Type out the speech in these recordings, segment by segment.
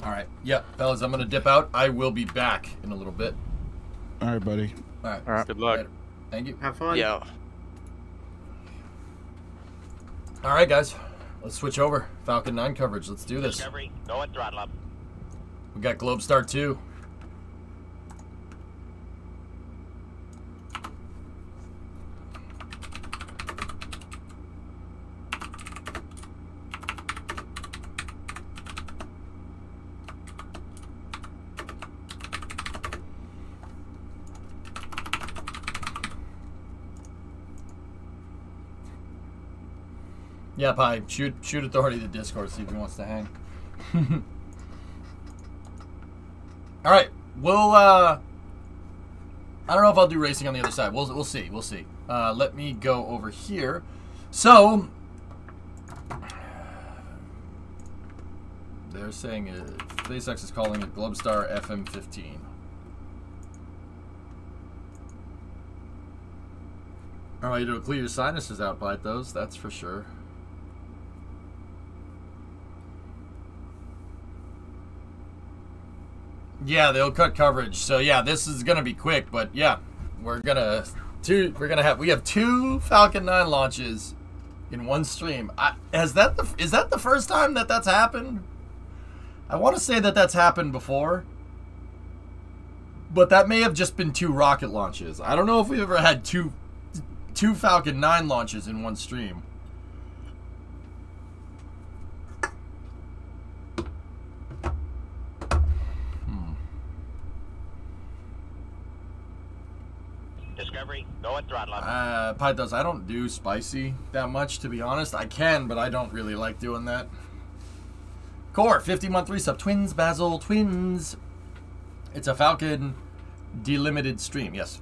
All right. Yeah, fellas, I'm going to dip out. I will be back in a little bit. All right, buddy. All right. All right. Good luck. Later. Thank you. Have fun. Yeah. All right, guys. Let's switch over. Falcon 9 coverage. Let's do this. Discovery, go and throttle up. We got Globstar-2. Yeah, Pi. Shoot Authority the Discord, see if he wants to hang. All right. We'll, I don't know if I'll do racing on the other side. We'll see. We'll see. Let me go over here. So, they're saying SpaceX is calling it Globstar FM-15. All right, it'll clear your sinuses out by those, that's for sure. Yeah, they'll cut coverage. So yeah, this is gonna be quick, but yeah, we have two Falcon 9 launches in one stream. Is that the first time that that's happened? I want to say that that's happened before, but that may have just been two rocket launches. I don't know if we ever had two Falcon 9 launches in one stream. Discovery, go and throttle up. Pythos, I don't do spicy that much, to be honest. I can, but I don't really like doing that. Core, 50-month resub. Twins, Basil, twins. It's a Falcon delimited stream, yes.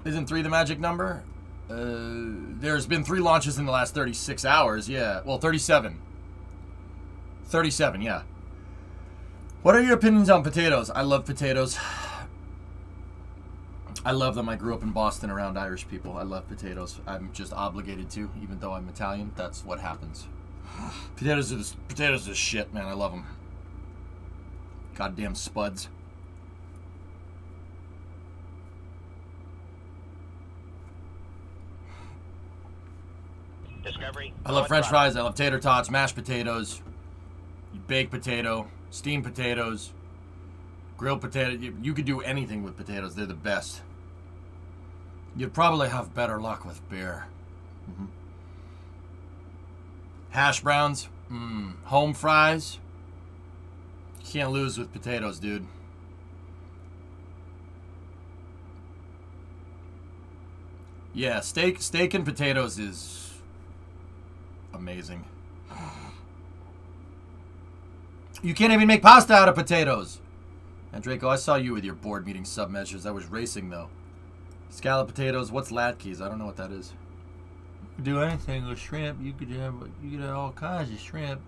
Isn't 3 the magic number? There's been 3 launches in the last 36 hours, yeah. Well, 37. 37, yeah. What are your opinions on potatoes? I love potatoes. I love them. I grew up in Boston around Irish people. I love potatoes. I'm just obligated to, even though I'm Italian. That's what happens. Potatoes are shit, man. I love them. Goddamn spuds. Discovery. I love French fries. I love tater tots, mashed potatoes, baked potato, steamed potatoes, grilled potato. You could do anything with potatoes. They're the best. You'd probably have better luck with beer. Hash browns, home fries. You can't lose with potatoes, dude. Yeah, steak and potatoes is amazing. You can't even make pasta out of potatoes. And Draco, I saw you with your board meeting sub measures. I was racing though. Scallop potatoes. What's latkes? I don't know what that is. You could do anything with shrimp. You could have all kinds of shrimp.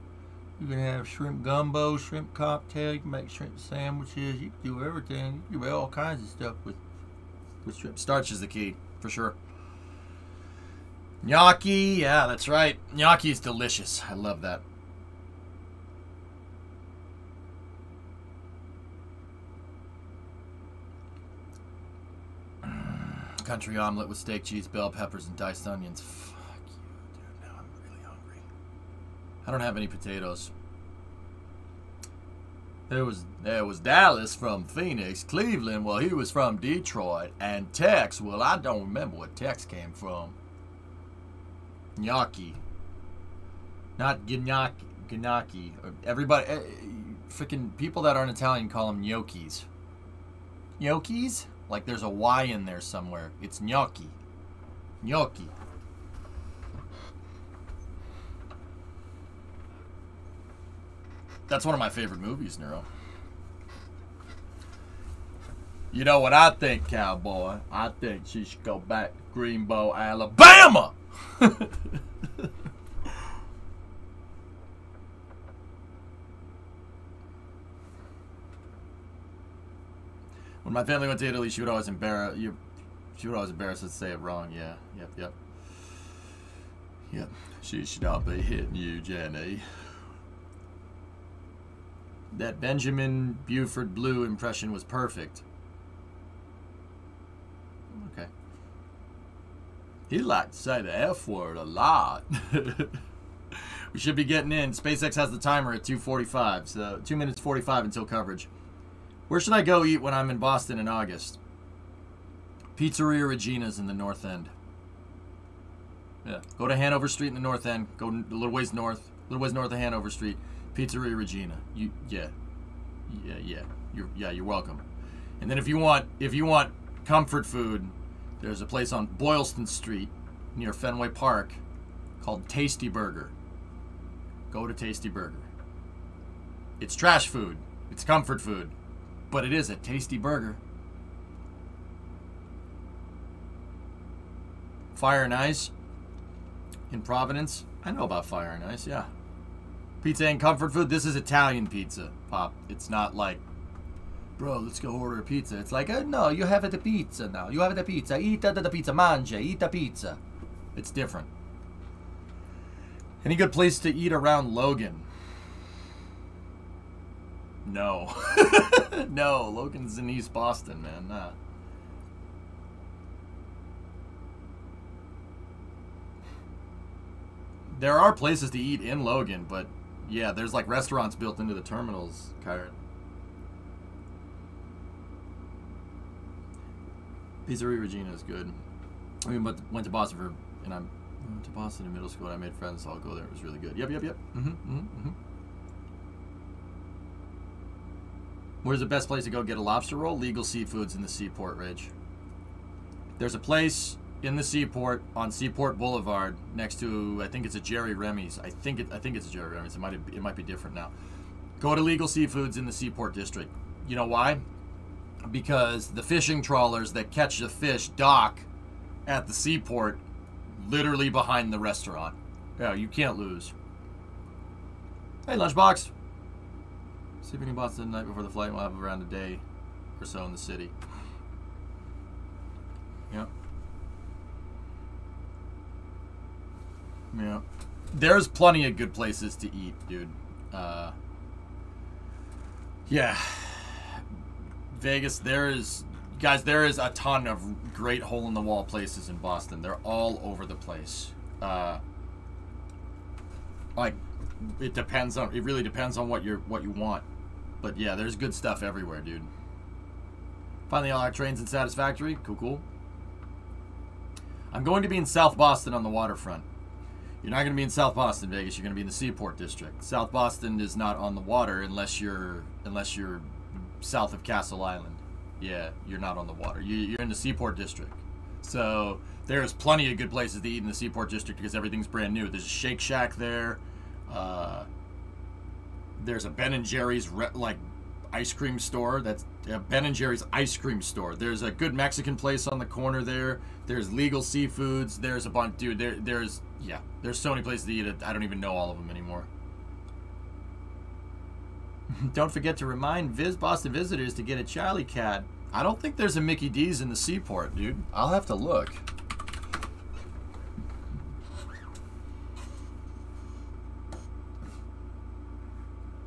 You can have shrimp gumbo, shrimp cocktail. You can make shrimp sandwiches. You can do everything. You can do all kinds of stuff with shrimp. Starch is the key for sure. Gnocchi, yeah, that's right. Gnocchi is delicious. I love that. Country omelet with steak, cheese, bell peppers, and diced onions. Fuck you, dude. Now I'm really hungry. I don't have any potatoes. There was Dallas from Phoenix, Cleveland, well, he was from Detroit, and Tex, well, I don't remember what Tex came from. Gnocchi. Not gnocchi. Gnocchi. Everybody, freaking people that aren't Italian call them gnocchis. Gnocchis? Like there's a Y in there somewhere. It's gnocchi. Gnocchi. That's one of my favorite movies, Nero. You know what I think, cowboy? I think she should go back to Greenbow, Alabama! When my family went to Italy, she would always embarrass us to say it wrong. Yeah, yep. She should not be hitting you, Jenny. That Benjamin Buford Blue impression was perfect. Okay. He liked to say the F word a lot. We should be getting in. SpaceX has the timer at 2:45, so 2 minutes 45 until coverage. Where should I go eat when I'm in Boston in August? Pizzeria Regina's in the North End. Yeah. Go to Hanover Street in the North End. Go a little ways north of Hanover Street. Pizzeria Regina. Yeah. You're welcome. And then if you want comfort food, there's a place on Boylston Street near Fenway Park called Tasty Burger. Go to Tasty Burger. It's trash food. It's comfort food. But it is a tasty burger. Fire and Ice in Providence. I know about Fire and Ice, yeah. Pizza and comfort food. This is Italian pizza, Pop. It's not like, bro, let's go order a pizza. It's like, no, you have the pizza now. You have the pizza. Eat the pizza. Mangia. Eat the pizza. It's different. Any good place to eat around Logan? No. No, Logan's in East Boston, man. Nah. There are places to eat in Logan, but yeah, there's like restaurants built into the terminals, Kyron. Pizzeria Regina is good. I mean, but went to Boston I went to Boston in middle school and I made friends, so I'll go there. It was really good. Yep. Where's the best place to go get a lobster roll? Legal Seafoods in the Seaport, Ridge. There's a place in the Seaport on Seaport Boulevard next to, I think it's a Jerry Remy's. I think it's a Jerry Remy's. It might be different now. Go to Legal Seafoods in the Seaport District. You know why? Because the fishing trawlers that catch the fish dock at the seaport, literally behind the restaurant. Yeah, you can't lose. Hey, Lunchbox. Sleeping in Boston the night before the flight. We'll have around a day or so in the city. Yep. Yeah. There's plenty of good places to eat, dude. Yeah. Vegas, there is a ton of great hole-in-the-wall places in Boston. They're all over the place. Like, it really depends on what you want. But yeah, there's good stuff everywhere, dude. Finally, all our trains in Satisfactory. Cool. I'm going to be in South Boston on the waterfront. You're not going to be in South Boston, Vegas. You're going to be in the Seaport District. South Boston is not on the water unless you're south of Castle Island. Yeah, you're not on the water. You're in the Seaport District. So there's plenty of good places to eat in the Seaport District because everything's brand new. There's a Shake Shack there. There's a Ben & Jerry's ice cream store. That's a Ben & Jerry's ice cream store. There's a good Mexican place on the corner there. There's Legal Seafoods. There's a bunch, dude. There's so many places to eat. I don't even know all of them anymore. Don't forget to remind Boston visitors to get a Charlie Cat. I don't think there's a Mickey D's in the Seaport, dude. I'll have to look.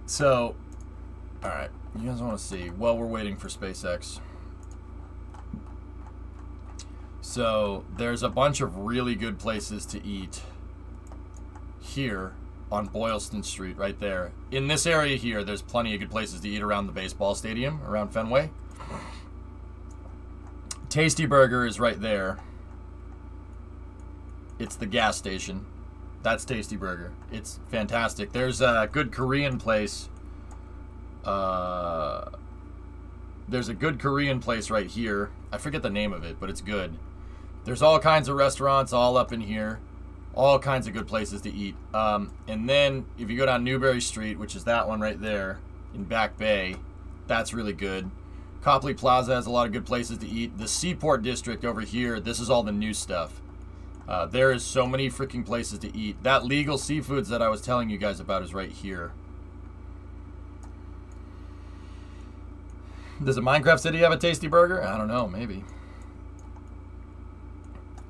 So, alright. You guys want to see? Well, we're waiting for SpaceX. So, there's a bunch of really good places to eat here on Boylston Street, right there. In this area here, there's plenty of good places to eat around the baseball stadium, around Fenway. Tasty Burger is right there. It's the gas station. That's Tasty Burger. It's fantastic. There's a good Korean place. There's a good Korean place right here. I forget the name of it, but it's good. There's all kinds of restaurants all up in here. All kinds of good places to eat. And then if you go down Newbury Street, which is that one right there in Back Bay, that's really good. Copley Plaza has a lot of good places to eat. The Seaport District over here, this is all the new stuff. There is so many freaking places to eat. That Legal Seafoods that I was telling you guys about is right here. Does a Minecraft City have a Tasty Burger? I don't know, maybe.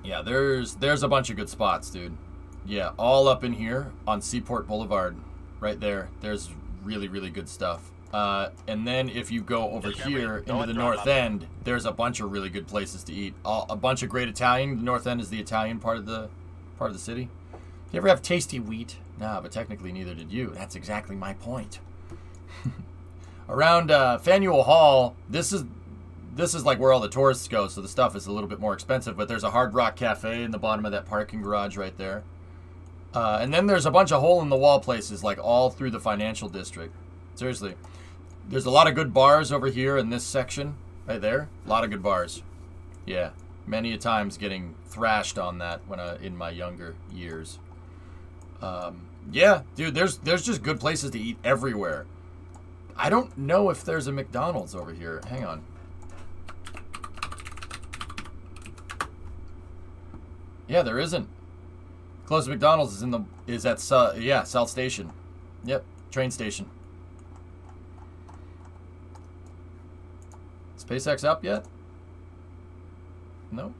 Yeah, there's a bunch of good spots, dude. Yeah, all up in here on Seaport Boulevard, right there. There's really, really good stuff. And then if you go over here into the north end, there's a bunch of really good places to eat. A bunch of great Italian. The north end is the Italian part of the city. You ever have tasty wheat? Nah, but technically neither did you. That's exactly my point. Around Faneuil Hall, this is like where all the tourists go, so the stuff is a little bit more expensive, but there's a Hard Rock Cafe in the bottom of that parking garage right there. And then there's a bunch of hole-in-the-wall places, like all through the financial district. Seriously. There's a lot of good bars over here in this section, right there. A lot of good bars. Yeah, many a times getting thrashed on that when in my younger years. Yeah, dude, there's just good places to eat everywhere. I don't know if there's a McDonald's over here. Hang on. Yeah, there isn't. Closest McDonald's is at South Station. Yep, train station. SpaceX up yet? No.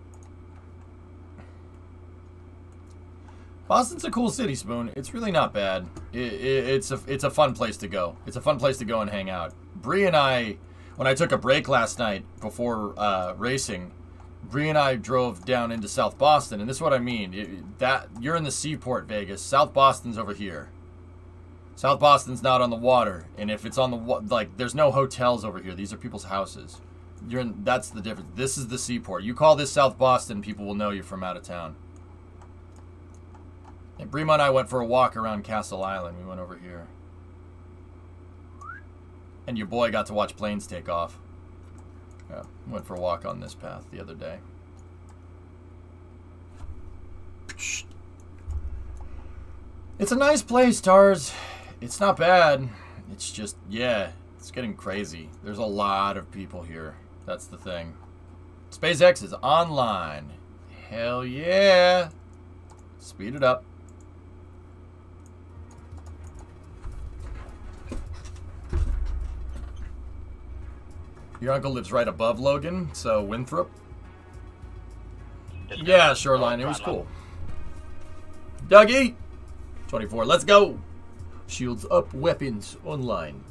Boston's a cool city, Spoon. It's really not bad. It's a fun place to go. It's a fun place to go and hang out. Bree and I, when I took a break last night before racing, Bree and I drove down into South Boston, and this is what I mean. You're in the seaport, Vegas. South Boston's over here. South Boston's not on the water, and if it's on the there's no hotels over here. These are people's houses. That's the difference. This is the seaport. You call this South Boston, people will know you're from out of town. And Brema and I went for a walk around Castle Island. We went over here. And your boy got to watch planes take off. Yeah, went for a walk on this path the other day. It's a nice place, Tars. It's not bad. It's just, yeah, it's getting crazy. There's a lot of people here. That's the thing. SpaceX is online. Hell yeah. Speed it up. Your uncle lives right above Logan, so Winthrop. Yeah, Shoreline. It was cool. Dougie! 24. Let's go! Shields up, weapons online.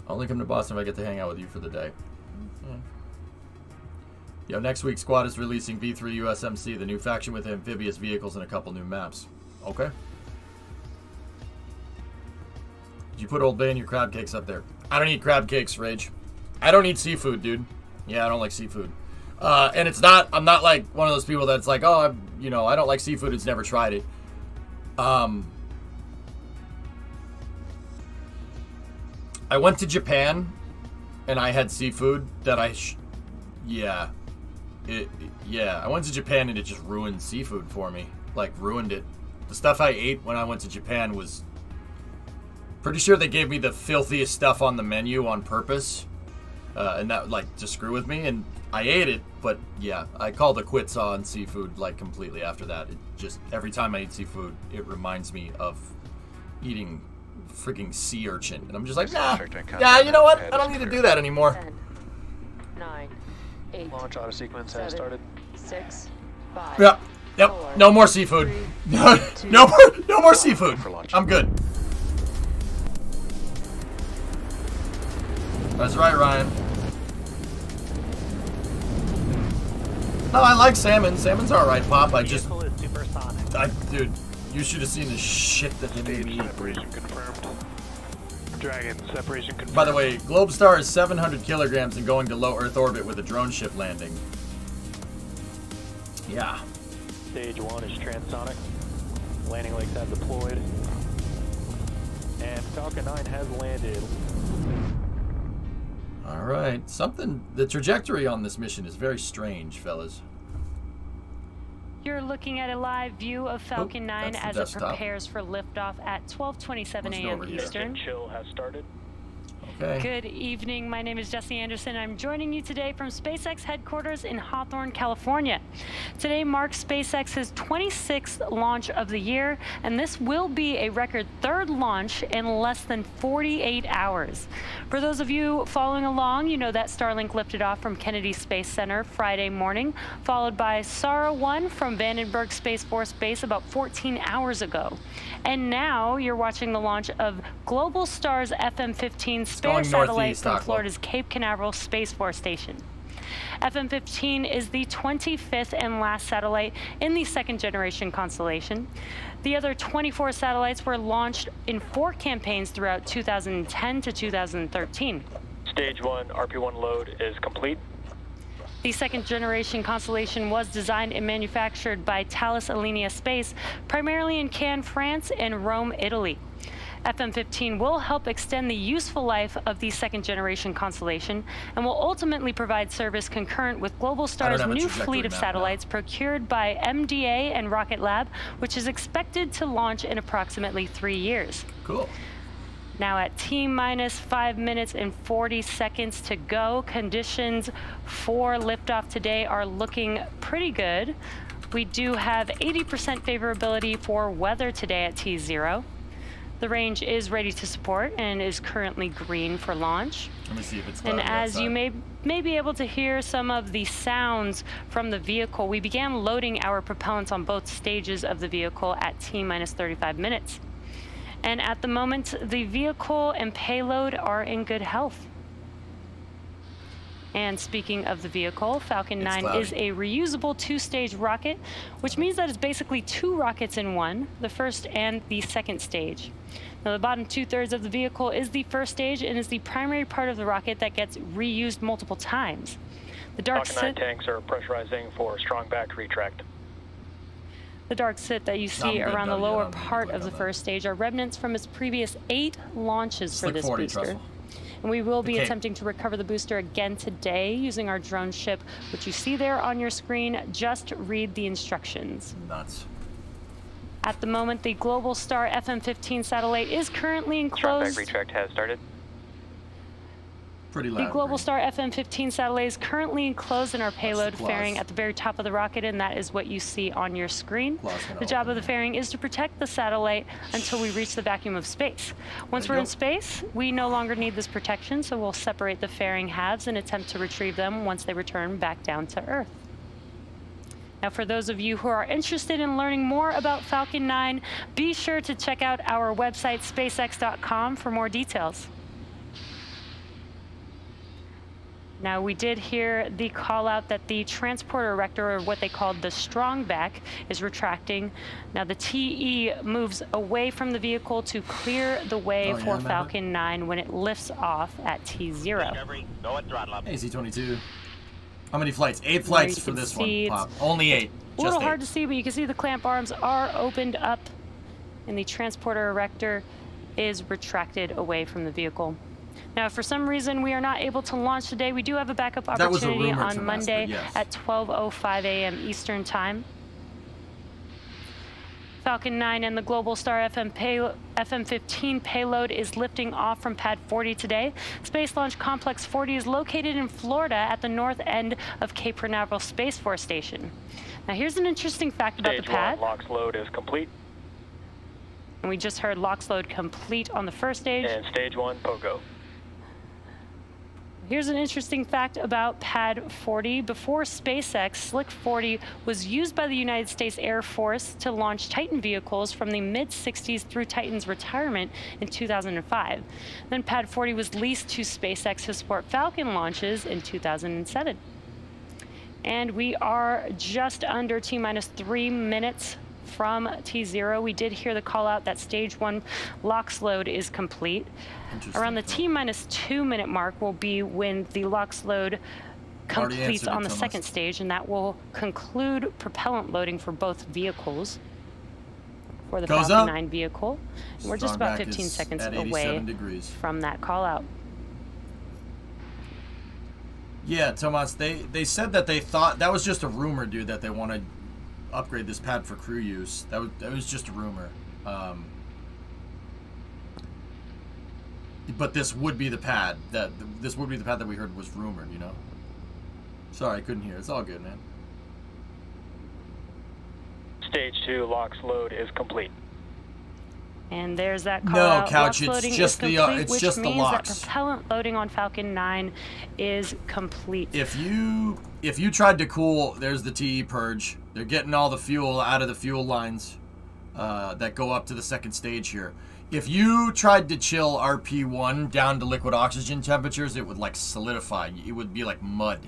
I'll only come to Boston if I get to hang out with you for the day. Yeah. Yo, next week, Squad is releasing V3 USMC, the new faction with amphibious vehicles and a couple new maps. Okay. Did you put Old Bay in your crab cakes up there? I don't eat crab cakes, Rage. I don't eat seafood, dude. Yeah, I don't like seafood. And it's not, I'm not like one of those people that's like, oh, I don't like seafood, it's never tried it. I went to Japan and I had seafood that I went to Japan and it just ruined seafood for me. Like, ruined it. The stuff I ate when I went to Japan was... Pretty sure they gave me the filthiest stuff on the menu on purpose. And that, to screw with me. And I ate it, but yeah, I called it quits on seafood, completely after that. It just, every time I eat seafood, it reminds me of eating freaking sea urchin. And I'm just like, nah, yeah, you know what? I don't need to do that anymore. 10, 9, 8, launch auto sequence has started. 6, 5. Yep. 4, No more seafood. 3, no more seafood. I'm good. That's right, Ryan. No, I like salmon. Salmon's alright, Pop. Dude, you should have seen the shit that they made me eat. Separation confirmed. Dragon, separation confirmed. By the way, Globestar is 700 kilograms and going to low Earth orbit with a drone ship landing. Yeah. Stage 1 is transonic. Landing legs have deployed. And Falcon 9 has landed. Alright. The trajectory on this mission is very strange, fellas. You're looking at a live view of Falcon 9 as desktop. It prepares for liftoff at 12:27 a.m. Eastern. Chill has started. Okay. Good evening. My name is Jesse Anderson. I'm joining you today from SpaceX headquarters in Hawthorne, California. Today marks SpaceX's 26th launch of the year, and this will be a record third launch in less than 48 hours. For those of you following along, you know that Starlink lifted off from Kennedy Space Center Friday morning, followed by SARA-1 from Vandenberg Space Force Base about 14 hours ago. And now you're watching the launch of Globstar's FM-15 spare satellite from Florida's Cape Canaveral Space Force Station. FM-15 is the 25th and last satellite in the second generation constellation. The other 24 satellites were launched in 4 campaigns throughout 2010 to 2013. Stage 1 RP-1 load is complete. The second generation constellation was designed and manufactured by Thales Alenia Space, primarily in Cannes, France and Rome, Italy. FM-15 will help extend the useful life of the second generation constellation and will ultimately provide service concurrent with Globstar's new fleet of satellites procured by MDA and Rocket Lab, which is expected to launch in approximately 3 years. Cool. Now at T-minus 5 minutes and 40 seconds to go, conditions for liftoff today are looking pretty good. We do have 80% favorability for weather today at T0. The range is ready to support and is currently green for launch. Let me see if it's And as you may be able to hear some of the sounds from the vehicle, we began loading our propellants on both stages of the vehicle at T-minus 35 minutes. And at the moment, the vehicle and payload are in good health. And speaking of the vehicle, Falcon 9 is a reusable 2-stage rocket, which means that it's basically 2 rockets in one, the first and the second stage. Now, the bottom 2/3 of the vehicle is the first stage and is the primary part of the rocket that gets reused multiple times. The dark Falcon 9 tanks are pressurizing for strong back retract. The dark soot that you see around the lower part of the first stage are remnants from its previous 8 launches for this booster. And we will be attempting to recover the booster again today using our drone ship, which you see there on your screen. Just read the instructions. Nuts. At the moment, the Globstar FM-15 satellite is currently enclosed. Strong back retract has started. Pretty The loud. Globstar FM-15 satellite is currently enclosed in our payload fairing at the very top of the rocket, and that is what you see on your screen. The job of the fairing is to protect the satellite until we reach the vacuum of space. Once we're in space, we no longer need this protection, so we'll separate the fairing halves and attempt to retrieve them once they return back down to Earth. Now, for those of you who are interested in learning more about Falcon 9, be sure to check out our website, SpaceX.com, for more details. Now, we did hear the call out that the transporter erector, or what they called the strong back, is retracting. Now, the TE moves away from the vehicle to clear the way for Falcon 9 when it lifts off at T0. Discovery, go at throttle up. AC-22. How many flights? 8 flights for this one, Pop. Only 8. A little hard to see, but you can see the clamp arms are opened up, and the transporter erector is retracted away from the vehicle. Now, if for some reason we are not able to launch today, we do have a backup opportunity on Monday at 12:05 a.m. Eastern Time. Falcon 9 and the Globstar FM-15 payload is lifting off from Pad 40 today. Space Launch Complex 40 is located in Florida at the north end of Cape Canaveral Space Force Station. Now, here's an interesting fact about the pad. Stage 1 LOX load is complete. And we just heard LOX load complete on the first stage. And Stage 1 POGO. Here's an interesting fact about Pad 40. Before SpaceX, Slick 40 was used by the United States Air Force to launch Titan vehicles from the mid-60s through Titan's retirement in 2005. Then Pad 40 was leased to SpaceX to support Falcon launches in 2007. And we are just under T-minus 3 minutes from T0. We did hear the call out that Stage 1 LOX load is complete. Around the T-minus 2 minute mark will be when the LOX load completes on the second stage, and that will conclude propellant loading for both vehicles. For the Falcon 9 vehicle. And we're just about 15 seconds away from that call out. Yeah, Tomas, they said that they thought that was just a rumor, dude, that they want to upgrade this pad for crew use. That was just a rumor. But this would be the pad that we heard was rumored, you know. Sorry, I couldn't hear. It's all good, man. Stage 2 LOX load is complete. And there's that call No, out. Couch, LOX it's loading just is the, complete, it's which just the means LOX. that propellant loading on Falcon 9 is complete. If you tried to cool, there's the TE purge. They're getting all the fuel out of the fuel lines that go up to the second stage here. If you tried to chill RP1 down to liquid oxygen temperatures, it would like solidify. It would be like mud.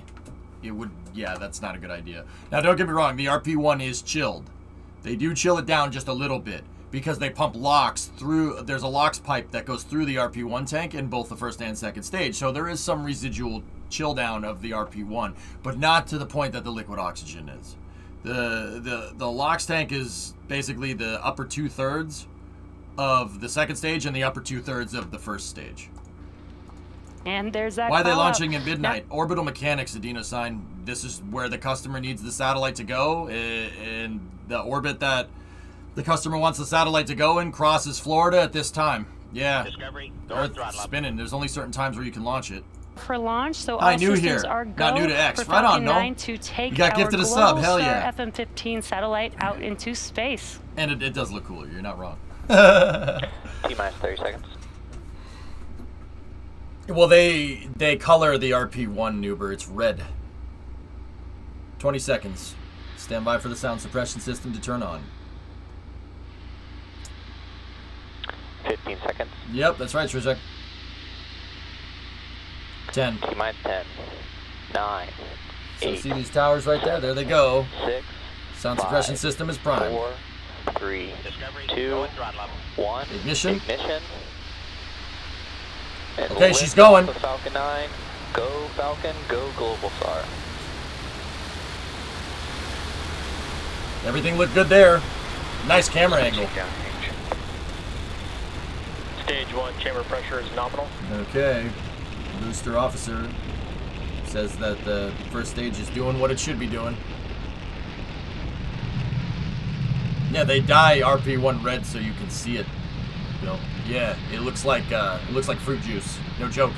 It would, yeah, that's not a good idea. Now, don't get me wrong, the RP1 is chilled. They do chill it down just a little bit because they pump LOX through. There's a LOX pipe that goes through the RP1 tank in both the first and second stage. So there is some residual chill down of the RP1, but not to the point that the liquid oxygen is. The LOX tank is basically the upper 2/3 of the second stage and the upper 2/3 of the first stage. And there's that. Why are they call launching out. at midnight? Orbital mechanics, Adino sign. This is where the customer needs the satellite to go, and the orbit that the customer wants the satellite to go in crosses Florida at this time. Yeah. Discovery, go Earth throttle up. spinning. There's only certain times where you can launch it. For launch, so all Hi, new systems here. are Not go new to X. for Right on, Falcon no. 9 to take You got our gifted a sub. Hell Globstar yeah. FM-15 satellite out into space. And it does look cooler. You're not wrong. T-minus 30 seconds. Well, they color the RP1 Nuber. It's red. 20 seconds. Stand by for the sound suppression system to turn on. 15 seconds. Yep, that's right, Trizek. 10. T-minus 10. 9. So 8. see these towers right there? There they go. 6. Sound 5, suppression system is prime. 4. 3. Discovery, 2. go throttle up. 1. Ignition. Ignition. And Okay, lift she's going. off the Falcon 9. Go Falcon, go Globstar. Everything looked good there. Nice camera angle. Stage 1 chamber pressure is nominal. Okay. Booster officer says that the first stage is doing what it should be doing. Yeah, they dye RP1 red so you can see it. Bill. Yeah, it looks like fruit juice. No joke.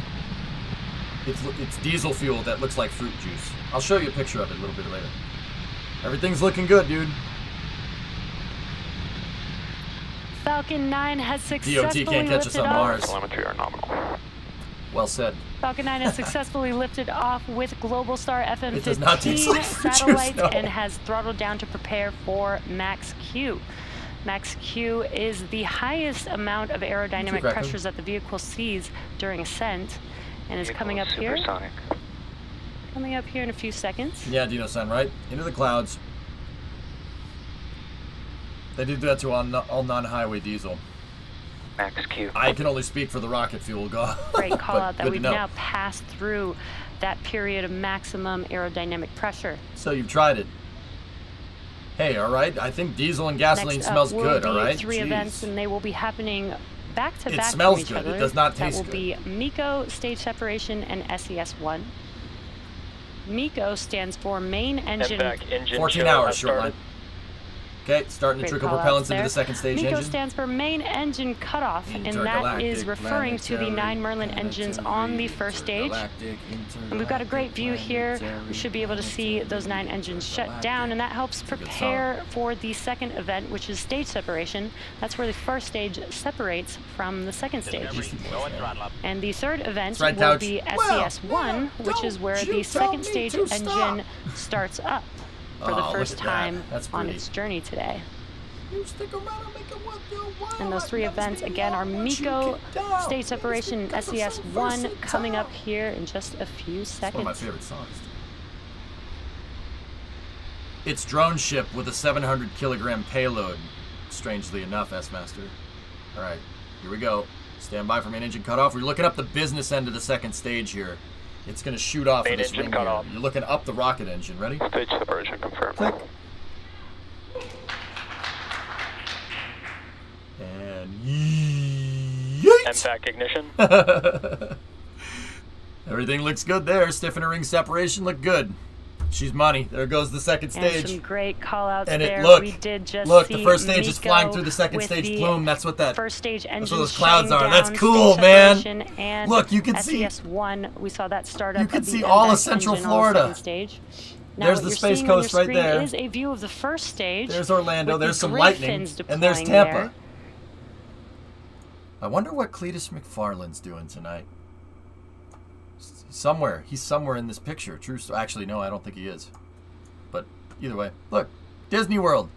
It's diesel fuel that looks like fruit juice. I'll show you a picture of it a little bit later. Everything's looking good, dude. Falcon 9 has successfully DOT can't catch us lifted on off. Mars. Telemetry are nominal. Well said. Falcon 9 has successfully lifted off with Globstar It does not taste like FM-15 fruit juice, satellite no. and has throttled down to prepare for Max Q. Max Q is the highest amount of aerodynamic Correct. pressures that the vehicle sees during ascent, and is coming up here. Supersonic. Coming up here in a few seconds. Yeah, Dino Sun, right? Into the clouds. They did that to all non-highway diesel. Max Q. I can only speak for the rocket fuel. Go. Great call But out that good to we've know. now passed through that period of maximum aerodynamic pressure. So you've tried it. Hey, all right. I think diesel and gasoline Next up smells will good. be All right. 3 Jeez. events, and they will be happening back to It back smells from each good. It other. does not taste That will good. be MECO stage separation and SES1. MECO stands for main engine. MVAC engine 14 show hours, has short line. started. Okay, starting to Great trickle call-outs propellants into there. the second stage MECO engine. stands for main engine cutoff, and that is referring to the 9 Merlin engines on the first stage. And we've got a great view here. We should be able to see those 9 engines shut down, and that helps prepare for the second event, which is stage separation. That's where the first stage separates from the second stage. Discovery, go throttle up. And the third event That's right, will Couch. be Well, SES1, which is where the second stage engine starts up for the Oh, first look at that. time That's on pretty. its journey today. You stick around and make it what you want. And those 3 events, again, are MECO, stage separation, and SES1 coming up here in just a few It's one of my seconds. favorite songs. It's drone ship with a 700 kilogram payload. Strangely enough, S-Master. All right, here we go. Stand by for main engine cutoff. We're looking up the business end of the second stage here. It's going to shoot off Main of this engine ring cutoff. here. You're looking up the rocket engine. Ready? Stage separation confirmed. Click. And yeet! MVAC ignition. Everything looks good there. Stiffener ring separation looked good. she's money. There goes the second And stage. some great call-outs And there. look, We did just look, see the first stage is flying Miko through the second with stage the plume. That's what that. first stage That's engines what those clouds shutting are. That's down, cool, stage man. separation, and Look, you can see. SES-1, we saw that start up. You can of the see all of MVAC Central engine on the Florida. second stage. Now, There's what the you're Space seeing on Coast your right screen there. is a view of the first stage. There's Orlando. with There's the some grid lightning, fins and there's deploying Tampa. there. I wonder what Cletus McFarland's doing tonight. Somewhere. He's somewhere in this picture. True. Actually, no, I don't think he is. But either way. Look. Disney World.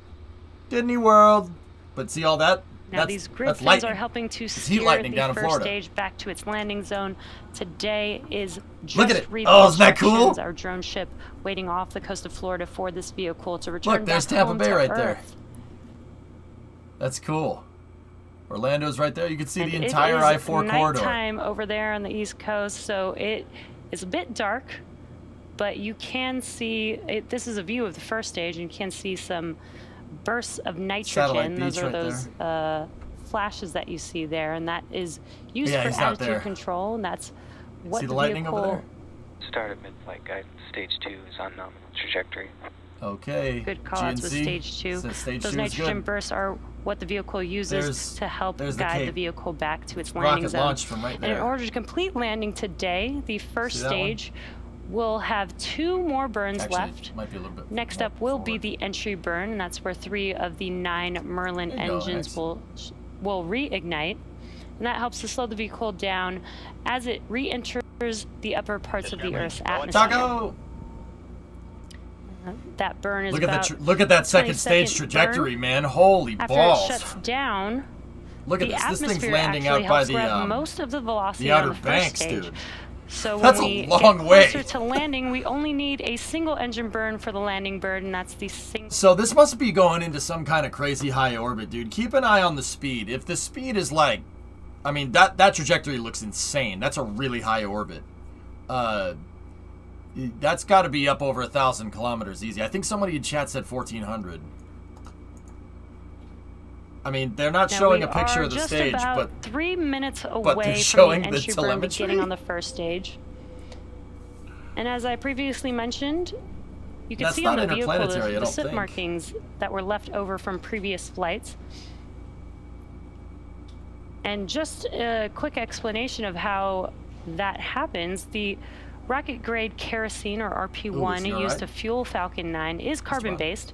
Disney World. But see all that? Now these grid fins lightning. are helping to heat steer lightning the down in first Florida. stage back to its landing zone. Today is just Look at it. read Oh, isn't that cool? instructions. Our drone ship waiting off the coast of Florida for this vehicle to return Look, there's back Tampa home Bay to right Earth. there. That's cool. Orlando's right there. You can see And the it entire is I-4 corridor. nighttime over there on the East Coast, so it is a bit dark, but you can see it. This is a view of the first stage, and you can see some bursts of nitrogen. Those beach are right those flashes that you see there, and that is used Yeah, for he's out there. attitude control, and that's what See the lightning over vehicle. there? Start of mid-flight guidance. Stage 2 is on nominal trajectory. Okay. Good call-outs with GNC stage 2. says stage Those 2 is nitrogen good. bursts are what the vehicle uses to help there's the guide the Cape. vehicle back to its landing Rocket zone. launched from right And in there. order to complete landing today, the first See that one? stage will have 2 more burns Actually, left. might be a little bit Next more up will be forward. the entry burn, and that's where 3 of the 9 Merlin There you go, engines X. will reignite. And that helps to slow the vehicle down as it re-enters the upper parts of the Earth's atmosphere. Taco! That burn is Look at about that! Look at that second 20-second stage trajectory, burn. man! Holy After balls! it shuts down, Look at the this! This thing's atmosphere landing actually out by helps the grab most of the velocity Outer on the Banks, first stage. dude. So That's when a we long get way. closer to landing, we only need a single engine burn for the landing bird, and that's the single. So this must be going into some kind of crazy high orbit, dude. Keep an eye on the speed. If the speed is like, I mean, that trajectory looks insane. That's a really high orbit. That's got to be up over 1,000 kilometers easy. I think somebody in chat said 1,400. I mean, they're not Now, showing we a picture are of the just stage, about but 3 minutes they're away showing from the the entry burn telemetry? beginning on the first stage. And as I previously mentioned, you can That's see on not the vehicle interplanetary, I the don't soot think. markings that were left over from previous flights. And just a quick explanation of how that happens. The rocket-grade kerosene, or RP1, is he all used right? to fuel Falcon 9 is carbon-based.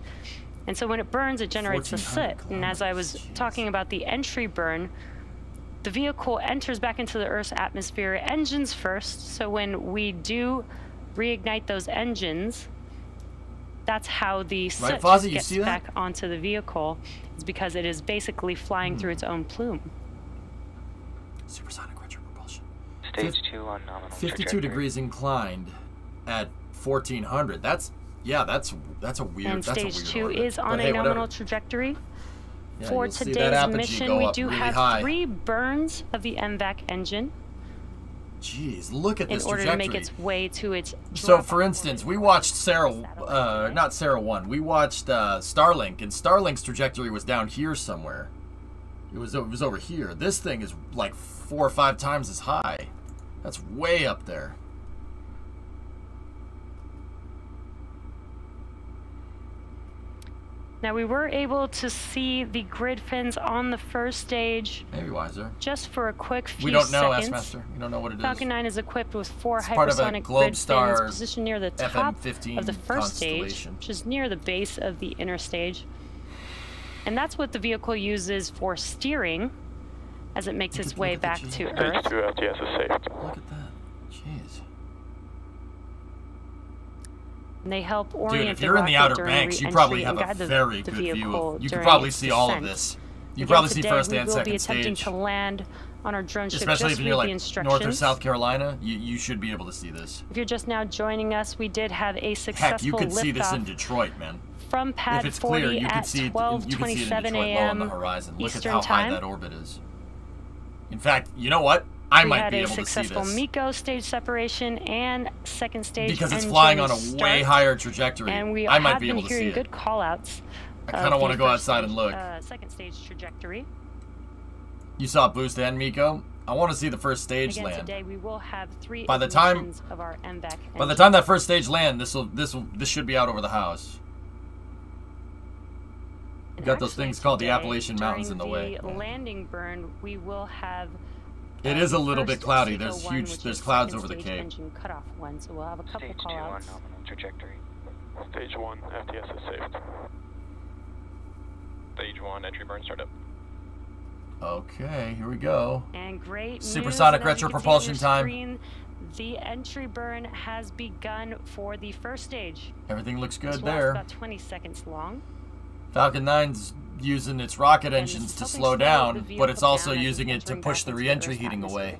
And so when it burns, it generates the 1,400 soot. And as I was kilometers, talking about the entry burn, the vehicle enters back into the Earth's atmosphere, engines first. So when we do reignite those engines, that's how the soot Fozzie, you gets see that? back onto the vehicle, is because it is basically flying through its own plume. supersonic retro propulsion. Stage 2 on nominal 52 trajectory. degrees inclined at 1,400. That's a weird. And that's a stage weird 2 orbit. is on But a hey, whatever. nominal trajectory. Yeah, For you'll see that today's apogee mission, go we up do really have high. 3 burns of the MVAC engine Jeez, look at in this order trajectory. to make its way to its. So, for instance, we watched not Sarah 1. We watched Starlink, and Starlink's trajectory was down here somewhere. It was over here. This thing is like 4 or 5 times as high. That's way up there. Now we were able to see the grid fins on the first stage Maybe wiser. just for a quick few We don't know, seconds. S-Master. We don't know what it is. Falcon 9 is equipped with 4 It's part of a hypersonic grid Globstar fins positioned near the top FM-15 of the first stage, constellation. which is near the base of the inner stage. And that's what the vehicle uses for steering as it makes its way back to Stage Earth. 2 LTS is safe. Look at that. Jeez. And they help Dude, orient if you're in the rocket Outer during Banks, you re-entry probably and have a guide the very good view vehicle of. You could during probably its see all of descent. this. You Again, probably see today first we and will be second attempting stage. to land on our drone ship. Especially just if you're read the like instructions. North or South Carolina, you should be able to see this. If you're just now joining us, we did have a successful Heck, you could see this in liftoff Detroit, man. from pad If it's 40 clear, you at can see it in 12:27 Detroit low on the a.m. horizon. Look Eastern at how high time. that orbit is. In fact, you know what? I We might had be a able to see successful this. MECO stage separation and second stage Because it's engine flying on a start. way higher trajectory. And we I might have be been able to see hearing it. good call-outs. I kind of want to go outside and look. Second stage trajectory. You saw Boost and Miko. I want to see the first stage Again, land. today we will have 3 By the time- ignitions of our MVAC By the engine. time that first stage land, this should be out over the house. We've got those Actually, things called the today, Appalachian Mountains in the way. during the landing burn, we will have. It is a little bit first cloudy. Seco There's 1, huge. which There's is clouds second over the stage cape. Engine cutoff one, so we'll have a couple Stage 2 on call-outs. nominal trajectory. Stage 1, FTS is saved. Stage 1, entry burn startup. Okay, here we go. And great Supersonic news, and as you retro can see on propulsion your time. screen, the entry burn has begun for the first stage. Everything looks This good will last there. about 20 seconds long. Falcon 9's using its rocket And this engines is to helping slow slow down, the but it's vehicle also down as using it's it to entering push back the into re-entry Earth's heating atmosphere. away.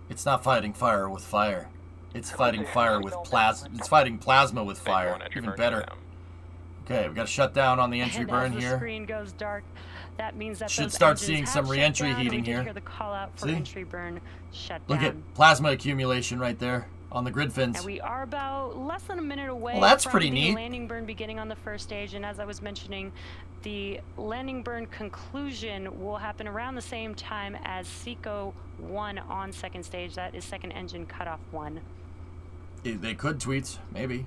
It's not fighting fire with fire. It's fighting fire with plasma. It's fighting plasma with Stage fire. 1, entry Even burn better. shutdown. Okay, we got to shut down on the entry And burn as the here. screen goes dark, that means that Should those start engines seeing have some shut re-entry down, and heating we did here. hear the call out for See? entry burn shut Look down. at plasma accumulation right there on the grid fins. And we are about less than a minute away Well, that's from pretty the neat. landing burn beginning on the first stage. And as I was mentioning, the landing burn conclusion will happen around the same time as SECO 1 on second stage. That is second engine cutoff 1. They could tweets, maybe.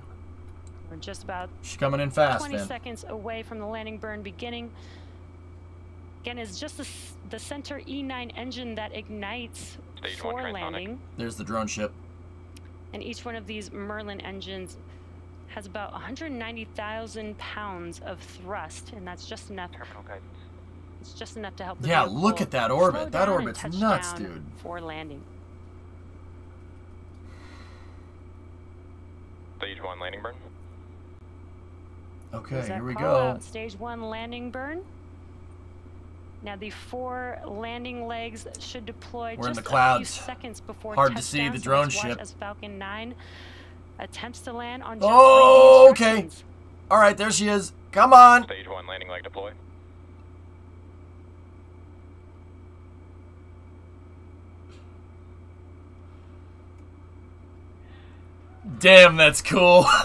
We're just about She's coming in fast, 20 man. seconds away from the landing burn beginning. Again, it's just the center E9 engine that ignites Stage 1 for transonic. landing. There's the drone ship. And each one of these Merlin engines has about 190,000 pounds of thrust, and that's just enough. Terminal guidance. It's just enough to help the Yeah, vehicle look at that slow orbit. That down and orbit's touch nuts, down dude. For landing. Stage 1, landing burn. Okay, There's that here we call go. out, stage 1 landing burn. Now the 4 landing legs should deploy We're in just the a few clouds. seconds before Hard to touchdown, see the so drone let's watch ship. as Falcon 9 attempts to land on just Oh, 3 okay. instructions. All right, there she is. Come on. Stage 1, landing leg deploy. Damn, that's cool. Stage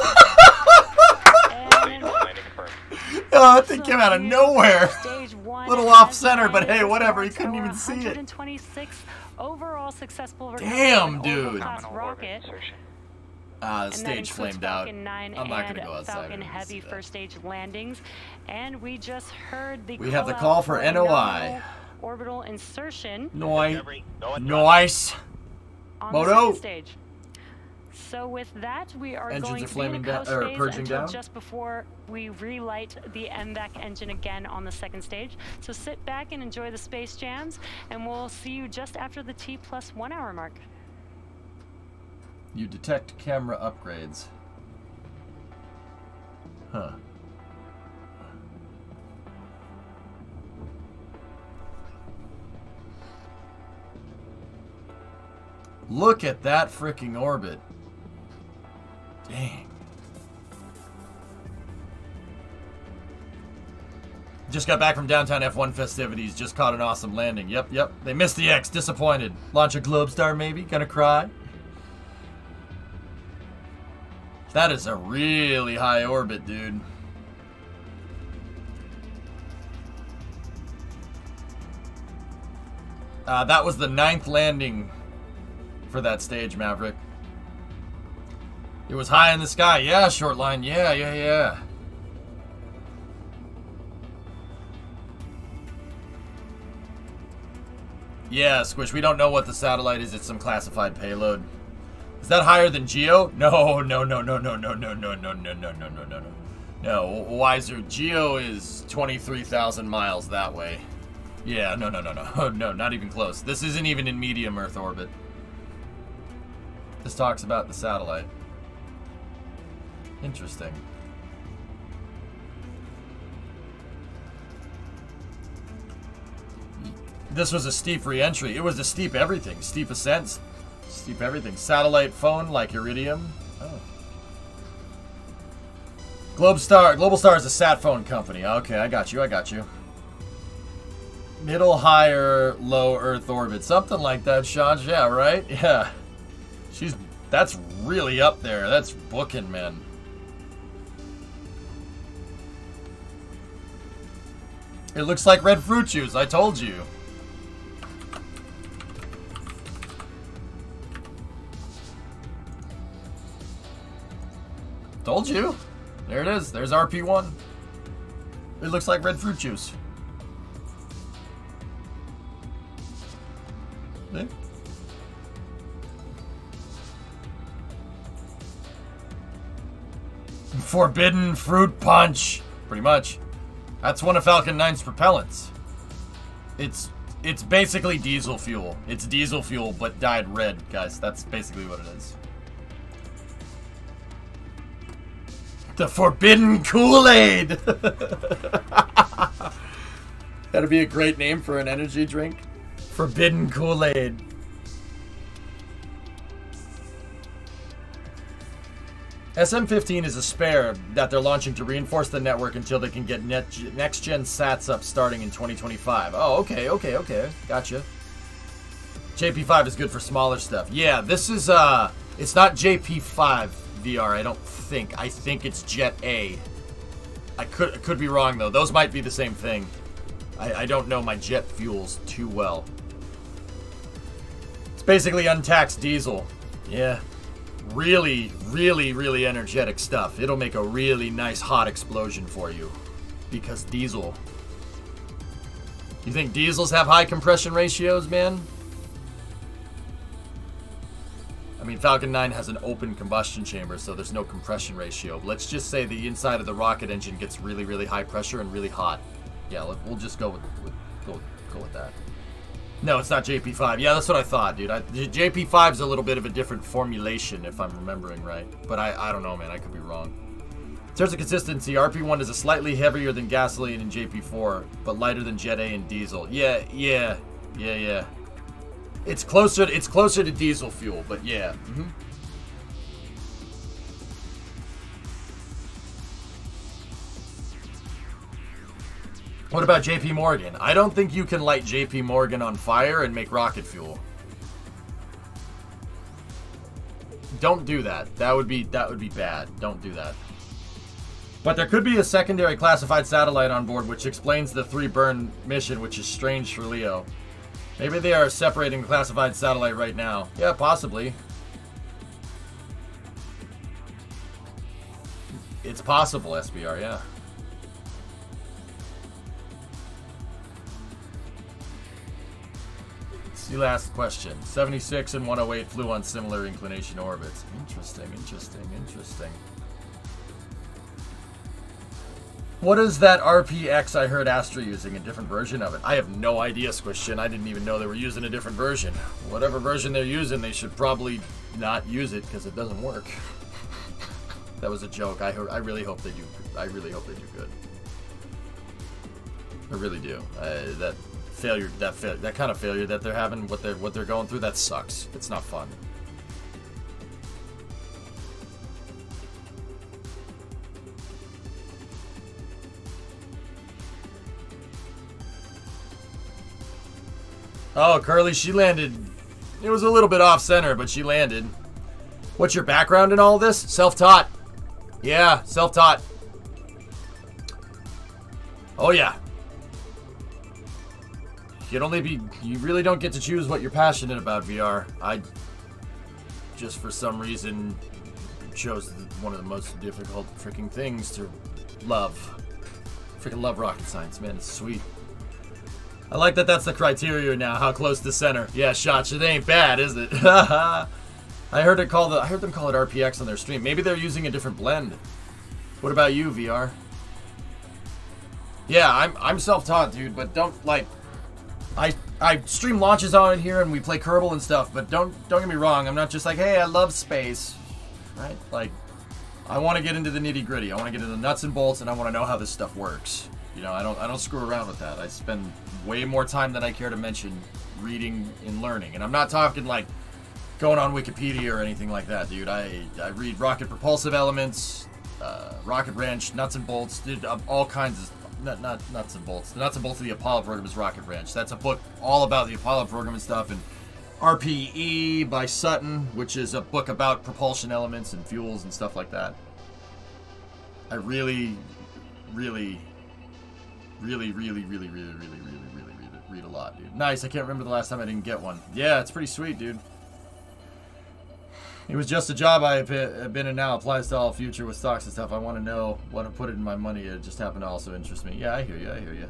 1, landing confirmed. Oh, that thing came out of nowhere. Stage 1 Little has off center, but landed hey, this whatever, you morning couldn't to even our see it. 126th overall successful Damn, recovery of an dude. Orbital-class Nominal orbit rocket. insertion. The And that stage includes flamed out. Falcon 9 I'm not gonna and go outside Falcon and Heavy see that. first stage landings. And we just heard the We have the call call out for a NOI. nominal orbital insertion Noise. Discovery, go at Nice. on Moto. the second stage. So with that, we are Engines going are to flaming be in a down- coast or phase purging until down. just before we relight the MVAC engine again on the second stage. So sit back and enjoy the space jams, and we'll see you just after the T+1 hour mark. You detect camera upgrades. Huh. Look at that freaking orbit. Dang. Just got back from downtown F1 festivities. Just caught an awesome landing. Yep. They missed the X. Disappointed. Launch a Globestar maybe? Gonna cry? That is a really high orbit, dude. That was the 9th landing for that stage, Maverick. It was high in the sky. Yeah, short line. Yeah. Yeah, Squish, we don't know what the satellite is. It's some classified payload. Is that higher than Geo? No. No, Wiser. Geo is 23,000 miles that way. Yeah, no. No, not even close. This isn't even in medium Earth orbit. This talks about the satellite. Interesting. This was a steep re-entry. It was a steep everything. Steep ascents. Steep everything. Satellite phone like Iridium. Oh. Globstar is a sat phone company. Okay, I got you. Middle, higher, low Earth orbit. Something like that, Sean. Yeah, right? Yeah. That's really up there. That's booking, man. It looks like red fruit juice. I told you. Told you. There it is. There's RP1. It looks like red fruit juice. See? Forbidden fruit punch. Pretty much. That's one of Falcon 9's propellants. It's basically diesel fuel. It's diesel fuel, but dyed red, guys. That's basically what it is. The Forbidden Kool-Aid! That'd be a great name for an energy drink. Forbidden Kool-Aid. SM-15 is a spare that they're launching to reinforce the network until they can get next-gen sats up starting in 2025. Oh, okay. Gotcha. JP5 is good for smaller stuff. Yeah, this is, it's not JP5 VR, I don't think. I think it's Jet A. I could be wrong, though. Those might be the same thing. I don't know my jet fuels too well. It's basically untaxed diesel. Yeah. Really, really, really energetic stuff. It'll make a really nice hot explosion for you. Because diesel. You think diesels have high compression ratios, man? I mean, Falcon 9 has an open combustion chamber, so there's no compression ratio. Let's just say the inside of the rocket engine gets really, really high pressure and really hot. Yeah, we'll just go with that. No, it's not JP5. Yeah, that's what I thought, dude. JP5's a little bit of a different formulation, if I'm remembering right. But I don't know, man. I could be wrong. In terms of consistency, RP1 is a slightly heavier than gasoline in JP4, but lighter than Jet A and diesel. Yeah. It's closer to diesel fuel, but yeah. What about JP Morgan? I don't think you can light JP Morgan on fire and make rocket fuel. Don't do that. That would be bad. Don't do that. But there could be a secondary classified satellite on board, which explains the 3-burn mission, which is strange for Leo. Maybe they are separating the classified satellite right now. Yeah, possibly. It's possible, SBR, yeah. See, last question. 76 and 108 flew on similar inclination orbits. Interesting. What is that RPX I heard Astra using? A different version of it? I have no idea, Squishin. I didn't even know they were using a different version. Whatever version they're using, they should probably not use it because it doesn't work. That was a joke. I really hope they do. I really hope they do good. I really do. That kind of failure that they're having, what they're going through, that sucks. It's not fun. Oh, Curly, she landed. It was a little bit off center, but she landed. What's your background in all this? Self-taught. Yeah, self-taught. Oh yeah. You really don't get to choose what you're passionate about, VR. I just, for some reason, chose one of the most difficult freaking things to love. Freaking love rocket science, man. It's sweet. I like that that's the criteria now, how close to center. Yeah, shots. It ain't bad, is it? I heard them call it RPX on their stream. Maybe they're using a different blend. What about you, VR? Yeah, I'm self-taught, dude, but don't, like... I stream launches on here and we play Kerbal and stuff, but don't get me wrong, I'm not just like, hey, I love space, right? Like, I want to get into the nitty-gritty. I want to get into the nuts and bolts, and I want to know how this stuff works. You know, I don't screw around with that. I spend way more time than I care to mention reading and learning, and I'm not talking like going on Wikipedia or anything like that, dude. I read rocket propulsive elements, rocket wrench, nuts and bolts, dude, all kinds of. Not nuts and bolts. The nuts and bolts of the Apollo program is Rocket Ranch. That's a book all about the Apollo program and stuff. And RPE by Sutton, which is a book about propulsion elements and fuels and stuff like that. I really read a lot, dude. Nice. I can't remember the last time I didn't get one. Yeah, it's pretty sweet, dude. It was just a job I've been in now. Applies to all future with stocks and stuff. I want to know what to put it in my money. It just happened to also interest me. Yeah, I hear you. I hear you.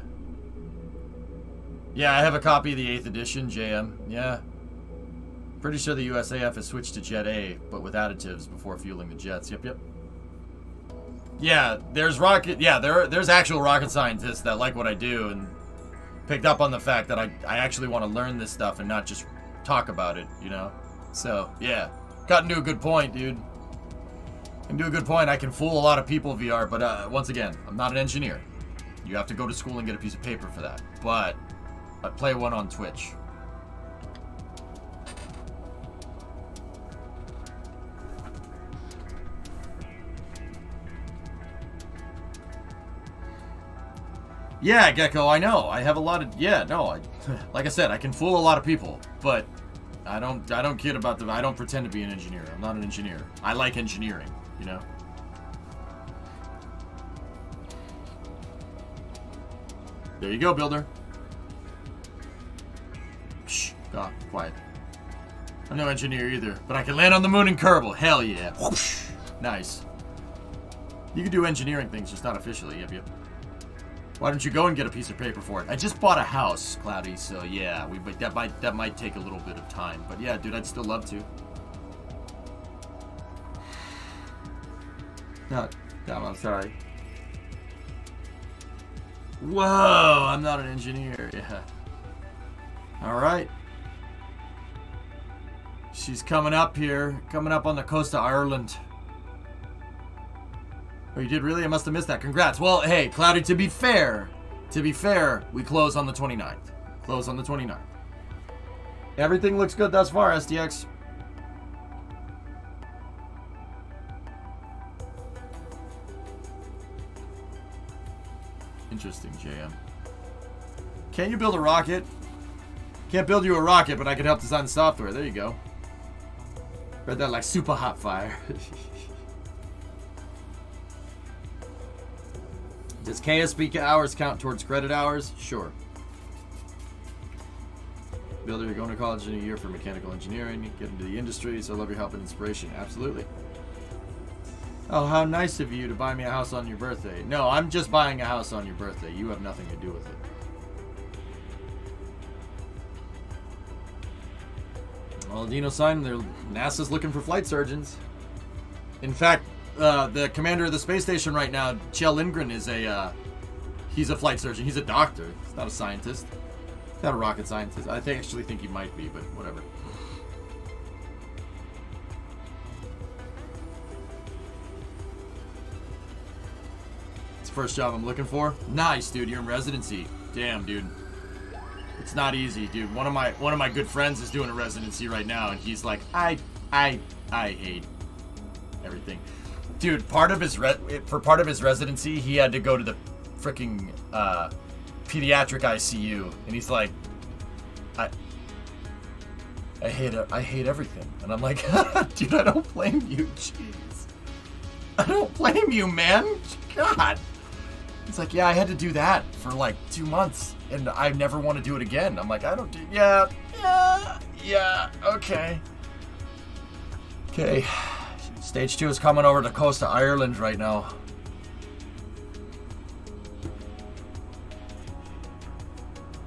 Yeah, I have a copy of the 8th edition, JM. Yeah. Pretty sure the USAF has switched to Jet A, but with additives before fueling the jets. Yep, yep. Yeah, there's there's actual rocket scientists that like what I do and picked up on the fact that I actually want to learn this stuff and not just talk about it, you know? So, yeah. Got into a good point, dude. Into a good point. I can fool a lot of people VR, but once again, I'm not an engineer. You have to go to school and get a piece of paper for that. But I play one on Twitch. Yeah, Gecko, I know. I have a lot of... Yeah, no. Like I said, I can fool a lot of people, but I don't kid about them. I don't pretend to be an engineer. I'm not an engineer. I like engineering, you know? There you go, builder. Shh. God, quiet. I'm no engineer either, but I can land on the moon in Kerbal. Hell yeah. Whoosh. Nice. You can do engineering things, just not officially. Yep, yep. Why don't you go and get a piece of paper for it? I just bought a house, Cloudy, so yeah, that might take a little bit of time. But yeah, dude, I'd still love to. No, I'm sorry. Whoa, I'm not an engineer. Yeah. All right. She's coming up here, coming up on the coast of Ireland. Oh, you did really? I must have missed that. Congrats. Well, hey, Cloudy, to be fair, we close on the 29th. Close on the 29th. Everything looks good thus far, SDX. Interesting, JM. Can't you build a rocket? Can't build you a rocket, but I could help design the software. There you go. Read that like super hot fire. Does KSP hours count towards credit hours? Sure. Builder, you're going to college in a year for mechanical engineering. Get into the industry, so I love your help and inspiration. Absolutely. Oh, how nice of you to buy me a house on your birthday. No, I'm just buying a house on your birthday. You have nothing to do with it. Well, Dino sign, NASA's looking for flight surgeons. In fact, the commander of the space station right now, Kjell Lindgren, is he's a flight surgeon. He's a doctor. He's not a scientist. He's not a rocket scientist. I actually think he might be, but whatever. It's the first job I'm looking for. Nice, dude. You're in residency. Damn, dude. It's not easy, dude. One of my good friends is doing a residency right now, and he's like, I hate everything. Dude, for part of his residency, he had to go to the freaking pediatric ICU, and he's like, I hate everything, and I'm like, dude, I don't blame you, jeez, I don't blame you, man, God. It's like, yeah, I had to do that for like 2 months, and I never want to do it again. I'm like, I don't do, yeah, okay. Stage 2 is coming over the coast of Ireland right now.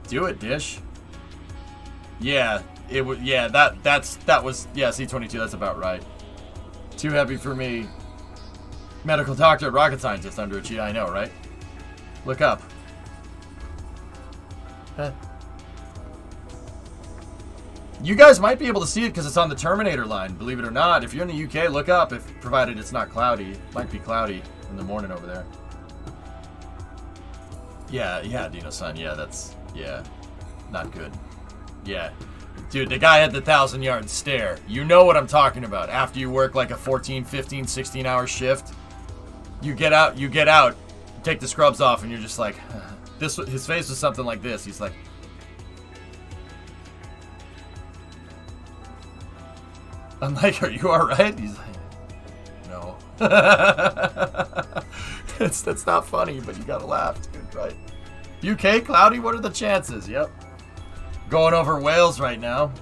Do it, Dish. Yeah, it was. Yeah, that was. Yeah, C-22. That's about right. Too heavy for me. Medical doctor, rocket scientist, underachieved. I know, right? Look up. Huh. You guys might be able to see it because it's on the Terminator line, believe it or not. If you're in the UK, look up, provided it's not cloudy. It might be cloudy in the morning over there. Yeah, Dino-san, yeah, not good. Yeah. Dude, the guy had the 1,000-yard stare. You know what I'm talking about. After you work like a 14, 15, 16-hour shift, you get out, take the scrubs off, and you're just like, his face was something like this. He's like, I'm like, are you alright? He's like, no. That's not funny, but you gotta laugh, dude, right? UK, cloudy, what are the chances? Yep. Going over Wales right now.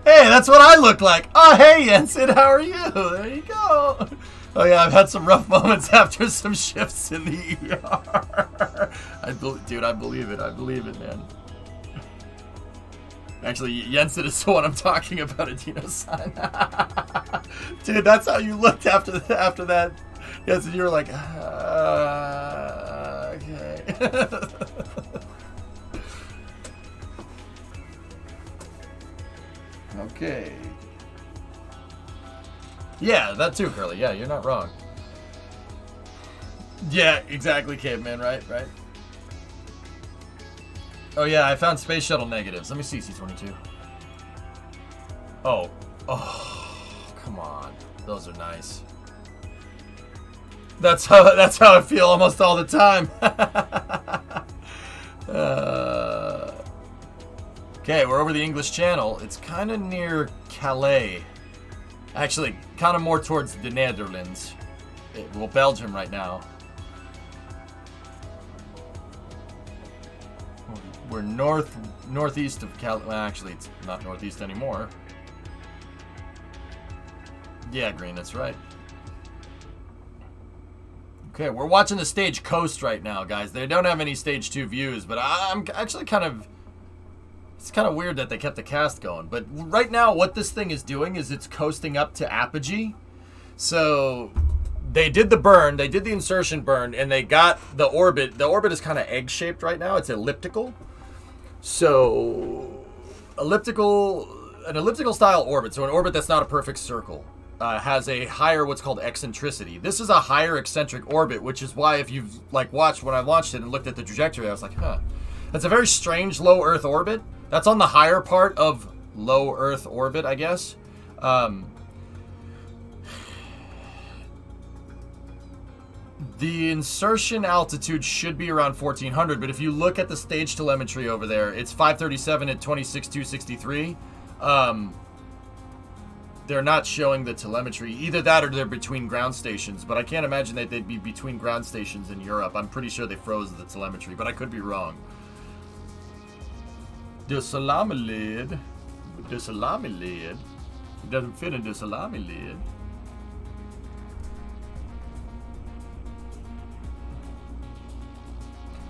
Hey, Hey, that's what I look like. Oh, hey, Jensen, how are you? There you go. Oh, yeah, I've had some rough moments after some shifts in the ER. Dude, I believe it. I believe it, man. Actually, Jensen is the one I'm talking about, Adino-san. Dude, that's how you looked after that. Jensen, you were like, okay. Okay. Yeah, that too, Curly. Yeah, you're not wrong. Yeah, exactly, caveman, right? Oh, yeah, I found space shuttle negatives. Let me see, C-22. Oh, come on. Those are nice. That's how I feel almost all the time. Okay, we're over the English Channel. It's kind of near Calais. Actually, kind of more towards the Netherlands. Well, Belgium right now. We're northeast of Calais. Well, actually, it's not northeast anymore. Yeah, Green, that's right. Okay, we're watching the stage coast right now, guys. They don't have any stage 2 views, but I'm actually kind of... It's kind of weird that they kept the cast going. But right now, what this thing is doing is it's coasting up to apogee. So they did the burn, they did the insertion burn, and they got the orbit. The orbit is kind of egg-shaped right now. It's elliptical. So an elliptical style orbit, so an orbit that's not a perfect circle, has a higher what's called eccentricity. This is a higher eccentric orbit, which is why if you've watched when I launched it and looked at the trajectory, I was like, huh. That's a very strange low Earth orbit. That's on the higher part of low Earth orbit, I guess. The insertion altitude should be around 1400, but if you look at the stage telemetry over there, it's 537 at 26,263. They're not showing the telemetry. Either that or they're between ground stations, but I can't imagine that they'd be between ground stations in Europe. I'm pretty sure they froze the telemetry, but I could be wrong. The salami lid. The salami lid. It doesn't fit in the salami lid.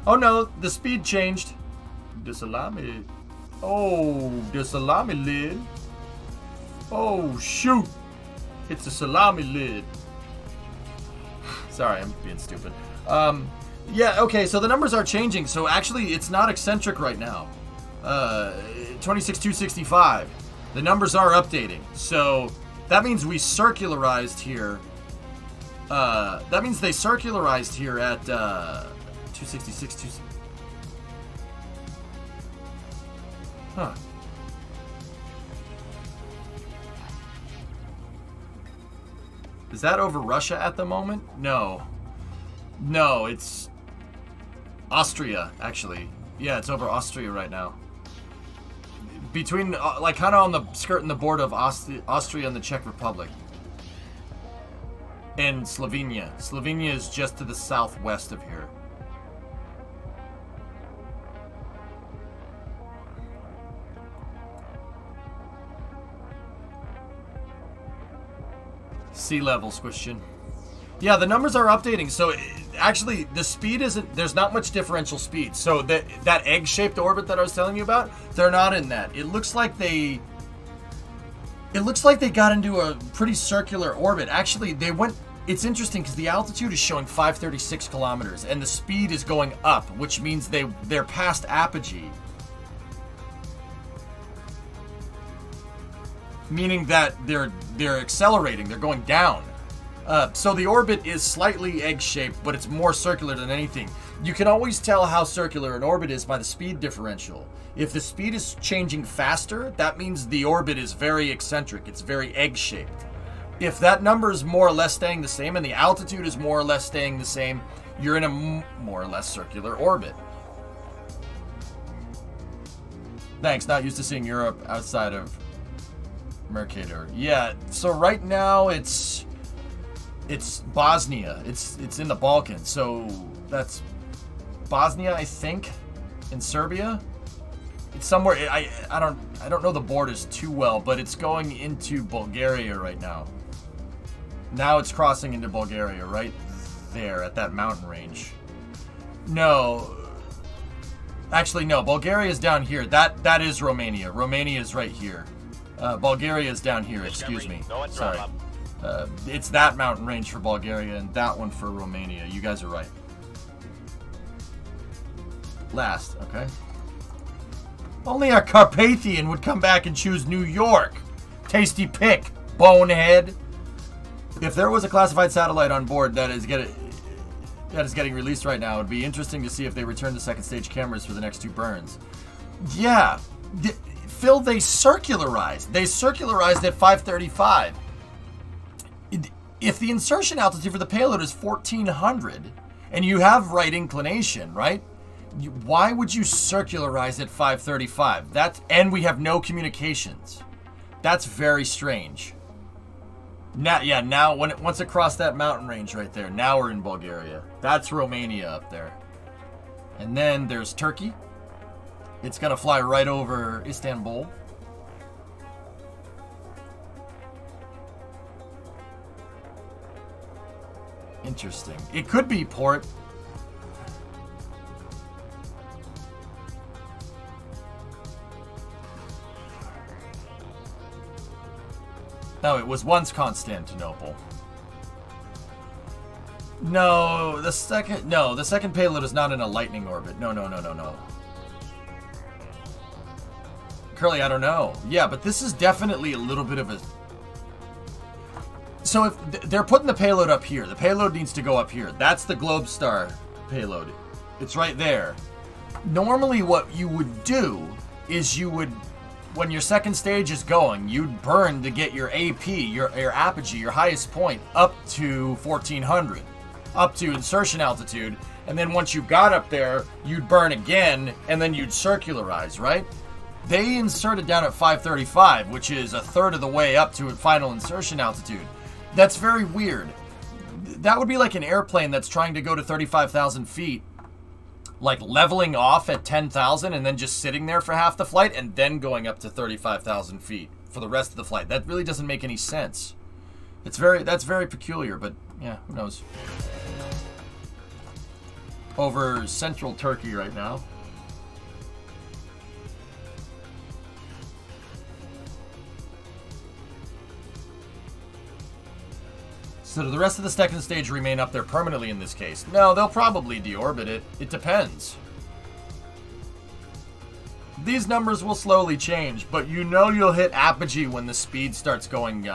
Oh no, the speed changed. The salami. Oh, the salami lid. Oh shoot. It's a salami lid. Sorry, I'm being stupid. Yeah, okay, so the numbers are changing. So actually, it's not eccentric right now. 26,265. The numbers are updating. So that means we circularized here. That means they circularized here at 266. Huh. Is that over Russia at the moment? No. No, it's Austria, actually. Yeah, it's over Austria right now. Between, like, kind of on the skirting the border of Austria and the Czech Republic. And Slovenia. Slovenia is just to the southwest of here. Sea levels, question. Yeah, the numbers are updating. So actually, the speed isn't. There's not much differential speed. So that egg-shaped orbit that I was telling you about, they're not in that. It looks like they. It looks like they got into a pretty circular orbit. Actually, they went. It's interesting because the altitude is showing 536 kilometers, and the speed is going up, which means they're past apogee. Meaning that they're accelerating, they're going down. So the orbit is slightly egg-shaped, but it's more circular than anything. You can always tell how circular an orbit is by the speed differential. If the speed is changing faster, that means the orbit is very eccentric, it's very egg-shaped. If that number is more or less staying the same and the altitude is more or less staying the same, you're in a more or less circular orbit. Thanks, not used to seeing Europe outside of Mercator. Yeah, so right now it's Bosnia. It's in the Balkans. So that's Bosnia, I think, in Serbia. It's somewhere. I I don't know the borders too well, but it's going into Bulgaria right now. Now it's crossing into Bulgaria right there at that mountain range. No. Actually, no. Bulgaria is down here. That is Romania. Romania is right here. Bulgaria is down here. Excuse me. Sorry. It's that mountain range for Bulgaria and that one for Romania. You guys are right. Last, okay. Only a Carpathian would come back and choose New York. Tasty pick, bonehead. If there was a classified satellite on board that is getting released right now, it would be interesting to see if they return the second stage cameras for the next 2 burns. Yeah. Phil, they circularized. They circularized at 535. If the insertion altitude for the payload is 1400 and you have right inclination, right? Why would you circularize at 535? And we have no communications. That's very strange. Now, yeah, now once across that mountain range right there, now we're in Bulgaria. That's Romania up there. And then there's Turkey. It's gonna fly right over Istanbul. Interesting. It could be port. No, it was once Constantinople. No, the second payload is not in a lightning orbit. No. Curly, I don't know. Yeah, but this is definitely a little bit of a... So if they're putting the payload up here, the payload needs to go up here. That's the Globstar payload. It's right there. Normally what you would do is you would, when your second stage is going, you'd burn to get your AP, your apogee, your highest point, up to 1400, up to insertion altitude, and then once you got up there, you'd burn again, and then you'd circularize, right? They inserted down at 535, which is a third of the way up to final insertion altitude. That's very weird. That would be like an airplane that's trying to go to 35,000 feet, like leveling off at 10,000 and then just sitting there for half the flight and then going up to 35,000 feet for the rest of the flight. That really doesn't make any sense. That's very peculiar, but yeah, who knows. Over central Turkey right now. So do the rest of the second stage remain up there permanently in this case? No, they'll probably deorbit it. It depends. These numbers will slowly change, but you know you'll hit apogee when the speed starts going,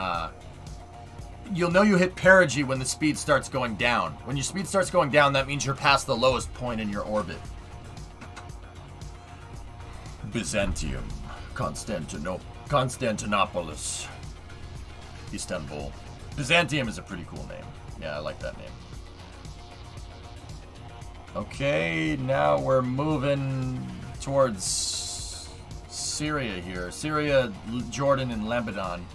you'll know you hit perigee when the speed starts going down. When your speed starts going down, that means you're past the lowest point in your orbit. Byzantium. Constantinopolis. Istanbul. Byzantium is a pretty cool name. Yeah, I like that name. Okay, now we're moving towards Syria here. Syria, Jordan, and Lebanon.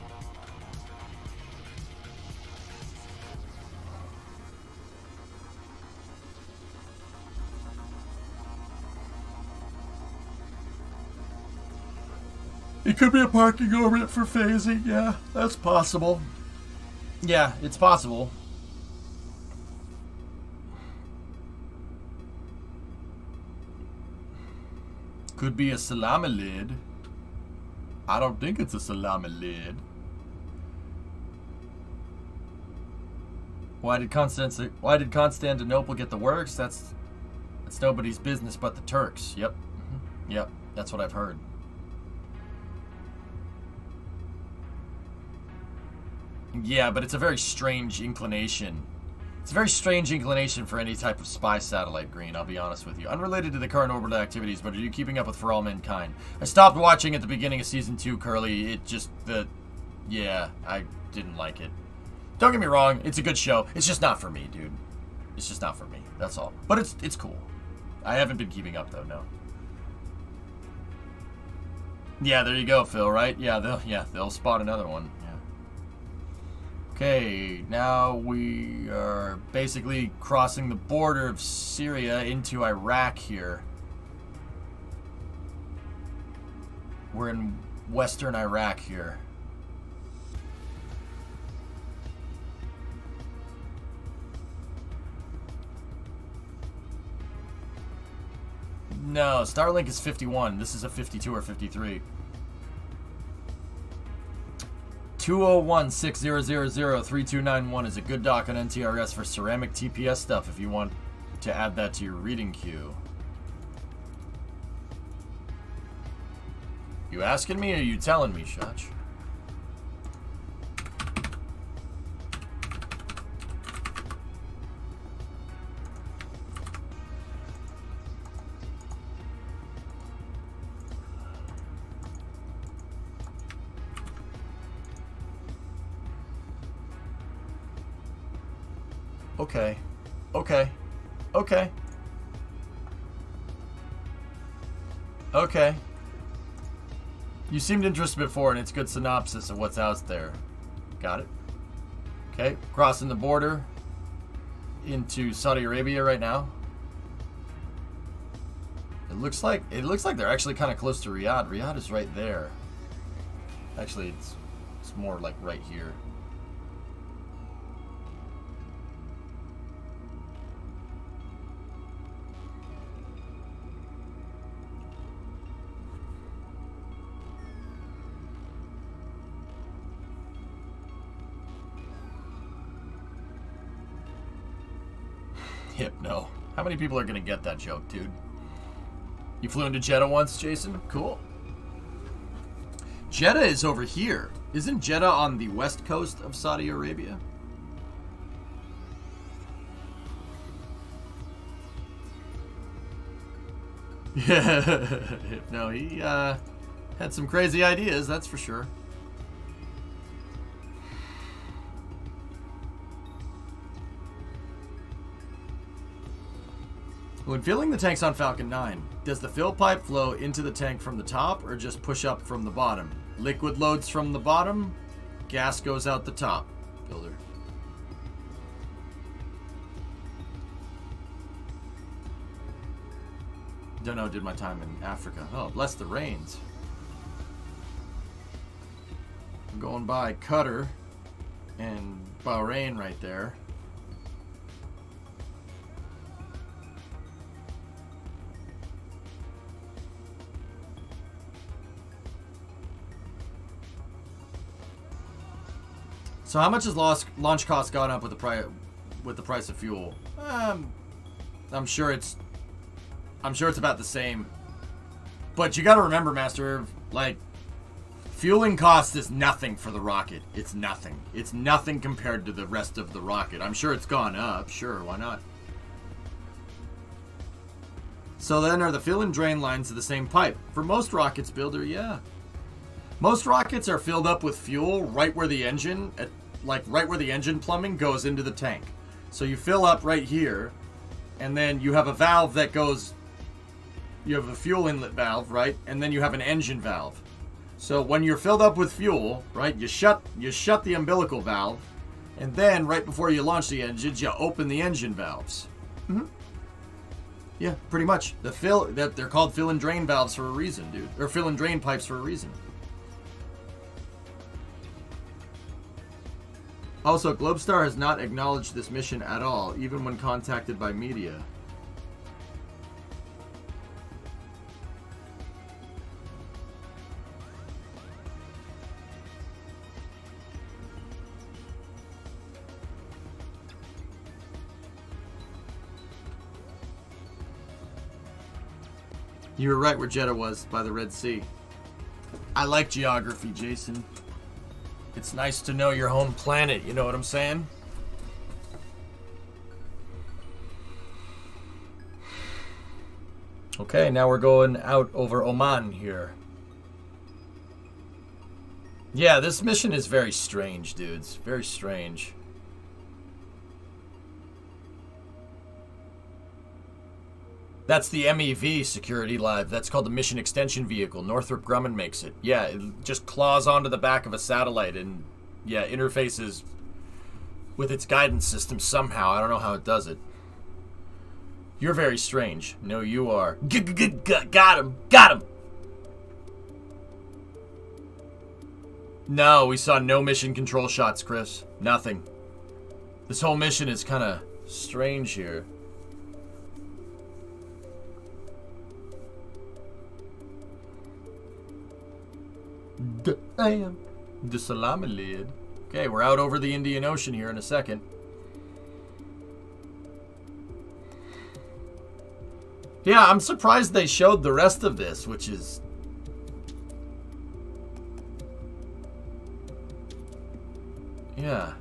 It could be a parking orbit for phasing. Yeah, that's possible. Yeah, it's possible. Could be a salamalid. I don't think it's a salamalid. Why did Constantinople get the works? That's nobody's business but the Turks. Yep. Yep, that's what I've heard. Yeah, but it's a very strange inclination. It's a very strange inclination for any type of spy satellite, Green, I'll be honest with you. Unrelated to the current orbital activities, but are you keeping up with For All Mankind? I stopped watching at the beginning of Season 2, Curly. It just, yeah, I didn't like it. Don't get me wrong, it's a good show. It's just not for me, dude. It's just not for me, that's all. But it's cool. I haven't been keeping up, though, no. Yeah, there you go, Phil, right? Yeah, they'll spot another one. Okay, now we are basically crossing the border of Syria into Iraq here. We're in western Iraq here. No, Starlink is 51. This is a 52 or 53. 201-6000-3291 is a good dock on NTRS for ceramic TPS stuff if you want to add that to your reading queue. You asking me or you telling me, Shach? Okay. Okay. Okay. Okay. You seemed interested before, and it's good synopsis of what's out there. Got it. Okay. Crossing the border into Saudi Arabia right now. It looks like they're actually kind of close to Riyadh. Riyadh is right there. Actually, it's more like right here. Hypno. How many people are gonna get that joke, dude? You flew into Jeddah once, Jason? Cool. Jeddah is over here. Isn't Jeddah on the west coast of Saudi Arabia? Yeah. No, he had some crazy ideas, that's for sure. When filling the tanks on Falcon 9, does the fill pipe flow into the tank from the top or just push up from the bottom? Liquid loads from the bottom, gas goes out the top. Builder. Don't know, did my time in Africa. Oh, bless the rains. I'm going by Qatar and Bahrain right there. So how much has launch cost gone up with the price of fuel? I'm sure it's about the same. But you got to remember, Master, like, fueling cost is nothing for the rocket. It's nothing. It's nothing compared to the rest of the rocket. I'm sure it's gone up. Sure, why not? So then, are the fill and drain lines of the same pipe? For most rockets, Builder, yeah. Most rockets are filled up with fuel right where the engine, right where the engine plumbing goes into the tank. So you fill up right here, and then you have a valve that goes. You have a fuel inlet valve, right, and then you have an engine valve. So when you're filled up with fuel, right, you shut the umbilical valve, and then right before you launch the engines, you open the engine valves. Mm-hmm. Yeah, pretty much. They're called fill and drain valves for a reason, dude, or fill and drain pipes for a reason. Also, Globstar has not acknowledged this mission at all, even when contacted by media. You were right where Jeddah was, by the Red Sea. I like geography, Jason. It's nice to know your home planet, you know what I'm saying? Okay, now we're going out over Oman here. Yeah, this mission is very strange, dudes. Very strange. That's the MEV security live. That's called the Mission Extension Vehicle. Northrop Grumman makes it. Yeah, it just claws onto the back of a satellite and, yeah, interfaces with its guidance system somehow. I don't know how it does it. You're very strange. No, you are. Got him! Got him! No, we saw no mission control shots, Chris. Nothing. This whole mission is kind of strange here. Damn. The salami lid. Okay, we're out over the Indian Ocean here in a second. Yeah, I'm surprised they showed the rest of this, which is... Yeah.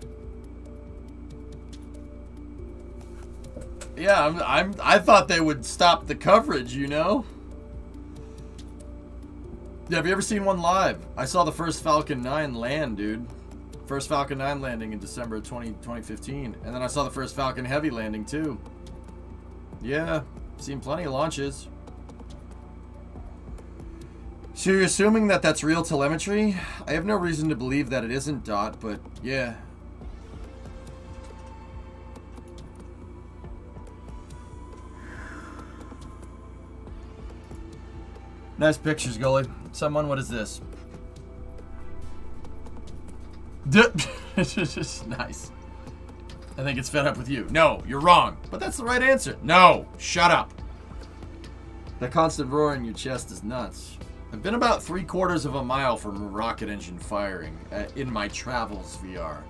Yeah, I thought they would stop the coverage, you know? Yeah, have you ever seen one live? I saw the first Falcon 9 land, dude. First Falcon 9 landing in December 2015. And then I saw the first Falcon Heavy landing, too. Yeah, seen plenty of launches. So you're assuming that that's real telemetry? I have no reason to believe that it isn't, Dot, but yeah. Nice pictures, goalie. Someone, what is this? Nice. I think it's fed up with you. No, you're wrong. But that's the right answer. No, shut up. That constant roar in your chest is nuts. I've been about 3/4 of a mile from a rocket engine firing in my travels VR.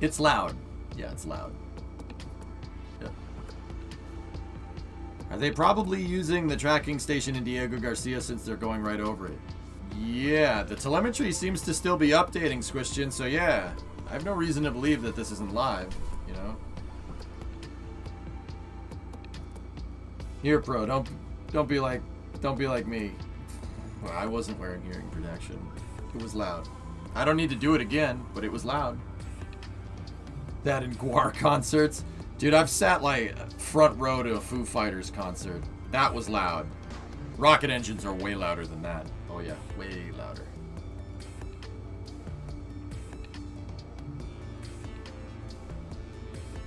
It's loud. Yeah, it's loud. Yep. Are they probably using the tracking station in Diego Garcia since they're going right over it? Yeah, the telemetry seems to still be updating, Squishchin, so yeah. I have no reason to believe that this isn't live, you know? Here, Pro, don't be like me. Well, I wasn't wearing hearing protection. It was loud. I don't need to do it again, but it was loud. That in Guar concerts. Dude, I've sat like front row to a Foo Fighters concert. That was loud. Rocket engines are way louder than that. Oh yeah, way louder.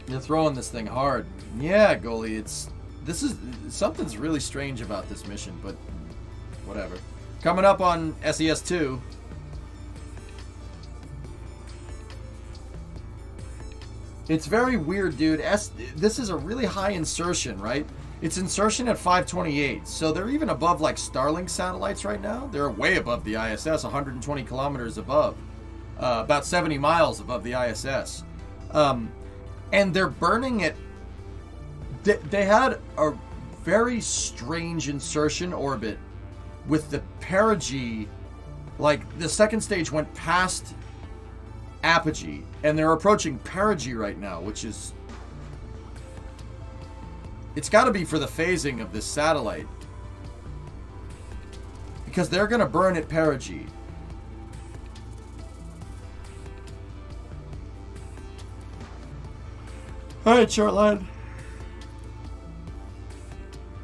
You're throwing this thing hard. Yeah, goalie, something's really strange about this mission, but whatever. Coming up on SES2. It's very weird, dude. This is a really high insertion, right? It's insertion at 528, so they're even above like Starlink satellites right now. They're way above the ISS, 120 kilometers above, about 70 miles above the ISS, and they're burning it. They had a very strange insertion orbit with the perigee, like the second stage went past apogee, and they're approaching perigee right now, which is... It's got to be for the phasing of this satellite. Because they're going to burn at perigee. Alright, short line.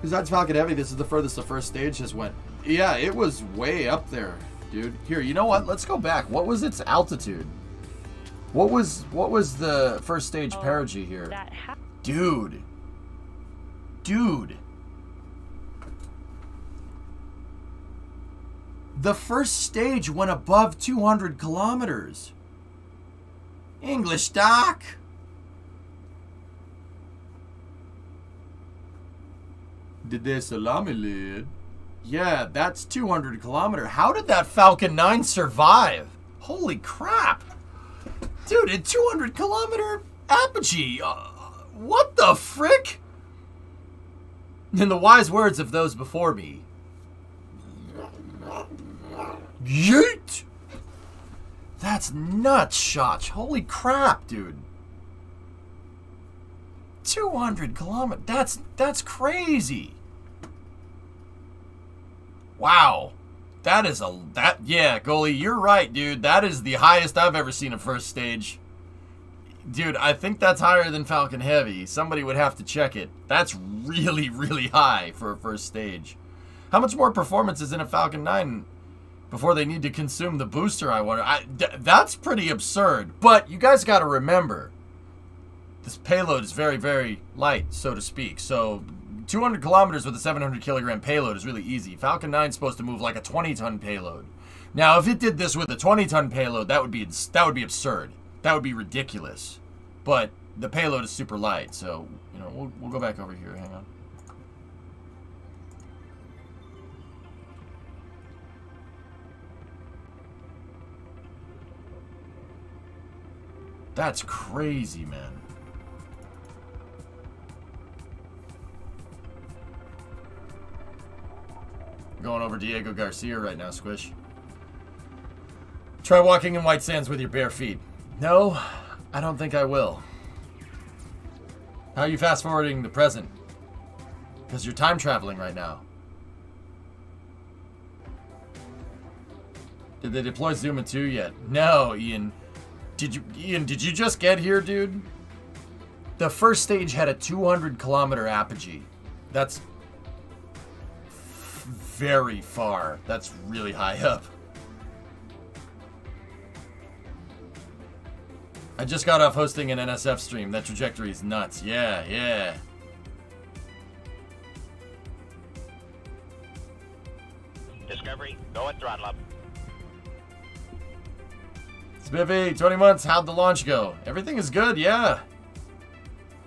Besides Falcon Heavy, this is the furthest the first stage has went. Yeah, it was way up there, dude. Here, you know what? Let's go back. What was its altitude? What was the first stage perigee here? Dude. The first stage went above 200 kilometers. English doc. Did they salami lid? Yeah, that's 200 kilometers. How did that Falcon 9 survive? Holy crap. Dude, at 200 kilometer apogee. What the frick? In the wise words of those before me. Yeet! That's nuts, Shotch. Holy crap, dude. 200 kilometers. That's crazy. Wow. Yeah, goalie, you're right, dude. That is the highest I've ever seen a first stage. Dude, I think that's higher than Falcon Heavy. Somebody would have to check it. That's really, really high for a first stage. How much more performance is in a Falcon 9 before they need to consume the booster, I wonder? That's pretty absurd. But you guys got to remember, this payload is very, very light, so to speak. So 200 kilometers with a 700 kilogram payload is really easy. Falcon 9 is supposed to move like a 20-ton payload. Now, if it did this with a 20-ton payload, that would be absurd. That would be ridiculous. But the payload is super light, so you know we'll go back over here. Hang on. That's crazy, man. Going over Diego Garcia right now, Squish. Try walking in white sands with your bare feet. No, I don't think I will. How are you fast forwarding the present? Because you're time traveling right now. Did they deploy Zuma 2 yet? No, Ian. Did you just get here, dude? The first stage had a 200-kilometer apogee. That's very far. That's really high up. I just got off hosting an NSF stream. That trajectory is nuts. Yeah, yeah. Discovery, go at throttle up. Spiffy, 20 months. How'd the launch go? Everything is good, yeah.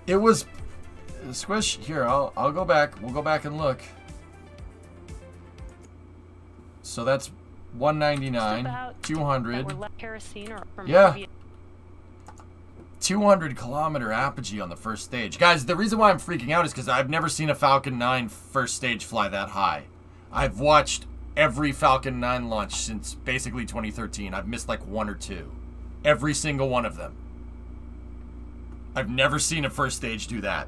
It was... Squish, here, I'll go back. We'll go back and look. So that's 199, 200. Yeah. 200-kilometer apogee on the first stage. Guys, the reason why I'm freaking out is because I've never seen a Falcon 9 first stage fly that high. I've watched every Falcon 9 launch since basically 2013. I've missed like one or two. Every single one of them. I've never seen a first stage do that.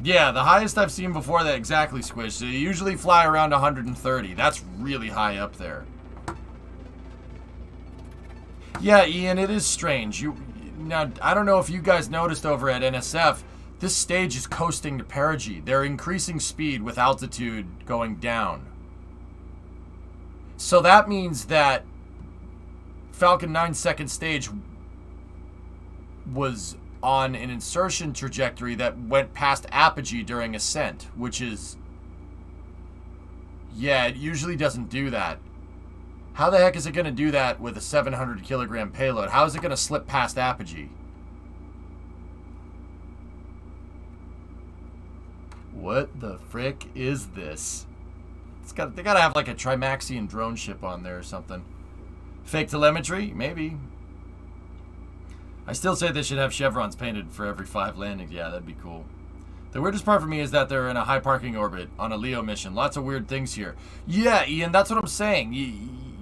Yeah, the highest I've seen before that, exactly, Squish. So you usually fly around 130. That's really high up there. Yeah, Ian, it is strange. Now, I don't know if you guys noticed over at NSF, this stage is coasting to perigee. They're increasing speed with altitude going down. So that means that Falcon 9's second stage was on an insertion trajectory that went past apogee during ascent, which is... Yeah, it usually doesn't do that. How the heck is it going to do that with a 700-kilogram payload? How is it going to slip past apogee? What the frick is this? They gotta have like a Trimaxian drone ship on there or something. Fake telemetry? Maybe. I still say they should have chevrons painted for every 5 landings. Yeah, that'd be cool. The weirdest part for me is that they're in a high parking orbit on a LEO mission. Lots of weird things here. Yeah, Ian, that's what I'm saying.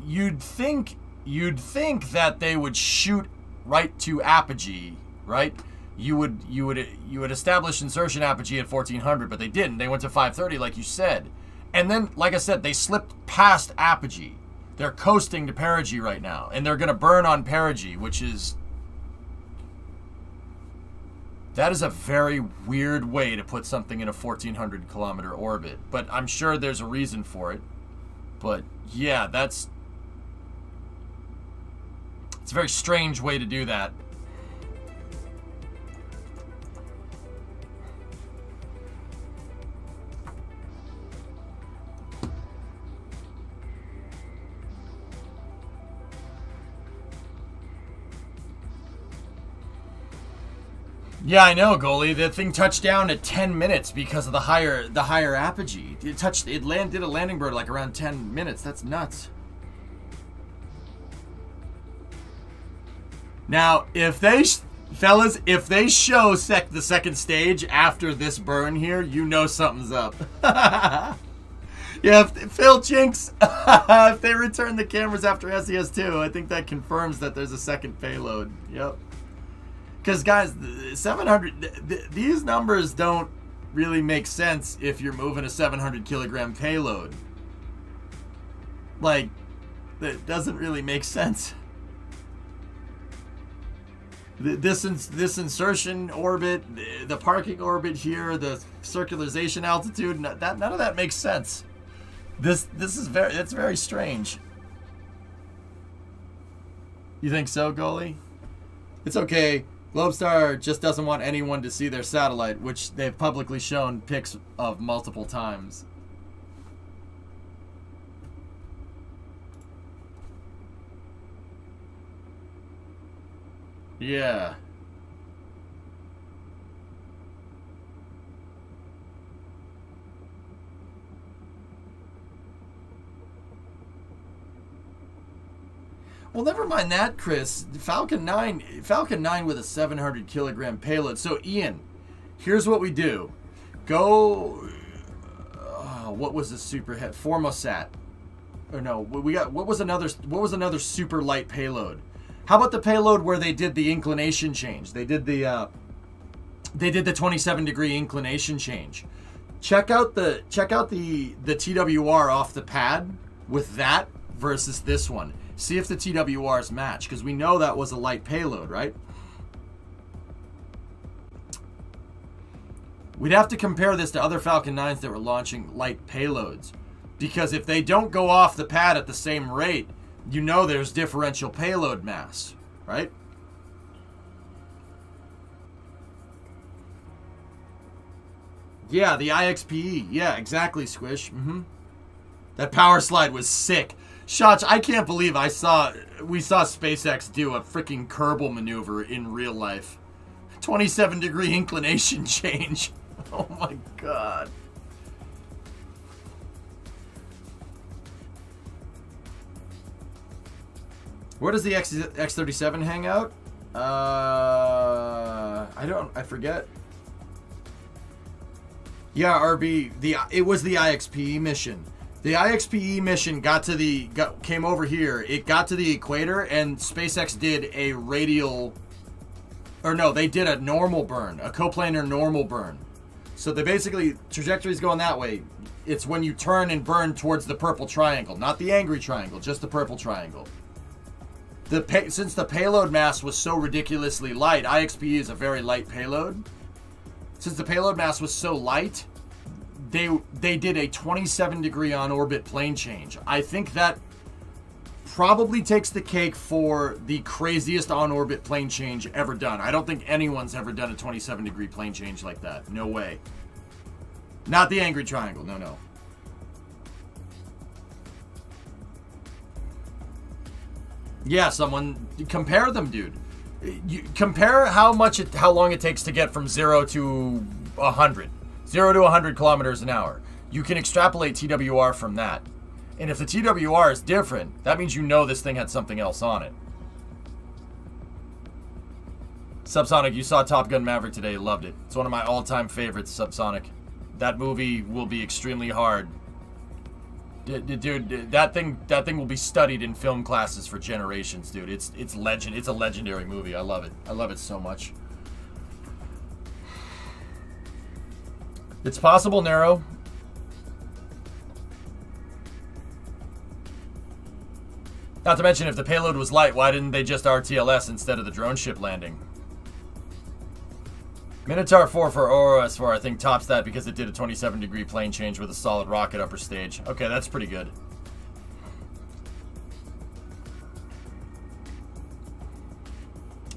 You'd think that they would shoot right to apogee, right? You would establish insertion apogee at 1400, but they didn't. They went to 530, like you said, and then, like I said, they slipped past apogee. They're coasting to perigee right now, and they're gonna burn on perigee, which is... That is a very weird way to put something in a 1400-kilometer orbit, but I'm sure there's a reason for it. But yeah, it's a very strange way to do that. Yeah, I know, goalie. That thing touched down at 10 minutes because of the higher apogee. It did a landing bird like around 10 minutes. That's nuts. Now, if they show the second stage after this burn here, you know something's up. Yeah, Phil Jinx, if they return the cameras after SES2, I think that confirms that there's a second payload. Yep. Because, guys, 700, these numbers don't really make sense if you're moving a 700-kilogram payload. Like, that doesn't really make sense. This insertion orbit, the parking orbit here, the circularization altitude, none of that makes sense. It's very strange. You think so, goalie? It's okay. Globestar just doesn't want anyone to see their satellite, which they've publicly shown pics of multiple times. Yeah. Well, never mind that, Chris. Falcon 9 with a 700 kilogram payload. So, Ian, here's what we do. Go. What was the superhead? Formosat. Or no, we got. What was another super light payload? How about the payload where they did the inclination change? They did the 27-degree inclination change. Check out the TWR off the pad with that versus this one. See if the TWRs match, because we know that was a light payload, right? We'd have to compare this to other Falcon 9s that were launching light payloads, because if they don't go off the pad at the same rate, you know there's differential payload mass, right? Yeah, the IXPE. Yeah, exactly, Squish. That power slide was sick. Shotch, I can't believe we saw SpaceX do a freaking Kerbal maneuver in real life. 27-degree inclination change. Oh my god. Where does the X-37 hang out? I forget. Yeah, RB, it was the IXPE mission. The IXPE mission came over here. It got to the equator, and SpaceX did a radial, or no, they did a normal burn, a coplanar normal burn. So they basically, trajectory's going that way. It's when you turn and burn towards the purple triangle, not the angry triangle, just the purple triangle. Since the payload mass was so ridiculously light, IXPE is a very light payload. Since the payload mass was so light, they did a 27-degree on-orbit plane change. I think that probably takes the cake for the craziest on-orbit plane change ever done. I don't think anyone's ever done a 27-degree plane change like that. No way. Not the angry triangle. No, no. Yeah, someone compare them, dude. You compare how long it takes to get from 0 to 100. 0 to 100 kilometers an hour. You can extrapolate TWR from that. And if the TWR is different, that means you know this thing had something else on it. Subsonic, you saw Top Gun Maverick today. Loved it. It's one of my all-time favorites, Subsonic. That movie will be extremely hard. Dude, that thing will be studied in film classes for generations, dude. It's a legendary movie. I love it. I love it so much. It's possible, Nero. Not to mention, if the payload was light, why didn't they just RTLS instead of the drone ship landing? Minotaur 4 for ORS4, I think, tops that because it did a 27-degree plane change with a solid rocket upper stage. Okay, that's pretty good.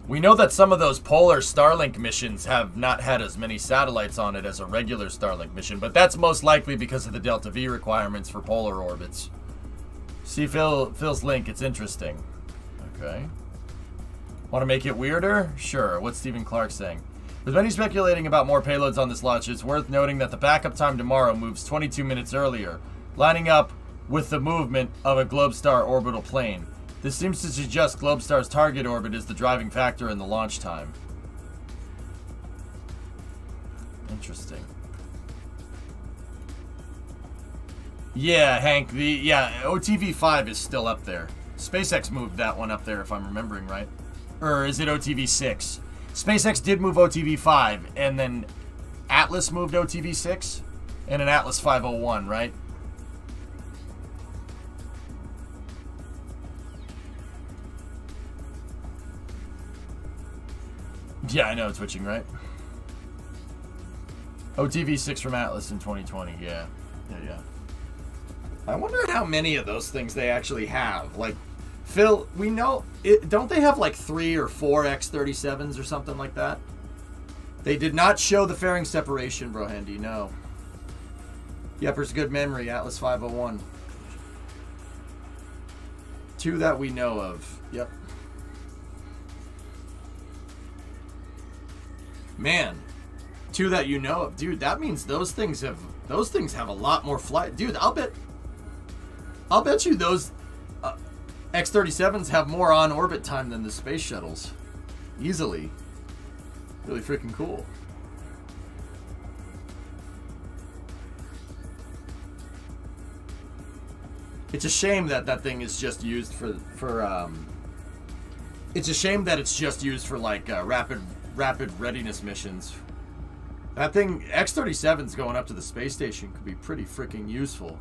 We know that some of those polar Starlink missions have not had as many satellites on it as a regular Starlink mission, but that's most likely because of the Delta V requirements for polar orbits. See Phil's link, it's interesting. Okay. Want to make it weirder? Sure. What's Stephen Clark saying? With many speculating about more payloads on this launch, it's worth noting that the backup time tomorrow moves 22 minutes earlier, lining up with the movement of a Globestar orbital plane. This seems to suggest Globestar's target orbit is the driving factor in the launch time. Interesting. Yeah, Hank, OTV-5 is still up there. SpaceX moved that one up there, if I'm remembering right. Or is it OTV-6? SpaceX did move OTV-5, and then Atlas moved OTV-6, and an Atlas 501, right? Yeah, I know it's switching, right? OTV-6 from Atlas in 2020, yeah. I wonder how many of those things they actually have. Like, Phil, we know it, don't they have like 3 or 4 X-37s or something like that? They did not show the fairing separation, bro Handy, no. Yepper's good memory, Atlas 501. 2 that we know of. Yep. Man, 2 that you know of. Dude, that means those things have a lot more flight. Dude, I'll bet you those X-37s have more on-orbit time than the space shuttles. Easily. Really freaking cool. It's a shame that that thing is just used for it's a shame that it's just used for like rapid readiness missions. That thing, X-37s going up to the space station could be pretty freaking useful.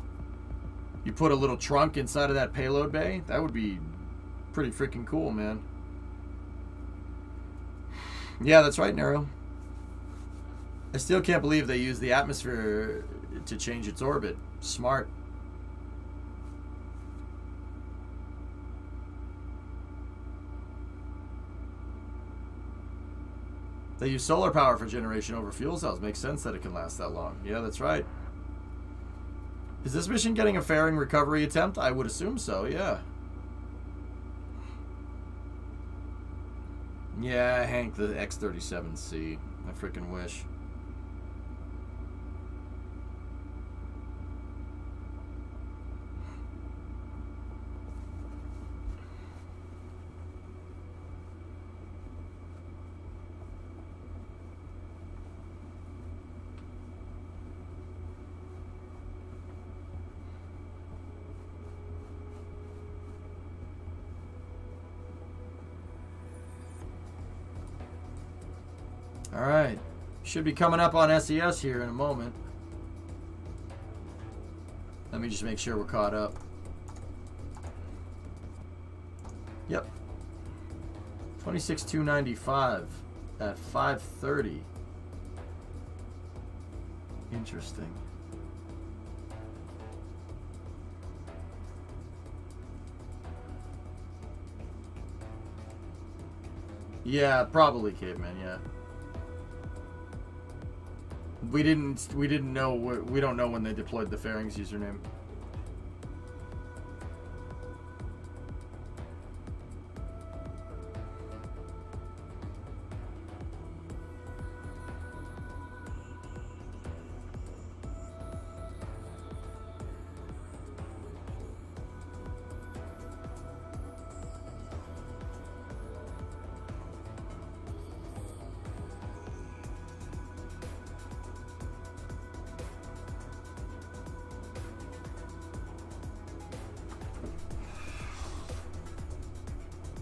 You put a little trunk inside of that payload bay, that would be pretty freaking cool, man. Yeah, that's right, Nero. I still can't believe they use the atmosphere to change its orbit. Smart. They use solar power for generation over fuel cells. Makes sense that it can last that long. Yeah, that's right. Is this mission getting a fairing recovery attempt? I would assume so, yeah. Yeah, Hank, the X-37C. I freaking wish. Alright. Should be coming up on SES here in a moment. Let me just make sure we're caught up. Yep. 26,295 at 5:30. Interesting. Yeah, probably Caveman, yeah. We didn't know, we don't know when they deployed the fairings username.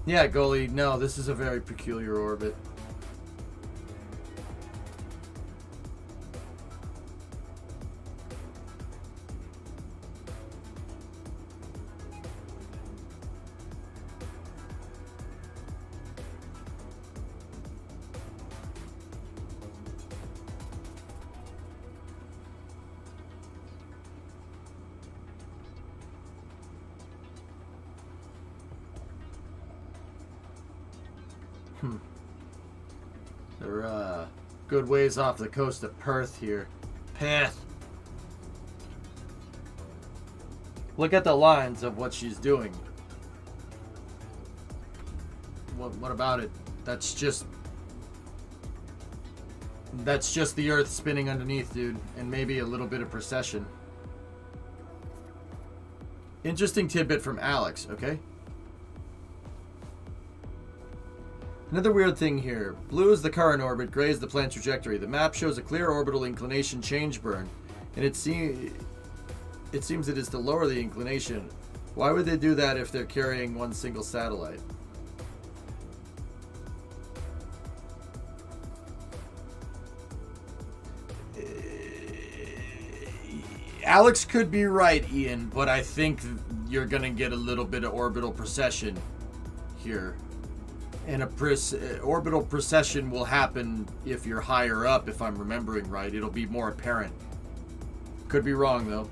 Yeah, goalie, no, this is a very peculiar orbit. They're good ways off the coast of Perth here. Perth. Look at the lines of what she's doing. What about it? That's just the Earth spinning underneath, dude, and maybe a little bit of precession. Interesting tidbit from Alex, okay? Another weird thing here. Blue is the current orbit, gray is the planned trajectory. The map shows a clear orbital inclination change burn, and it seems it is to lower the inclination. Why would they do that if they're carrying one single satellite? Alex could be right, Ian, but I think you're going to get a little bit of orbital precession here. And orbital precession will happen if you're higher up, if I'm remembering right. It'll be more apparent. Could be wrong, though.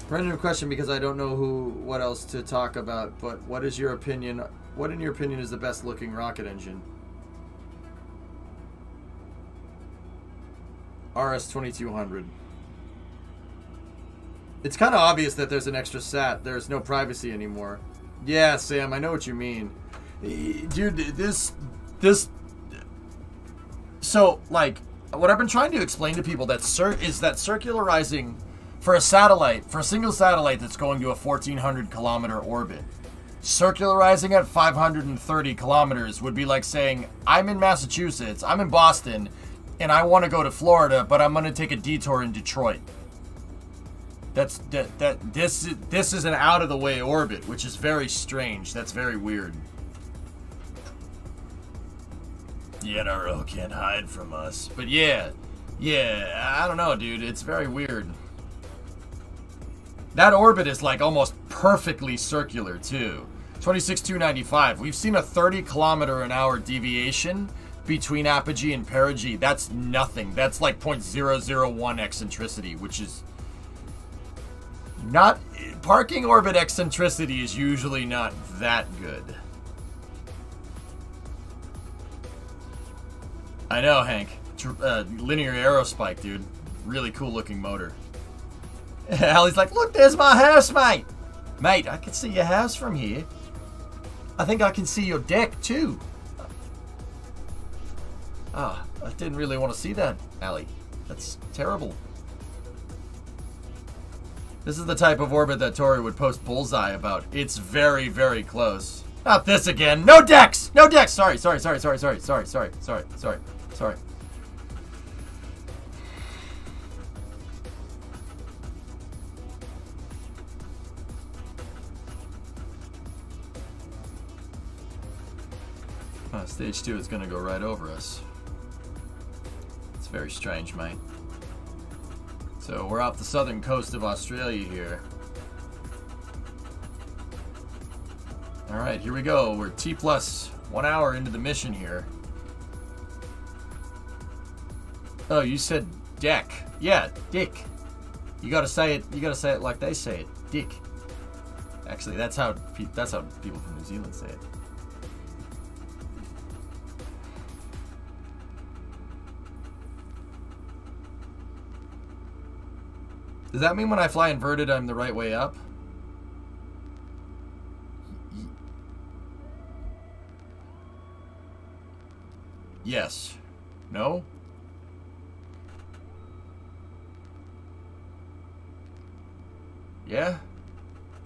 Random question because I don't know what else to talk about, but what is your opinion? What in your opinion is the best looking rocket engine? RS-2200. It's kind of obvious that there's an extra sat. There's no privacy anymore. Yeah, Sam, I know what you mean. Dude, this... So, like, what I've been trying to explain to people is that circularizing for a satellite, for a single satellite that's going to a 1,400 kilometer orbit, circularizing at 530 kilometers would be like saying, I'm in Massachusetts, I'm in Boston, and I want to go to Florida, but I'm going to take a detour in Detroit. This is an out of the way orbit, which is very strange. That's very weird. The NRO can't hide from us. But yeah, I don't know, dude. It's very weird. That orbit is like almost perfectly circular too. 26,295. We've seen a 30 kilometer an hour deviation between apogee and perigee. That's nothing. That's like 0.001 eccentricity, which is not... Parking orbit eccentricity is usually not that good. I know, Hank. Linear aerospike, dude. Really cool looking motor. Allie's like, look, there's my house, mate. Mate, I can see your house from here. I think I can see your deck, too. Ah, I didn't really want to see that, Allie. That's terrible. This is the type of orbit that Tori would post Bullseye about. It's very, very close. Not this again. No decks! No decks! Sorry. Stage 2 is going to go right over us. It's very strange, mate. So we're off the southern coast of Australia here. Alright, here we go. We're T plus 1 hour into the mission here. Oh, you said deck. Yeah, dick. You gotta say it like they say it. Dick. Actually, that's how people from New Zealand say it. Does that mean when I fly inverted, I'm the right way up? Yes. No? Yeah?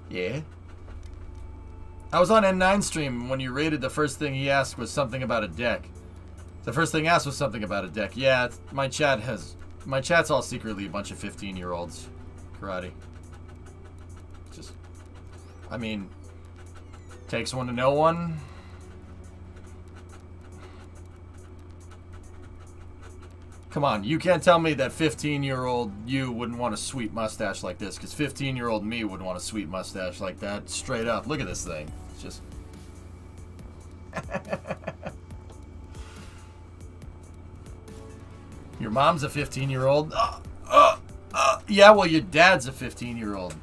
Yeah? I was on N9 stream when you rated. The first thing he asked was something about a deck. The first thing asked was something about a deck. Yeah, my chat's all secretly a bunch of 15-year-olds. Karate. Just, I mean, takes one to know one. Come on, you can't tell me that 15-year-old you wouldn't want a sweet mustache like this, because 15-year-old me would want a sweet mustache like that. Straight up. Look at this thing. It's just... Your mom's a 15-year-old. Yeah, well, your dad's a 15-year-old.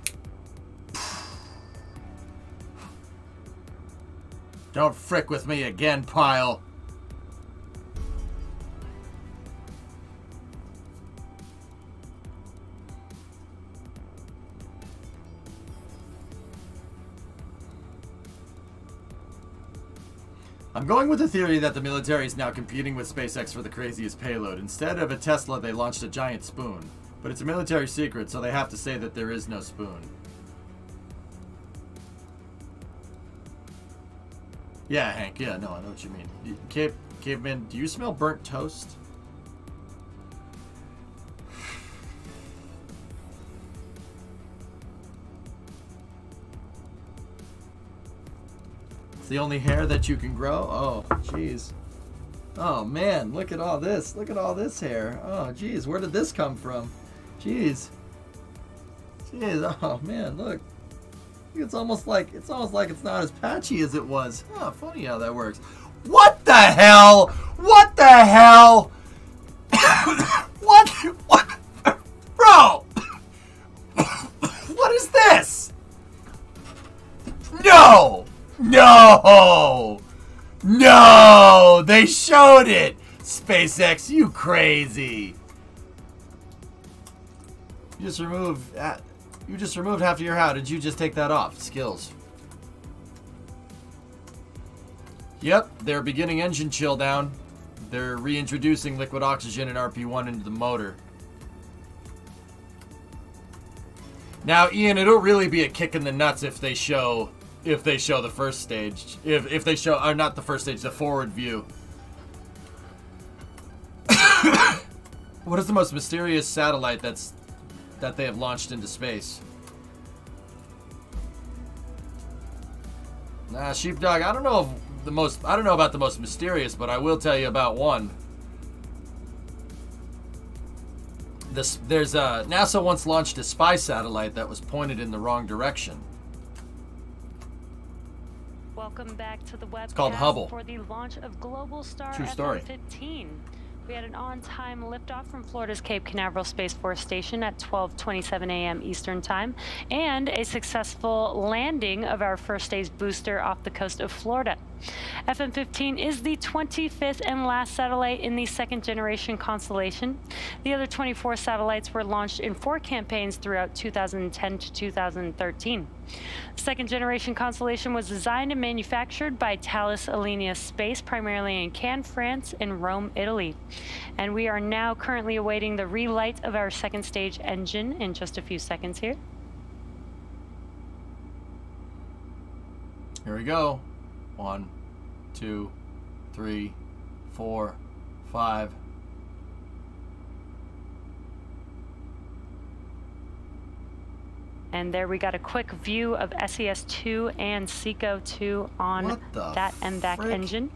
Don't frick with me again, pile. I'm going with the theory that the military is now competing with SpaceX for the craziest payload. Instead of a Tesla, they launched a giant spoon. But it's a military secret, so they have to say that there is no spoon. Yeah, Hank. Yeah, no, I know what you mean. Caveman, do you smell burnt toast? It's the only hair that you can grow? Oh, jeez. Oh, man, look at all this. Look at all this hair. Oh, jeez, where did this come from? Jeez. Jeez, oh, man, look. It's almost like it's not as patchy as it was. Oh, funny how that works. What the hell? What the hell? What? Bro! What is No! No! They showed it! SpaceX, you crazy! You just removed half of your how. Did you just take that off? Skills. Yep, they're beginning engine chill down. They're reintroducing liquid oxygen and RP1 into the motor. Now, Ian, it'll really be a kick in the nuts if they show the first stage. If they show, or not the first stage, the forward view. What is the most mysterious satellite that they have launched into space? Nah, Sheepdog, I don't know about the most mysterious, but I will tell you about one. NASA once launched a spy satellite that was pointed in the wrong direction. Welcome back to the webcast. It's called Hubble. For the launch of Globstar True story. FM-15. We had an on-time liftoff from Florida's Cape Canaveral Space Force Station at 12:27 a.m. Eastern Time, and a successful landing of our first stage booster off the coast of Florida. FM-15 is the 25th and last satellite in the second-generation constellation. The other 24 satellites were launched in 4 campaigns throughout 2010 to 2013. The second-generation constellation was designed and manufactured by Thales Alenia Space, primarily in Cannes, France, and Rome, Italy. And we are now currently awaiting the relight of our second-stage engine in just a few seconds here. Here we go. 1, 2, 3, 4, 5. And there we got a quick view of SES-2 and SECO-2 on that MVAC engine.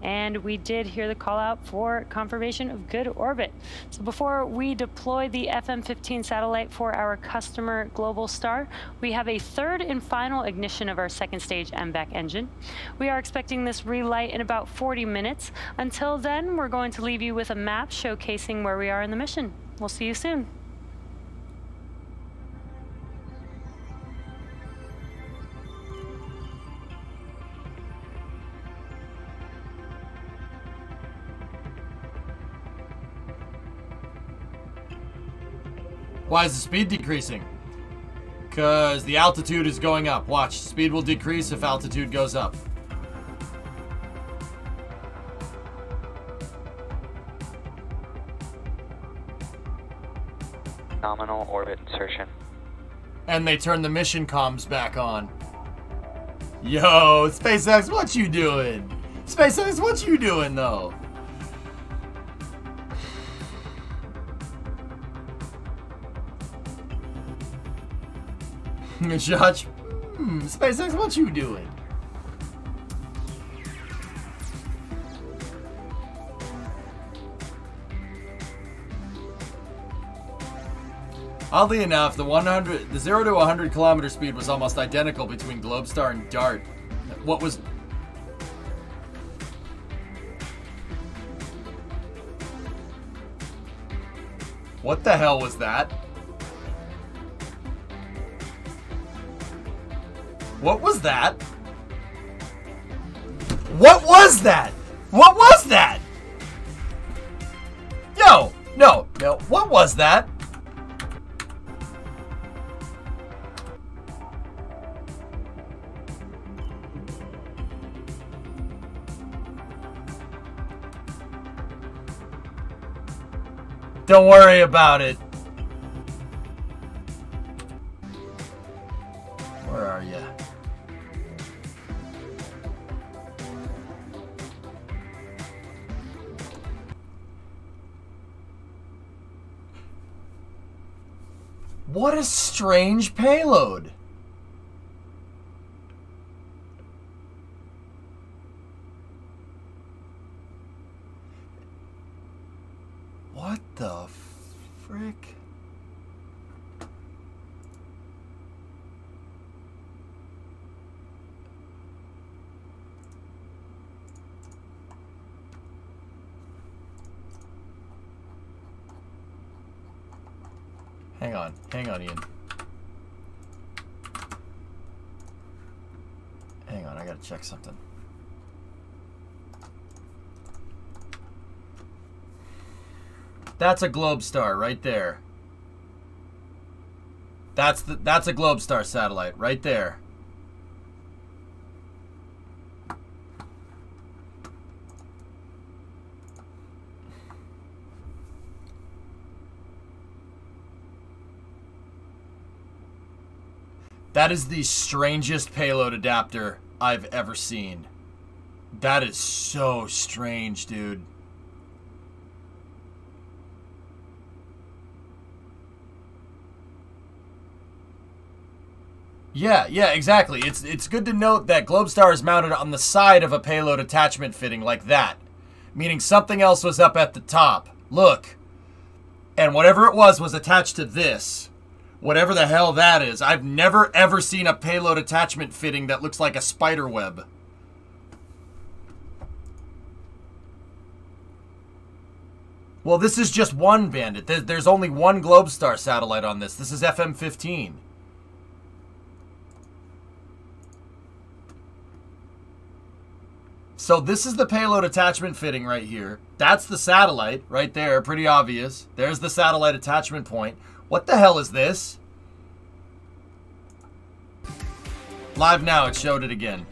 And we did hear the call out for confirmation of good orbit. So before we deploy the FM-15 satellite for our customer Globstar, we have a third and final ignition of our second stage MVAC engine. We are expecting this relight in about 40 minutes. Until then, we're going to leave you with a map showcasing where we are in the mission. We'll see you soon. Why is the speed decreasing? Because the altitude is going up. Watch, speed will decrease if altitude goes up. Nominal orbit insertion. And they turn the mission comms back on. Yo, SpaceX, what you doing? SpaceX, what you doing though? Josh, SpaceX, what you doing? Oddly enough, the 0 to 100 kilometer speed was almost identical between Globstar and Dart. What was... What the hell was that? What was that? What was that? What was that? Yo, no, what was that? Don't worry about it. Where are you? What a strange payload. What the frick? Hang on, Ian. Hang on, I gotta check something. That's a Globestar right there. That's a Globestar satellite right there. That is the strangest payload adapter I've ever seen. That is so strange, dude. Yeah, exactly. It's good to note that Globestar is mounted on the side of a payload attachment fitting like that, meaning something else was up at the top. Look. And whatever it was attached to this. Whatever the hell that is. I've never ever seen a payload attachment fitting that looks like a spider web. Well, this is just one Bandit. There's only one Globestar satellite on this. This is FM-15. So this is the payload attachment fitting right here. That's the satellite right there. Pretty obvious. There's the satellite attachment point. What the hell is this? Live now, it showed it again.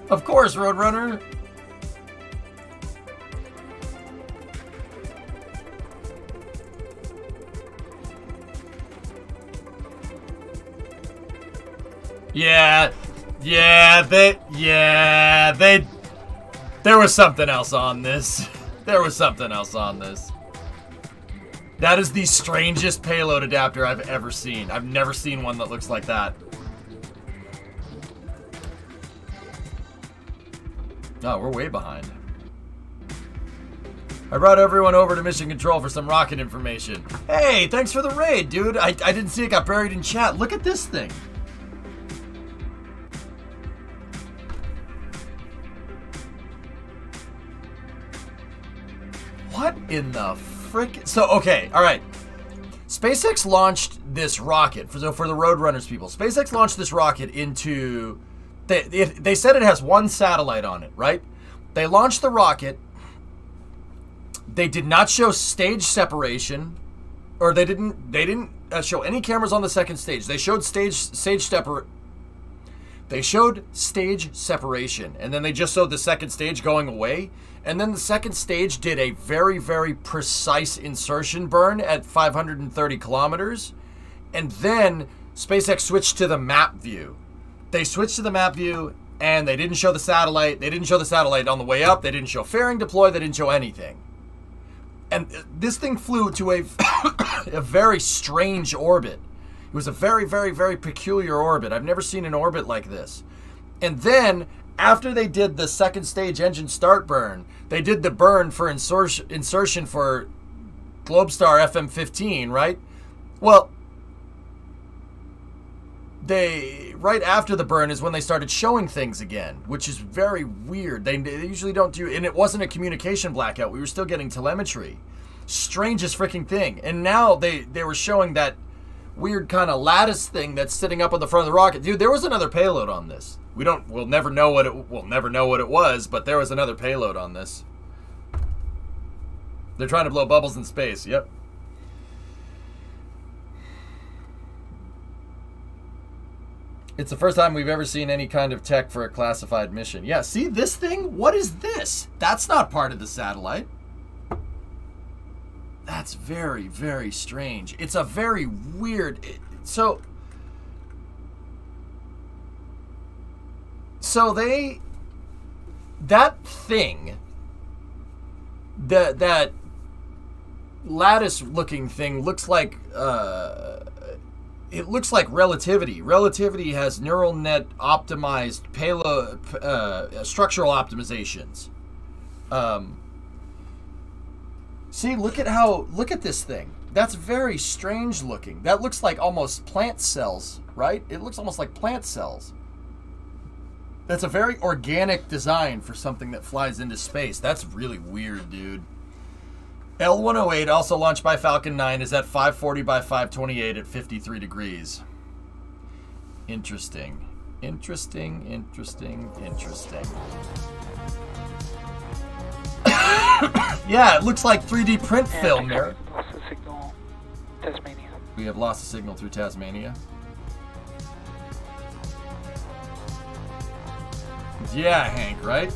Of course, Roadrunner. There was something else on this. There was something else on this. That is the strangest payload adapter I've ever seen. I've never seen one that looks like that. Oh, we're way behind. I brought everyone over to Mission Control for some rocket information. Hey, thanks for the raid, dude. I didn't see it got buried in chat. Look at this thing. What in the frick? So, okay, all right. SpaceX launched this rocket for the Roadrunners people. SpaceX launched this rocket into... They said it has one satellite on it, right? They launched the rocket. They did not show stage separation, or they didn't show any cameras on the second stage. They showed stage separation, and then they just showed the second stage going away. And then the second stage did a very, very precise insertion burn at 530 kilometers. And then SpaceX switched to the map view. They switched to the map view, and they didn't show the satellite. They didn't show the satellite on the way up. They didn't show fairing deploy. They didn't show anything. And this thing flew to a very strange orbit. It was a very, very, very peculiar orbit. I've never seen an orbit like this. And then, after they did the second stage engine start burn, they did the burn for insertion for Globestar FM-15, right? Well, right after the burn is when they started showing things again, which is very weird. They usually don't do, and it wasn't a communication blackout. We were still getting telemetry. Strangest freaking thing. And now they were showing that weird kind of lattice thing that's sitting up on the front of the rocket. Dude, there was another payload on this. We'll never know what it was, but there was another payload on this. They're trying to blow bubbles in space. Yep. It's the first time we've ever seen any kind of tech for a classified mission. Yeah, see this thing? What is this? That's not part of the satellite. That's very, very strange. It's a very weird... So that thing, that lattice-looking thing looks like... it looks like Relativity. Relativity has neural net optimized payload structural optimizations. See, look at this thing. That's very strange looking. That looks like almost plant cells, right? It looks almost like plant cells. That's a very organic design for something that flies into space. That's really weird, dude. L108, also launched by Falcon 9, is at 540 by 528 at 53 degrees. Interesting. Interesting, interesting, interesting. Yeah, it looks like 3D print film there. Lost the signal. Tasmania. We have lost a signal through Tasmania. Yeah, Hank, right?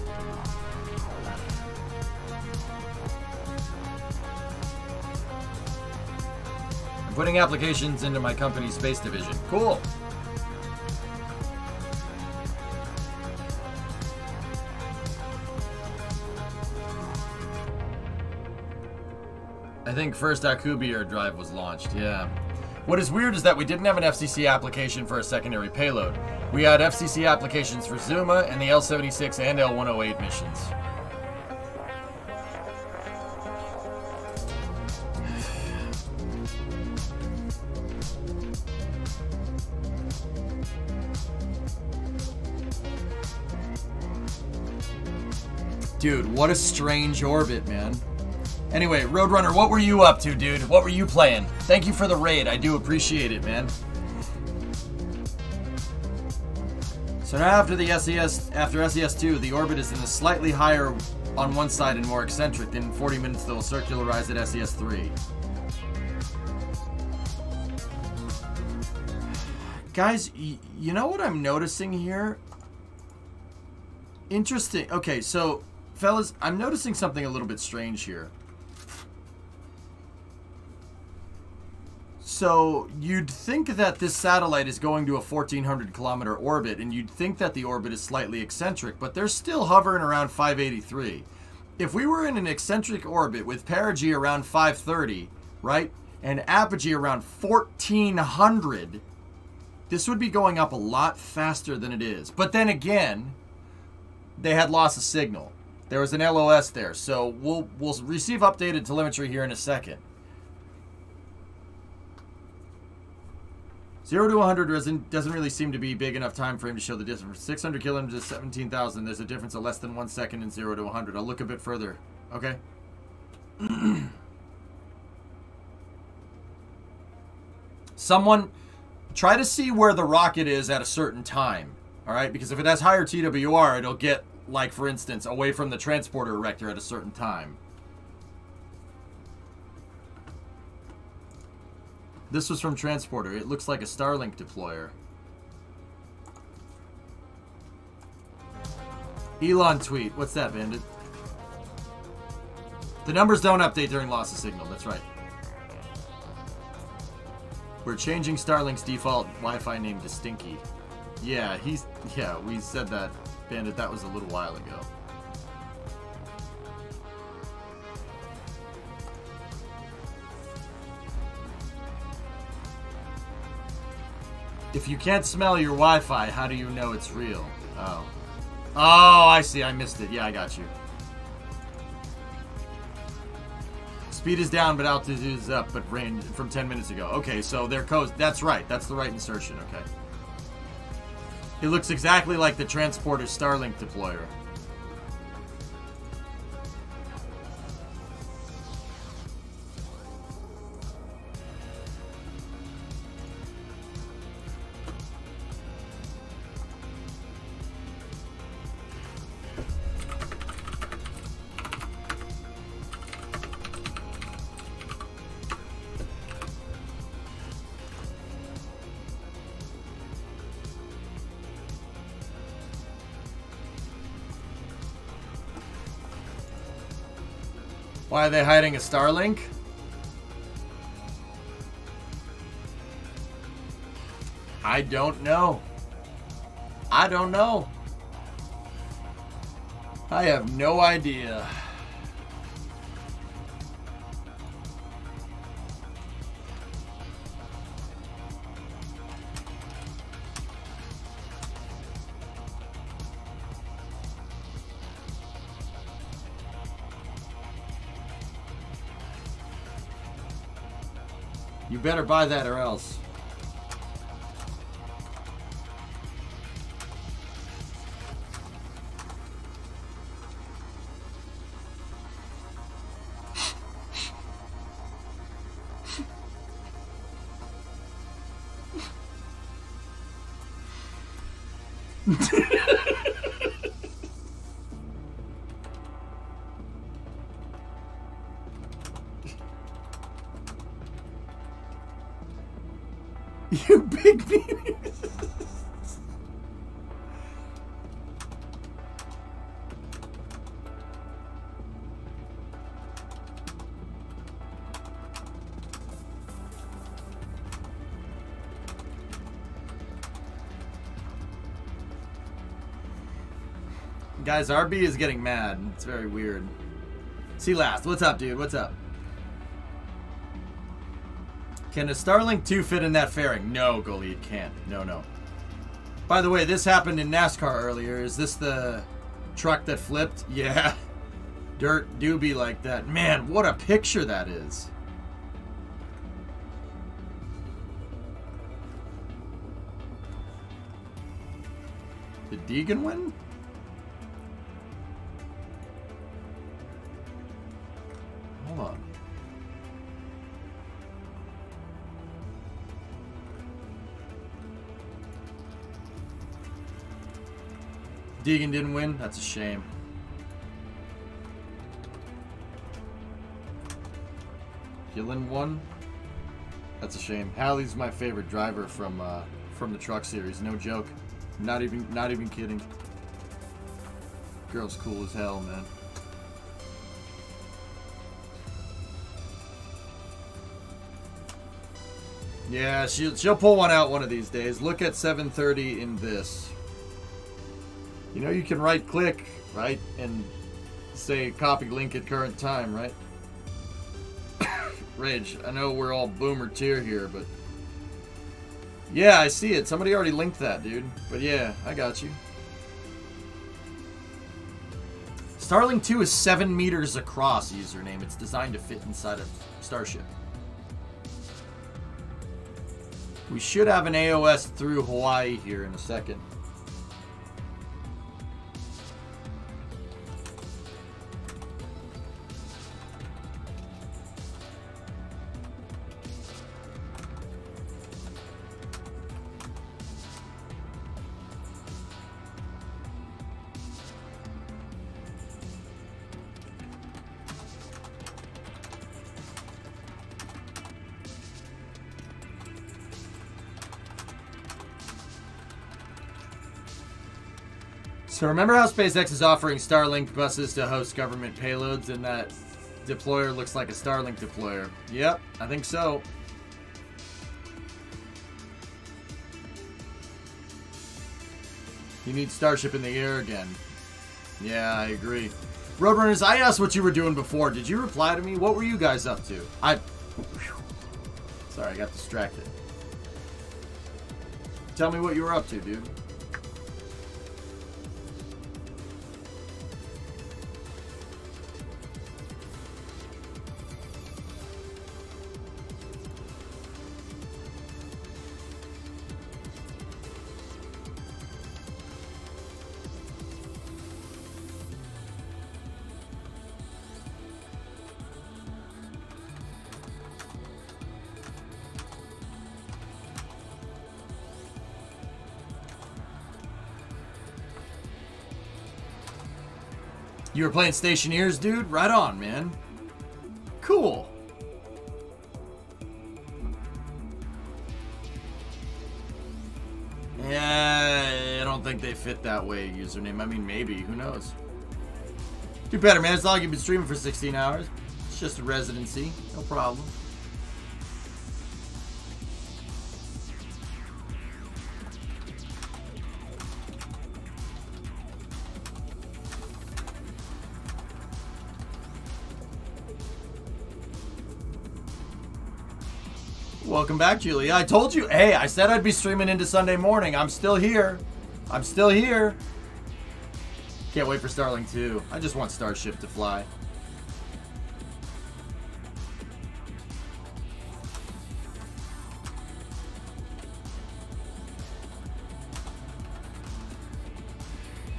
I'm putting applications into my company's space division. Cool. I think first Akubier drive was launched, yeah. What is weird is that we didn't have an FCC application for a secondary payload. We had FCC applications for Zuma and the L-76 and L-108 missions. Dude, what a strange orbit, man. Anyway, Roadrunner, what were you up to, dude? What were you playing? Thank you for the raid. I do appreciate it, man. So now after the SES2, the orbit is in a slightly higher on one side and more eccentric. In 40 minutes, they'll circularize at SES3. Guys, you know what I'm noticing here? Interesting. Okay, so, fellas, I'm noticing something a little bit strange here. So, you'd think that this satellite is going to a 1,400 kilometer orbit, and you'd think that the orbit is slightly eccentric, but they're still hovering around 583. If we were in an eccentric orbit with perigee around 530, right, and apogee around 1,400, this would be going up a lot faster than it is. But then again, they had lost a signal. There was an LOS there, so we'll receive updated telemetry here in a second. 0 to 100 doesn't really seem to be big enough time frame to show the difference. 600 kilometers to 17,000. There's a difference of less than 1 second in 0 to 100. I'll look a bit further. Okay. Someone try to see where the rocket is at a certain time. All right, because if it has higher TWR, it'll get, like for instance, away from the transporter erector at a certain time. This was from Transporter. It looks like a Starlink deployer. Elon tweet. What's that, Bandit? The numbers don't update during loss of signal. That's right. We're changing Starlink's default Wi-Fi name to Stinky. Yeah, we said that, Bandit. That was a little while ago. If you can't smell your Wi-Fi, how do you know it's real? Oh. Oh, I see. I missed it. Yeah, I got you. Speed is down, but altitude is up, but range from 10 minutes ago. Okay, so their code. That's right. That's the right insertion. Okay. It looks exactly like the Transporter Starlink deployer. Why are they hiding a Starlink? I don't know. I don't know. I have no idea. You better buy that or else. You big meanie. Guys, RB is getting mad. It's very weird. See last. What's up, dude? What's up? Can a Starlink 2 fit in that fairing? No, Goalie, it can't. No, no. By the way, this happened in NASCAR earlier. Is this the truck that flipped? Yeah. Dirt do be like that. Man, what a picture that is. Did Deegan win? Hold on. Deegan didn't win? That's a shame. Gillen won? That's a shame. Hallie's my favorite driver from the truck series. No joke. Not even kidding. Girl's cool as hell, man. Yeah, she'll pull one out one of these days. Look at 7:30 in this. You know you can right click, right, and say copy link at current time, right? Rage, I know we're all boomer tier here, but yeah, I see it. Somebody already linked that, dude. But yeah, I got you. Starlink 2 is 7 meters across, username. It's designed to fit inside a Starship. We should have an AOS through Hawaii here in a second. So remember how SpaceX is offering Starlink buses to host government payloads, and that deployer looks like a Starlink deployer? Yep, I think so. You need Starship in the air again. Yeah, I agree. Roadrunners, I asked what you were doing before. Did you reply to me? What were you guys up to? Sorry, I got distracted. Tell me what you were up to, dude. You were playing Stationeers, dude? Right on, man. Cool. Yeah, I don't think they fit that way, username. I mean, maybe. Who knows? Do better, man. It's not like you've been streaming for 16 hours. It's just a residency. No problem. Welcome back, Julia. I told you, hey, I said I'd be streaming into Sunday morning. I'm still here. I'm still here. Can't wait for Starlink 2. I just want Starship to fly.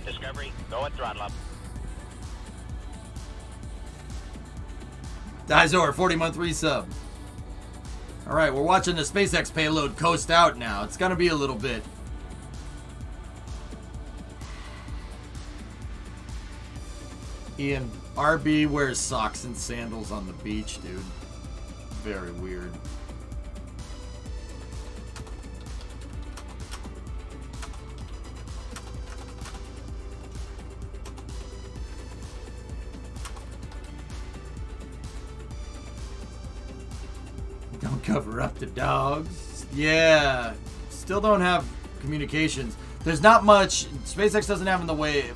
Discovery, go and throttle up. Dizor, 40-month resub. Alright, we're watching the SpaceX payload coast out now. It's gonna be a little bit. Ian, RB wears socks and sandals on the beach, dude. Very weird. Don't cover up the dogs. Yeah. Still don't have communications. There's not much. SpaceX doesn't have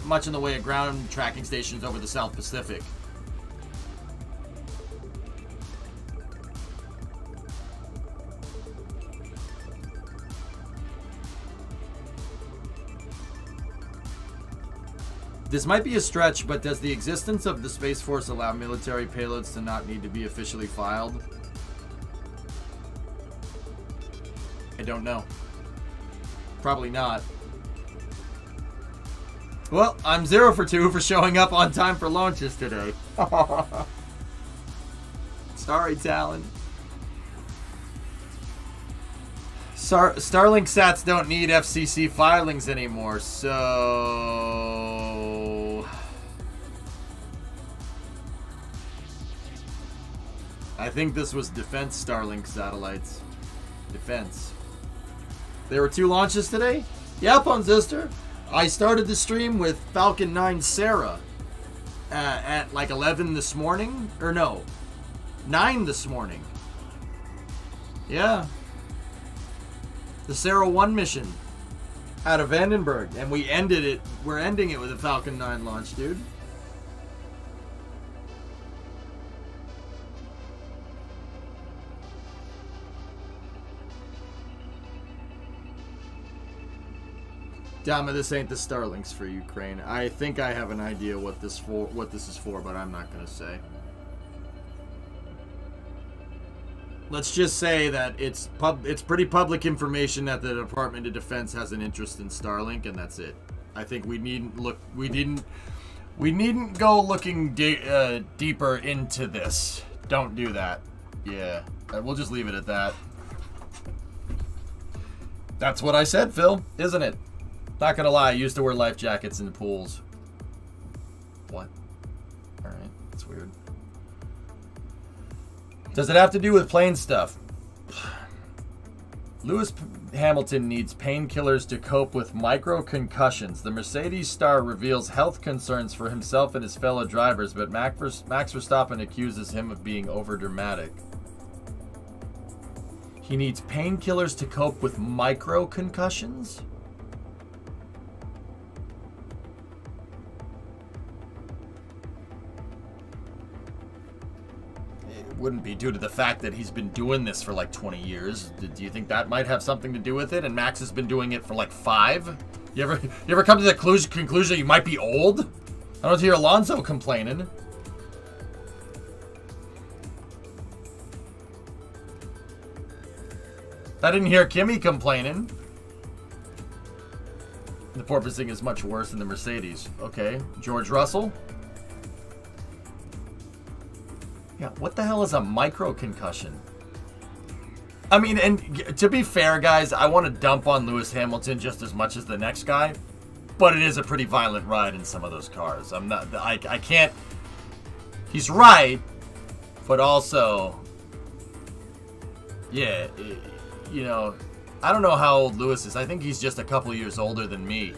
much in the way of ground tracking stations over the South Pacific. This might be a stretch, but does the existence of the Space Force allow military payloads to not need to be officially filed? I don't know. Probably not. Well, I'm 0 for 2 for showing up on time for launches today. Sorry, Talon. Starlink sats don't need FCC filings anymore, so... I think this was defense Starlink satellites. Defense. There were 2 launches today? Yeah, Ponzister. I started the stream with Falcon 9 Sarah at like 11 this morning. Or no, 9 this morning. Yeah. The Sarah 1 mission out of Vandenberg. And we ended it. We're ending it with a Falcon 9 launch, dude. Dama, this ain't the Starlinks for Ukraine. I think I have an idea what this is for, but I'm not gonna say. Let's just say that it's pretty public information that the Department of Defense has an interest in Starlink, and that's it. I think we needn't go looking deeper into this. Don't do that. Yeah, we'll just leave it at that. That's what I said, Phil, isn't it? Not gonna lie, I used to wear life jackets in the pools. What? Alright, that's weird. Does it have to do with plane stuff? Lewis Hamilton needs painkillers to cope with micro-concussions. The Mercedes star reveals health concerns for himself and his fellow drivers, but Max Verstappen accuses him of being overdramatic. He needs painkillers to cope with micro-concussions? Wouldn't be due to the fact that he's been doing this for like 20 years. Do you think that might have something to do with it? And Max has been doing it for like 5? You ever come to the conclusion you might be old? I don't hear Alonso complaining. I didn't hear Kimmy complaining. The porpoising is much worse than the Mercedes. Okay, George Russell. Yeah, what the hell is a micro-concussion? I mean, and to be fair, guys, I want to dump on Lewis Hamilton just as much as the next guy, but it is a pretty violent ride in some of those cars. I can't... He's right, but also... Yeah, you know, I don't know how old Lewis is. I think he's just a couple years older than me.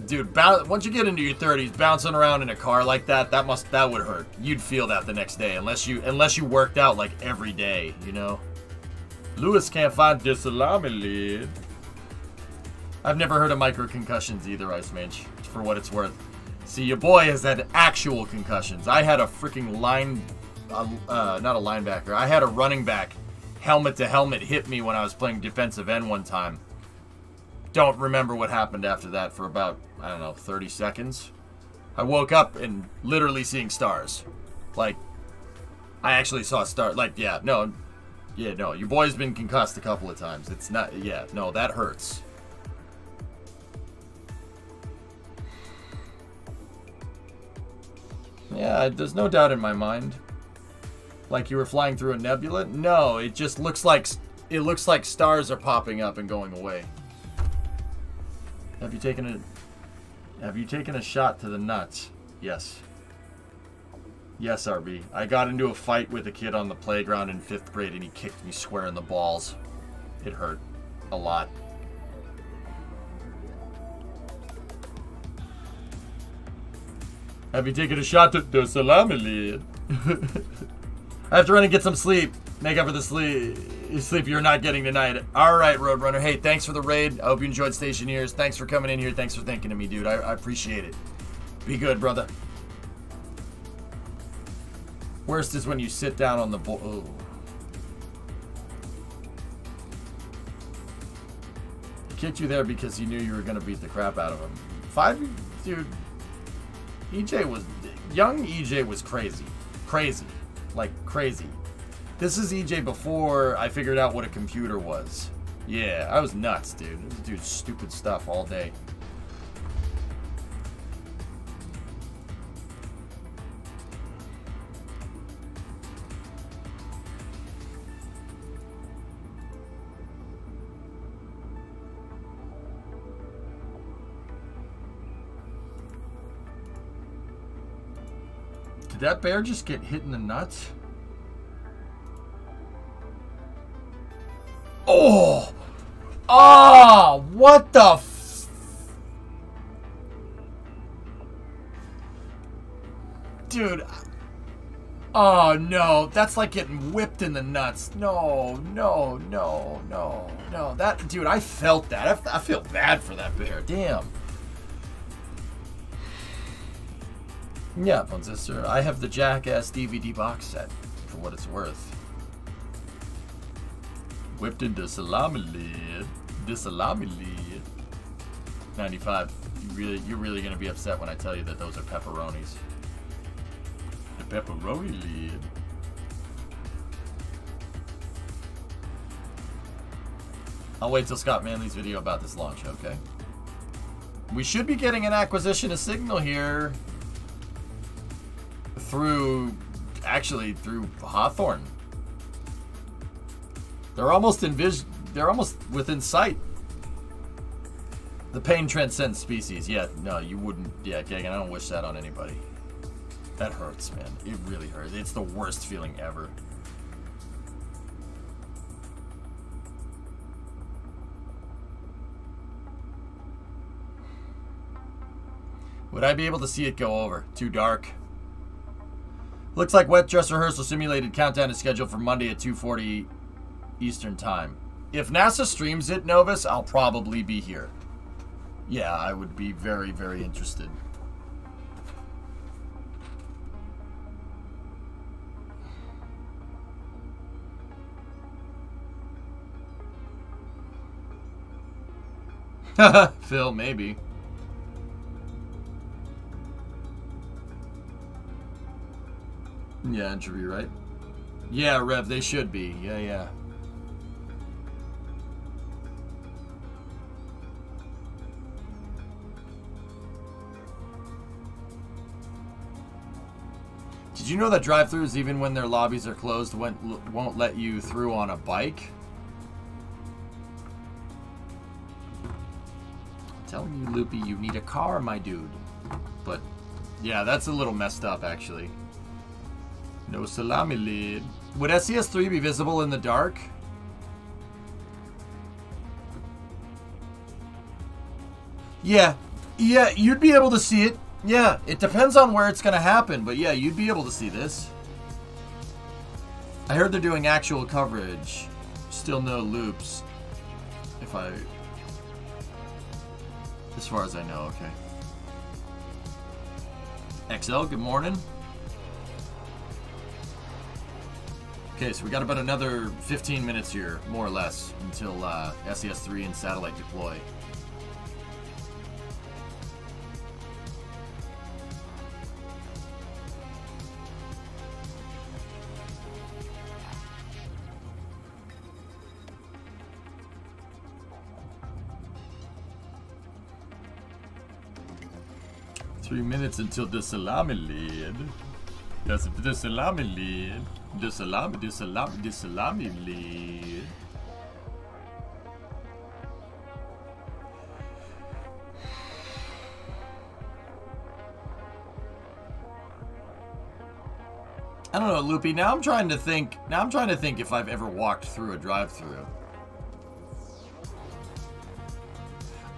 Dude, once you get into your 30s, bouncing around in a car like that, that would hurt. You'd feel that the next day, unless you worked out like every day, you know. Lewis can't find the salami lid. I've never heard of micro concussions either, Ice Mage, for what it's worth. See, your boy has had actual concussions. I had a freaking not a linebacker. I had a running back, helmet to helmet, hit me when I was playing defensive end one time. Don't remember what happened after that for about, I don't know, 30 seconds. I woke up and literally seeing stars. Like, I actually saw stars. Like, yeah, no, your boy's been concussed a couple of times. It's not, yeah, no, that hurts. Yeah, there's no doubt in my mind. Like you were flying through a nebula? No, it just looks like stars are popping up and going away. Have you taken a shot to the nuts? Yes. Yes, RB. I got into a fight with a kid on the playground in 5th grade and he kicked me square in the balls. It hurt a lot. Have you taken a shot at the salami lid? I have to run and get some sleep. Make up for the sleep you're not getting tonight. Alright, Roadrunner. Hey, thanks for the raid. I hope you enjoyed Stationeers. Thanks for coming in here. Thanks for thinking of me, dude. I appreciate it. Be good, brother. Worst is when you sit down on the oh. He kicked you there because he knew you were going to beat the crap out of him. Dude. Young EJ was crazy. Crazy. Like, crazy. This is EJ before I figured out what a computer was. Yeah, I was nuts, dude. This dude's stupid stuff all day. Did that bear just get hit in the nuts? Oh! Ah! What the f... Dude. Oh, no. That's like getting whipped in the nuts. No. That, dude, I felt that. I feel bad for that bear. Damn. Yeah, Fun Sister. I have the Jackass DVD box set, for what it's worth. Whipped into salami lid. The salami lid. 95. You're really gonna be upset when I tell you that those are pepperonis. The pepperoni lid. I'll wait till Scott Manley's video about this launch, okay? We should be getting an acquisition of signal here. Through Hawthorne. They're almost within sight. The pain transcends species. Yeah, no, you wouldn't. Yeah, Gagan, I don't wish that on anybody. That hurts, man. It really hurts. It's the worst feeling ever. Would I be able to see it go over? Too dark. Looks like wet dress rehearsal simulated countdown is scheduled for Monday at 2:40 Eastern Time. If NASA streams it, Novus, I'll probably be here. Yeah, I would be very, very interested. Phil, maybe. Yeah, interview, right? Yeah, Rev, they should be. Yeah. Did you know that drive-thrus, even when their lobbies are closed, won't let you through on a bike? I'm telling you, Loopy, you need a car, my dude. But, yeah, that's a little messed up, actually. No salami lid. Would SES3 be visible in the dark? Yeah, you'd be able to see it. Yeah, it depends on where it's going to happen, but yeah, you'd be able to see this. I heard they're doing actual coverage. Still no loops. As far as I know, okay. XL, good morning. Okay, so we got about another 15 minutes here, more or less, until SES3 and satellite deploy. Three minutes until the salami lid. That's the salami lid. The salami lid. I don't know, Loopy. Now I'm trying to think if I've ever walked through a drive-through.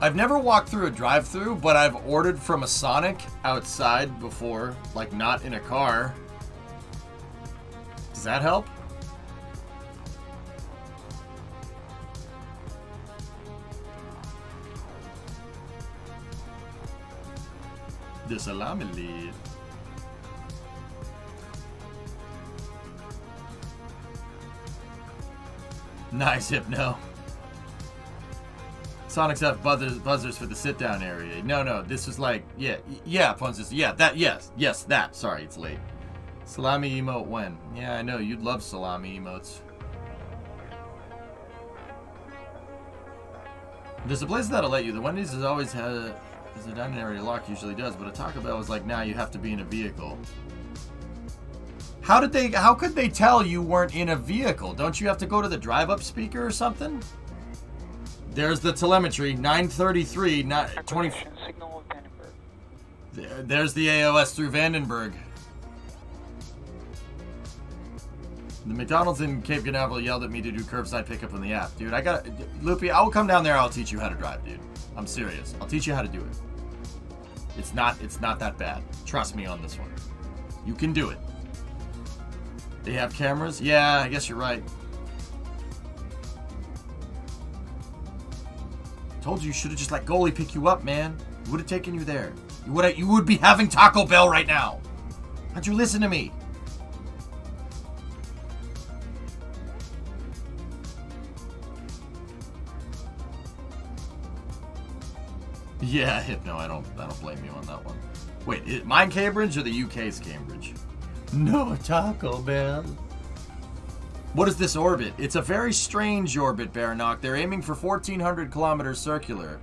I've never walked through a drive-through, but I've ordered from a Sonic outside before, like not in a car. Does that help? The salami lead. Nice, Hypno. Sonics have buzzers for the sit-down area. No, this was like, yeah, Ponsis, yeah, that, yes, that. Sorry, it's late. Salami emote when? Yeah, I know, you'd love salami emotes. There's a place that'll let you. The Wendy's has always had a dining area lock, usually does, but a Taco Bell was like, nah, you have to be in a vehicle. How could they tell you weren't in a vehicle? Don't you have to go to the drive-up speaker or something? There's the telemetry, 933, not 20. Signal of Vandenberg. There's the AOS through Vandenberg. The McDonald's in Cape Canaveral yelled at me to do curbside pickup on the app. Dude, Loopy, I will come down there, I'll teach you how to drive, dude. I'm serious. I'll teach you how to do it. It's not that bad. Trust me on this one. You can do it. They have cameras? Yeah, I guess you're right. Told you should have just let goalie pick you up, man. He would have taken you there. You would be having Taco Bell right now. How'd you listen to me? Yeah, Hypno, I don't blame you on that one. Wait, mine Cambridge or the UK's Cambridge? No Taco Bell. What is this orbit? It's a very strange orbit, Baronock. They're aiming for 1,400 kilometers circular.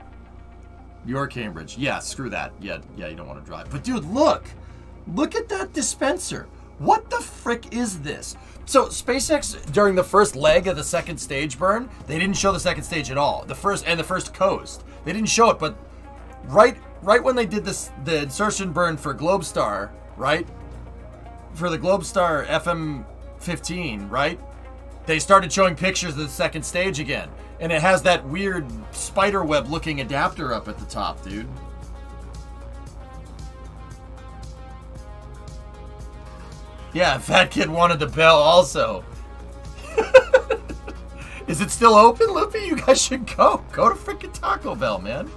Your Cambridge. Yeah, screw that. Yeah, you don't want to drive. But dude, look! Look at that dispenser. What the frick is this? So SpaceX, during the first leg of the second stage burn, they didn't show the second stage at all. The first coast. They didn't show it, but right when they did this, the insertion burn for Globstar, right? For the Globstar FM-15, right? They started showing pictures of the second stage again. And it has that weird spiderweb looking adapter up at the top, dude. Yeah, Fat Kid wanted the bell also. Is it still open, Loopy? You guys should go. Go to freaking Taco Bell, man.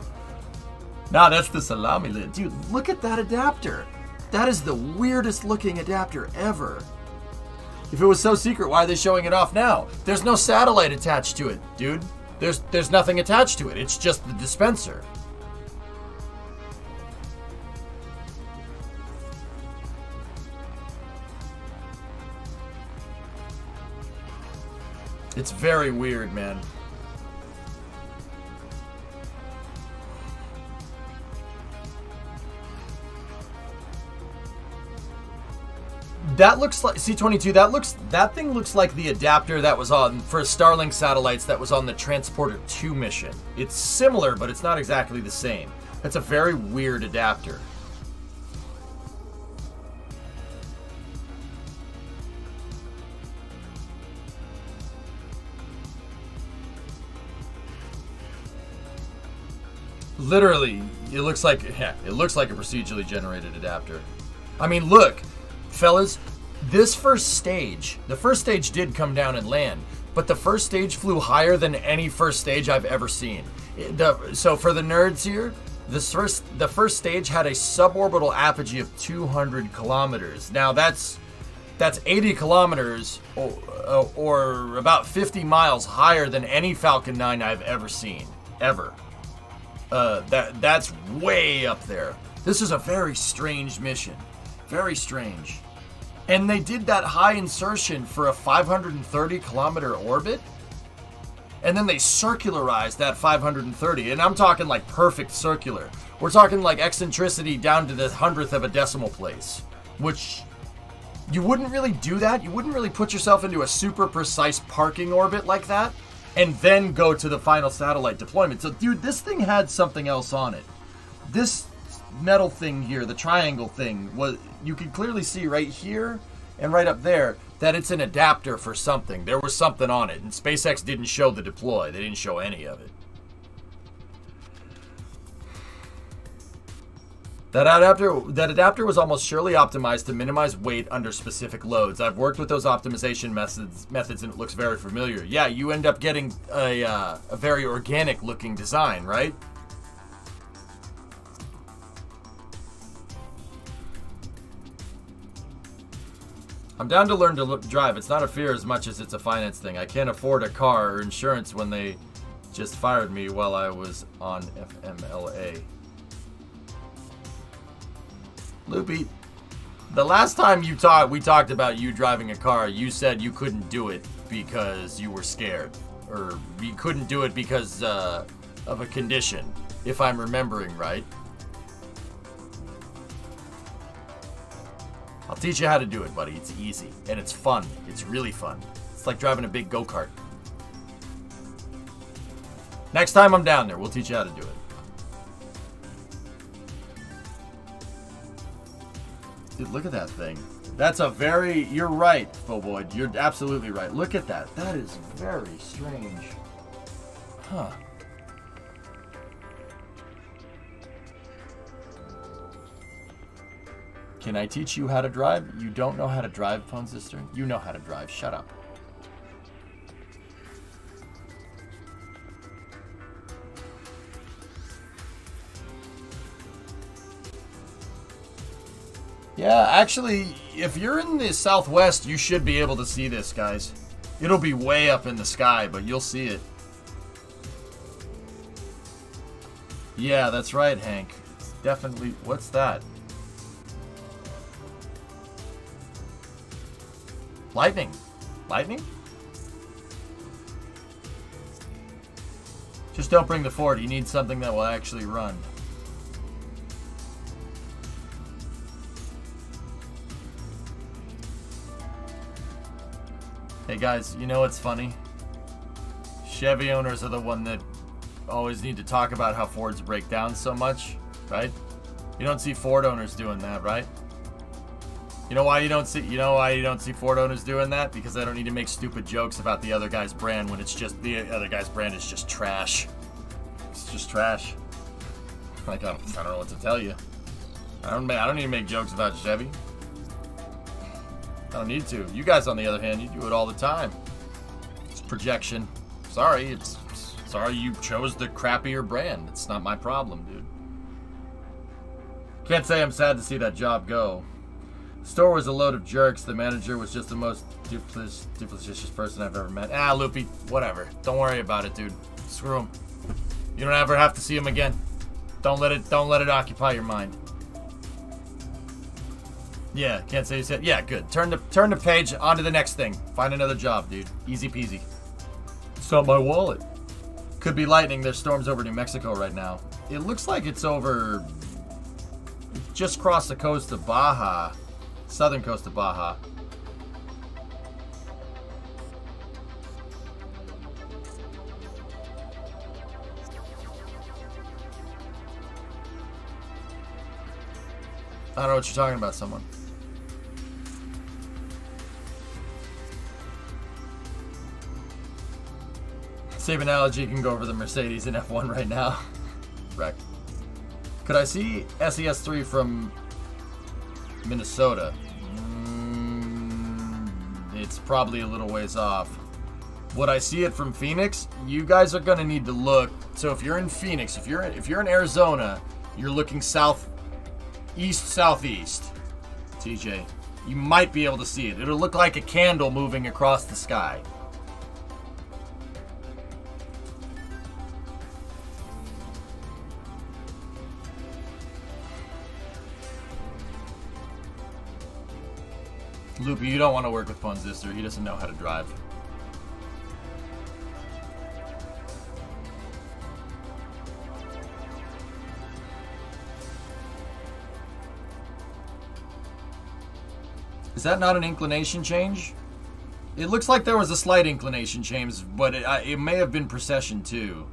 Nah, that's the salami lid. Dude, look at that adapter. That is the weirdest looking adapter ever. If it was so secret, why are they showing it off now? There's no satellite attached to it, dude. There's nothing attached to it. It's just the dispenser. It's very weird, man. That looks like C-22. That thing looks like the adapter that was on for Starlink satellites that was on the Transporter 2 mission. It's similar, but it's not exactly the same. That's a very weird adapter. Literally, it looks like a procedurally generated adapter. I mean, look, fellas, this first stage, the first stage did come down and land, but the first stage flew higher than any first stage I've ever seen. So for the nerds here, the first stage had a suborbital apogee of 200 kilometers. Now that's 80 kilometers or about 50 miles higher than any Falcon 9 I've ever seen, ever. That's way up there. This is a very strange mission. Very strange. And they did that high insertion for a 530 kilometer orbit. And then they circularized that 530. And I'm talking like perfect circular. We're talking like eccentricity down to the 100th of a decimal place. Which, you wouldn't really do that. You wouldn't really put yourself into a super precise parking orbit like that. And then go to the final satellite deployment. So, dude, this thing had something else on it. This metal thing here, the triangle thing, was, you can clearly see right here, and right up there that it's an adapter for something. There was something on it, and SpaceX didn't show the deploy. They didn't show any of it. That adapter was almost surely optimized to minimize weight under specific loads. I've worked with those optimization methods and it looks very familiar. Yeah, you end up getting a very organic looking design, right? I'm down to learn to drive. It's not a fear as much as it's a finance thing. I can't afford a car or insurance when they just fired me while I was on FMLA. Loopy, the last time we talked about you driving a car, you said you couldn't do it because you were scared. Or you couldn't do it because of a condition, if I'm remembering right. I'll teach you how to do it, buddy. It's easy, and it's fun. It's really fun. It's like driving a big go-kart. Next time I'm down there, we'll teach you how to do it. Dude, look at that thing. That's a very... You're right, Boboid. You're absolutely right. Look at that. That is very strange. Huh. Can I teach you how to drive? You don't know how to drive, Phone Sister? You know how to drive. Shut up. Yeah, actually, if you're in the southwest, you should be able to see this, guys. It'll be way up in the sky, but you'll see it. Yeah, that's right, Hank. It's definitely... What's that? Lightning. Lightning? Just don't bring the Ford. You need something that will actually run. Hey guys, you know what's funny? Chevy owners are the one that always need to talk about how Fords break down so much, right? You don't see Ford owners doing that, right? You know why you don't see Ford owners doing that? Because they don't need to make stupid jokes about the other guy's brand when it's just the other guy's brand is just trash. It's just trash. Like I don't know what to tell you. I don't need to make jokes about Chevy. I don't need to. You guys, on the other hand, you do it all the time. It's projection. Sorry, sorry you chose the crappier brand. It's not my problem, dude. Can't say I'm sad to see that job go. The store was a load of jerks. The manager was just the most duplicitous person I've ever met. Ah, Loopy, whatever. Don't worry about it, dude. Screw him. You don't ever have to see him again. Don't let it occupy your mind. Yeah, can't say you said. Yeah, good. Turn the page, on to the next thing. Find another job, dude. Easy peasy. It's not my wallet. Could be lightning. There's storms over New Mexico right now. It looks like it's over... just crossed the coast of Baja. Southern coast of Baja. I don't know what you're talking about, someone. Same analogy can go over the Mercedes in F1 right now. Wreck. Could I see SES3 from Minnesota? It's probably a little ways off. Would I see it from Phoenix? You guys are gonna need to look. So if you're in Phoenix, if you're in Arizona, you're looking southeast. TJ, you might be able to see it. It'll look like a candle moving across the sky. Loopy, you don't want to work with Ponzister. He doesn't know how to drive. Is that not an inclination change? It looks like there was a slight inclination change, but it may have been precession too.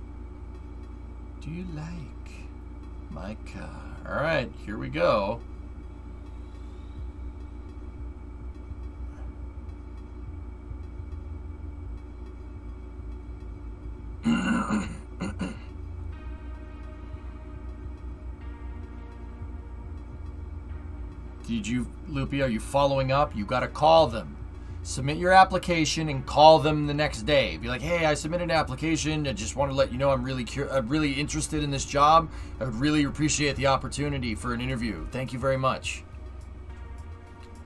Do you like my car? All right, here we go. Did you, Loopy, are you following up? You got to call them. Submit your application and call them the next day. Be like, hey, I submitted an application. I just want to let you know I'm really interested in this job. I would really appreciate the opportunity for an interview. Thank you very much.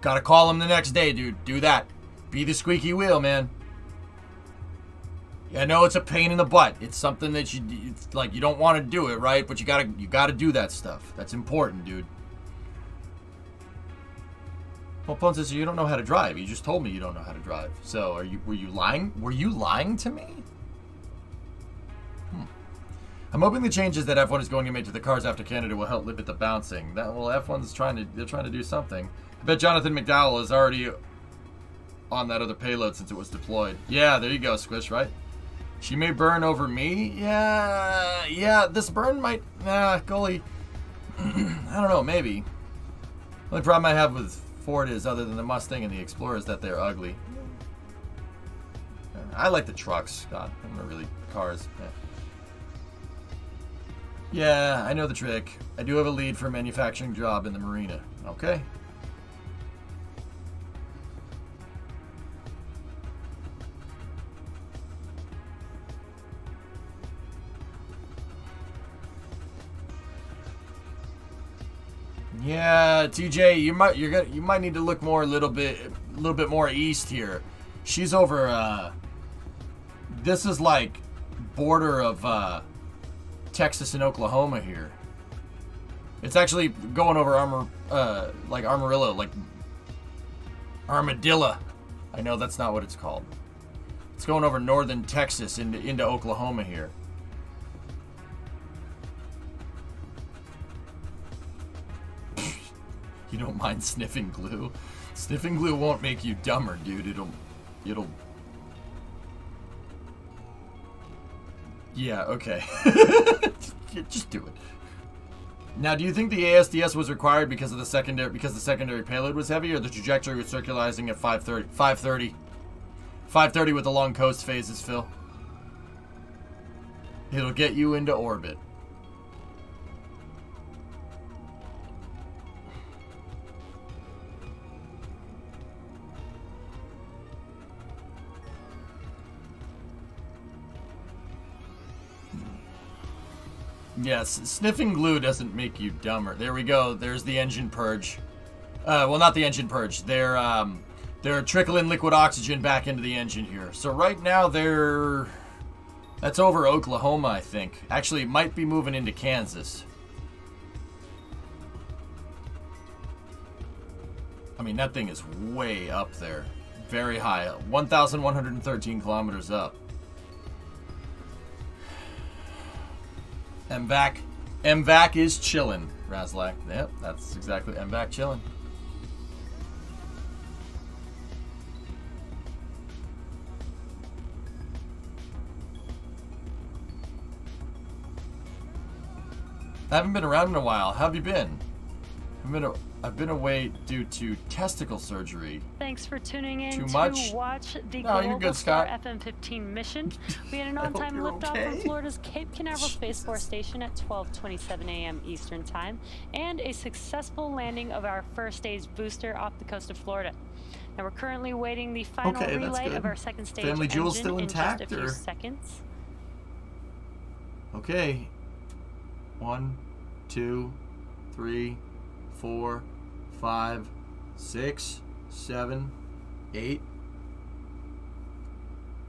Got to call them the next day, dude. Do that. Be the squeaky wheel, man. I know it's a pain in the butt. It's something that it's like you don't want to do it, right? But you gotta do that stuff. That's important, dude. Well, Pone says you don't know how to drive. You just told me you don't know how to drive. So were you lying? Were you lying to me? I'm hoping the changes that F1 is going to make to the cars after Canada will help limit the bouncing. F1's they're trying to do something. I bet Jonathan McDowell is already on that other payload since it was deployed. Yeah, there you go, Squish, right? She may burn over me. Yeah, this burn might, goalie. I don't know, maybe. The only problem I have with Ford is, other than the Mustang and the Explorer, is that they're ugly. I like the trucks. God, I'm not really cars. Yeah, I know the trick. I do have a lead for a manufacturing job in the marina. Okay. Yeah, TJ, you might need to look more a little bit more east here. She's over this is like border of Texas and Oklahoma here. It's actually going over like Armadillo, like Armadillo. I know that's not what it's called. It's going over northern Texas into Oklahoma here. You don't mind sniffing glue? Sniffing glue won't make you dumber, dude. It'll... Yeah, okay. Just do it. Now, do you think the ASDS was required because the secondary payload was heavy, or the trajectory was circularizing at 530? 530. 530 with the long coast phases, Phil. It'll get you into orbit. Yes, sniffing glue doesn't make you dumber. There we go. There's the engine purge. Well, not the engine purge. They're trickling liquid oxygen back into the engine here. So right now that's over Oklahoma, I think. Actually, it might be moving into Kansas. I mean, that thing is way up there. Very high. 1,113 kilometers up. MVAC is chillin', Razlak. Yep, that's exactly MVAC chillin'. I haven't been around in a while. How have you been? I've been away due to testicle surgery. Thanks for tuning in to watch the Globstar FM-15 mission. We had an on-time liftoff from Florida's Cape Canaveral Space Force Station at 12:27 a.m. Eastern Time, and a successful landing of our first stage booster off the coast of Florida. Now we're currently waiting the final relay of our second stage Family Jewel's engine still intact, in just a few seconds. Okay. 1, 2, 3, 4, 5, 6, 7, 8.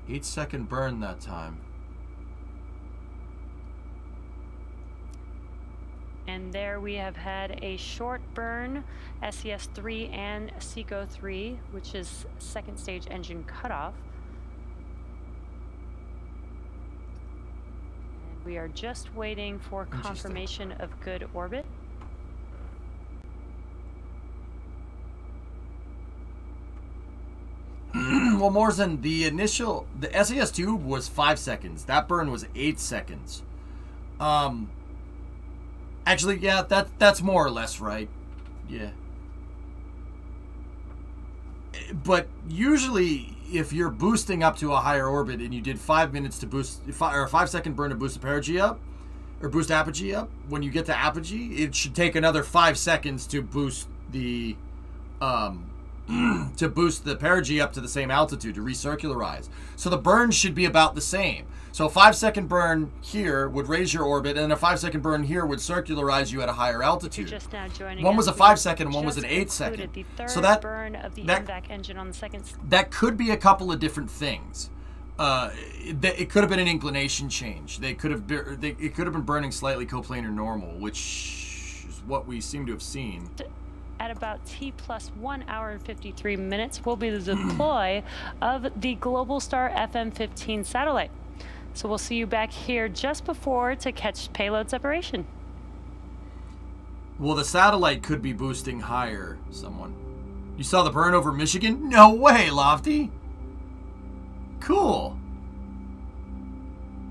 8-second burn that time. And there we have had a short burn, SES-3 and SECO-3, which is second stage engine cutoff. And we are just waiting for confirmation of good orbit. Well, Morrison, the SES-2 was 5 seconds. That burn was 8 seconds. Actually, yeah, that's more or less right. Yeah. But usually, if you're boosting up to a higher orbit and you did 5 minutes to boost, or a 5-second burn to boost apogee up, or boost apogee up, when you get to apogee, it should take another 5 seconds to boost the to boost the perigee up to the same altitude, to recircularize. So the burn should be about the same. So a 5-second burn here would raise your orbit, and a 5-second burn here would circularize you at a higher altitude. Just now joining one was a us, 5-second and one was just an 8-second. the third So that burn of the that, MVAC engine on the second. that could be a couple of different things. It could have been an inclination change. It could have been burning slightly coplanar normal, which is what we seem to have seen. At about T plus 1 hour and 53 minutes will be the deploy of the Globstar FM-15 satellite. So we'll see you back here just before to catch payload separation. Well, the satellite could be boosting higher, someone. You saw the burn over Michigan? No way, Lofty! Cool.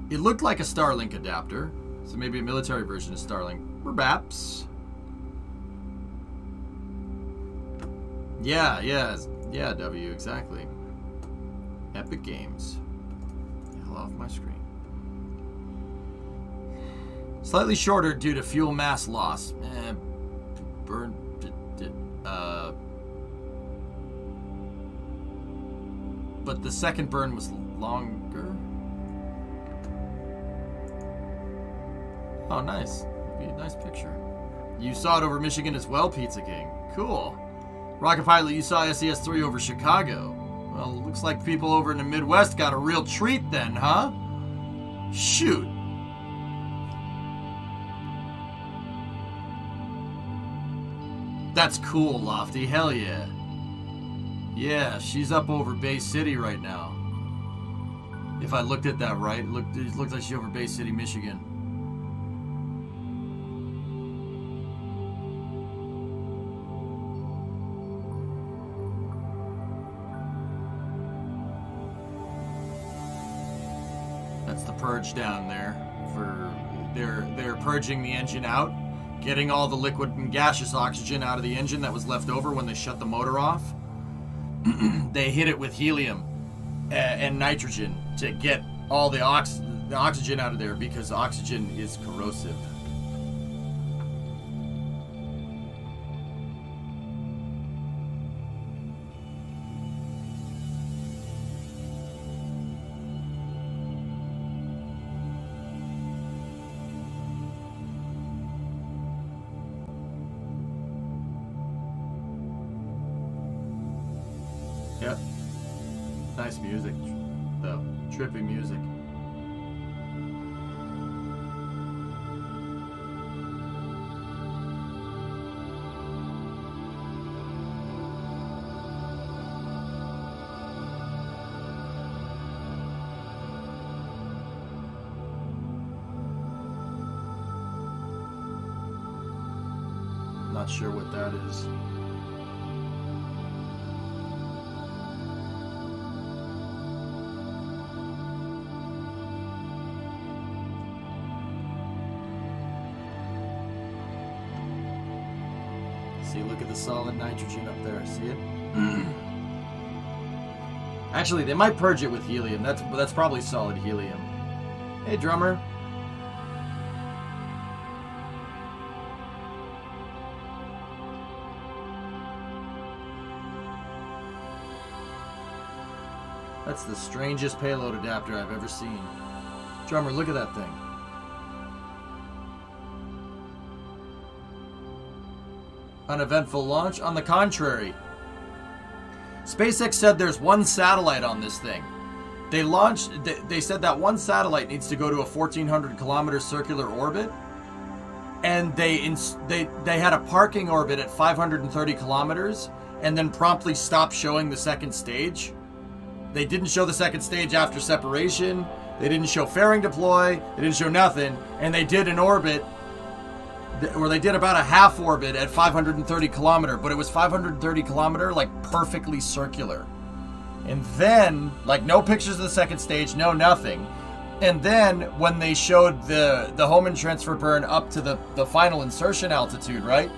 It looked like a Starlink adapter, so maybe a military version of Starlink. Perhaps. Yeah, W, exactly. Epic Games. Hell off my screen. Slightly shorter due to fuel mass loss. Burn. But the second burn was longer. Oh, nice. Nice picture. You saw it over Michigan as well, Pizza King. Cool. Rocket Pilot, you saw SES-3 over Chicago. Well, looks like people over in the Midwest got a real treat then, huh? Shoot. That's cool, Lofty. Hell yeah. Yeah, she's up over Bay City right now. If I looked at that right, it looks like she's over Bay City, Michigan. That's the purge down there. They're purging the engine out, getting all the liquid and gaseous oxygen out of the engine that was left over when they shut the motor off. They hit it with helium and nitrogen to get all the oxygen out of there because oxygen is corrosive. Yep. Nice music, though. Trippy music. Not sure what that is. See, look at the solid nitrogen up there. See it? Actually, they might purge it with helium. That's probably solid helium. Hey, drummer. That's the strangest payload adapter I've ever seen. Drummer, look at that thing. Uneventful launch? On the contrary. SpaceX said there's one satellite on this thing. They said that one satellite needs to go to a 1,400 kilometer circular orbit. And they had a parking orbit at 530 kilometers and then promptly stopped showing the second stage. They didn't show the second stage after separation. They didn't show fairing deploy. They didn't show nothing. And they did an orbit, or they did about a half orbit at 530 kilometer, but it was 530 kilometer, like perfectly circular. And then, like, no pictures of the second stage, no nothing. And then when they showed the home and transfer burn up to the final insertion altitude, right?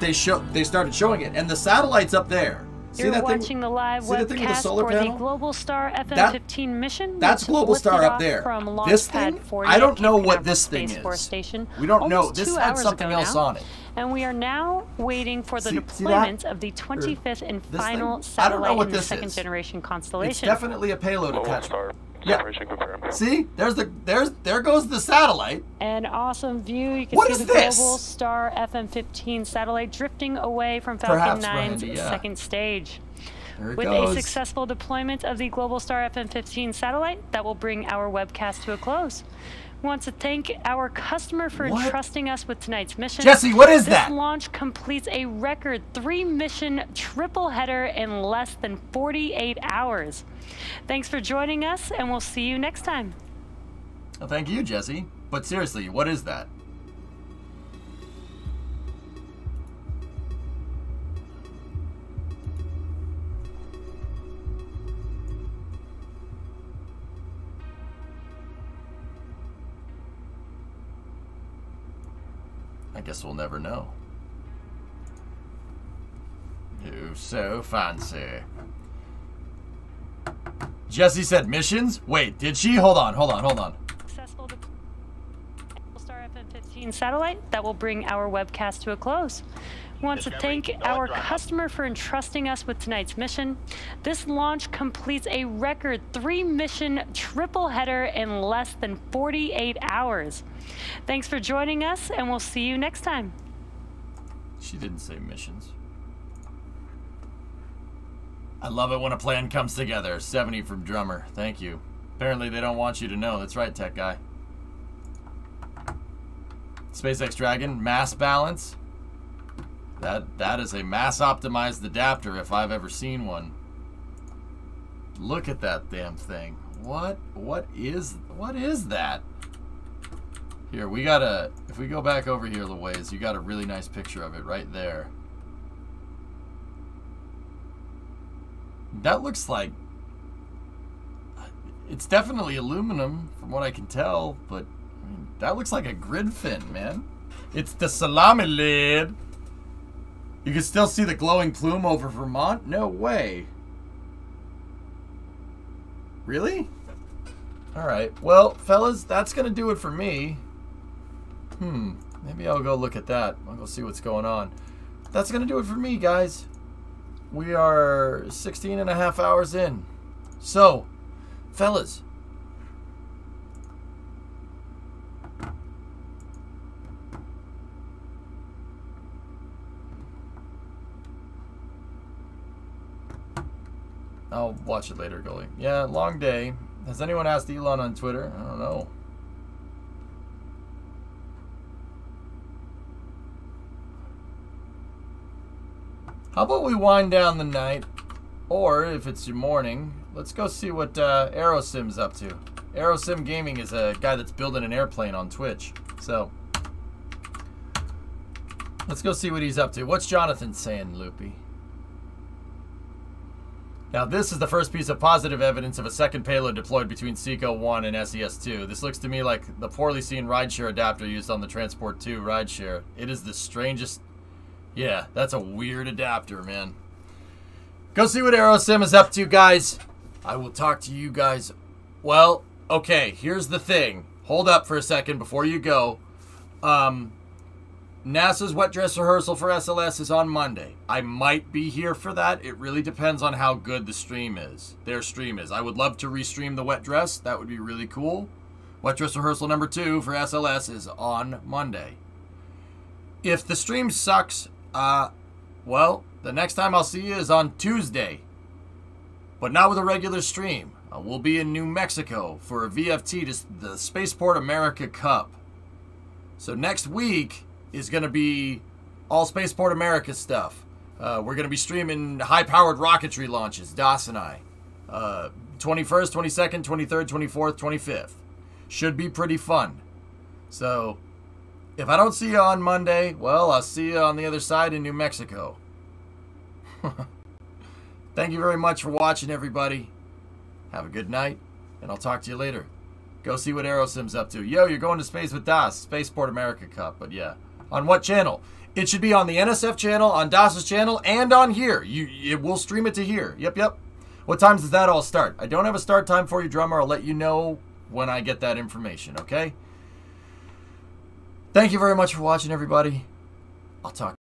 They started showing it, and the satellite's up there. See You're that thing? watching the live See the thing with the webcast solar for panel? the Globstar FM-15 mission. That's which lifted Globstar up off there. From This Launchpad thing, 40 I don't at know Cape what Canaveral this thing Space Force is. Station We don't know. almost This 2 had hours something ago else now. on it. And we are now waiting for the See deployment that? of the 25th and This final thing? I don't know satellite what in the this second is. generation It's constellation. definitely a payload attachment. Star. Yeah. Separation confirmed. See? There goes the satellite. An awesome view. You can What see is the this? Globstar FM-15 satellite drifting away from Falcon Perhaps, 9's Randy, yeah. second stage. There it With goes. a successful deployment of the Globstar FM-15 satellite, that will bring our webcast to a close. We want to thank our customer for What? entrusting us with tonight's mission. Jesse, what is this that? This launch completes a record 3-mission triple header in less than 48 hours. Thanks for joining us, and we'll see you next time. Well, thank you, Jesse. But seriously, what is that? I guess we'll never know. You so fancy. Jesse said missions? Wait, did she? Hold on. Successful Globstar FM-15 satellite, that will bring our webcast to a close. We want to thank our customer for entrusting us with tonight's mission. This launch completes a record 3-mission triple header in less than 48 hours. Thanks for joining us, and we'll see you next time. She didn't say missions. I love it when a plan comes together. 70 from Drummer. Thank you. Apparently they don't want you to know. That's right, tech guy. SpaceX Dragon, mass balance. That is a mass optimized adapter if I've ever seen one. Look at that damn thing. What is that? Here, we gotta, if we go back over here the ways, you got a really nice picture of it right there. That looks like, it's definitely aluminum from what I can tell, but I mean, that looks like a grid fin, man. It's the salami lid. You can still see the glowing plume over Vermont? No way. Really? Alright, well, fellas, that's gonna do it for me. Maybe I'll go look at that. I'll go see what's going on. That's gonna do it for me, guys. We are 16 and a half hours in. So, fellas. I'll watch it later, Gully. Yeah, long day. Has anyone asked Elon on Twitter? I don't know. How about we wind down the night, or if it's your morning, let's go see what Aerosim's up to. Aerosim Gaming is a guy that's building an airplane on Twitch. So, let's go see what he's up to. What's Jonathan saying, Loopy? Now, this is the first piece of positive evidence of a second payload deployed between SECO-1 and SES-2. This looks to me like the poorly seen rideshare adapter used on the Transport 2 rideshare. It is the strangest... Yeah, that's a weird adapter, man. Go see what Aerosim is up to, guys. I will talk to you guys. Well, okay, here's the thing. Hold up for a second before you go. NASA's wet dress rehearsal for SLS is on Monday. I might be here for that. It really depends on how good the stream is. Their stream is. I would love to restream the wet dress. That would be really cool. Wet dress rehearsal number 2 for SLS is on Monday. If the stream sucks, well, the next time I'll see you is on Tuesday. But not with a regular stream. We'll be in New Mexico for a VFT, just the Spaceport America Cup. So next week is going to be all Spaceport America stuff. We're going to be streaming high-powered rocketry launches, Das and I. 21st, 22nd, 23rd, 24th, 25th. Should be pretty fun. So, if I don't see you on Monday, well, I'll see you on the other side in New Mexico. Thank you very much for watching, everybody. Have a good night, and I'll talk to you later. Go see what Aerosim's up to. Yo, you're going to space with Das, Spaceport America Cup, but yeah. On what channel? It should be on the NSF channel, on DAS's channel, and on here. It will stream it to here. Yep. What times does that all start? I don't have a start time for you, drummer. I'll let you know when I get that information, okay? Thank you very much for watching, everybody. I'll talk.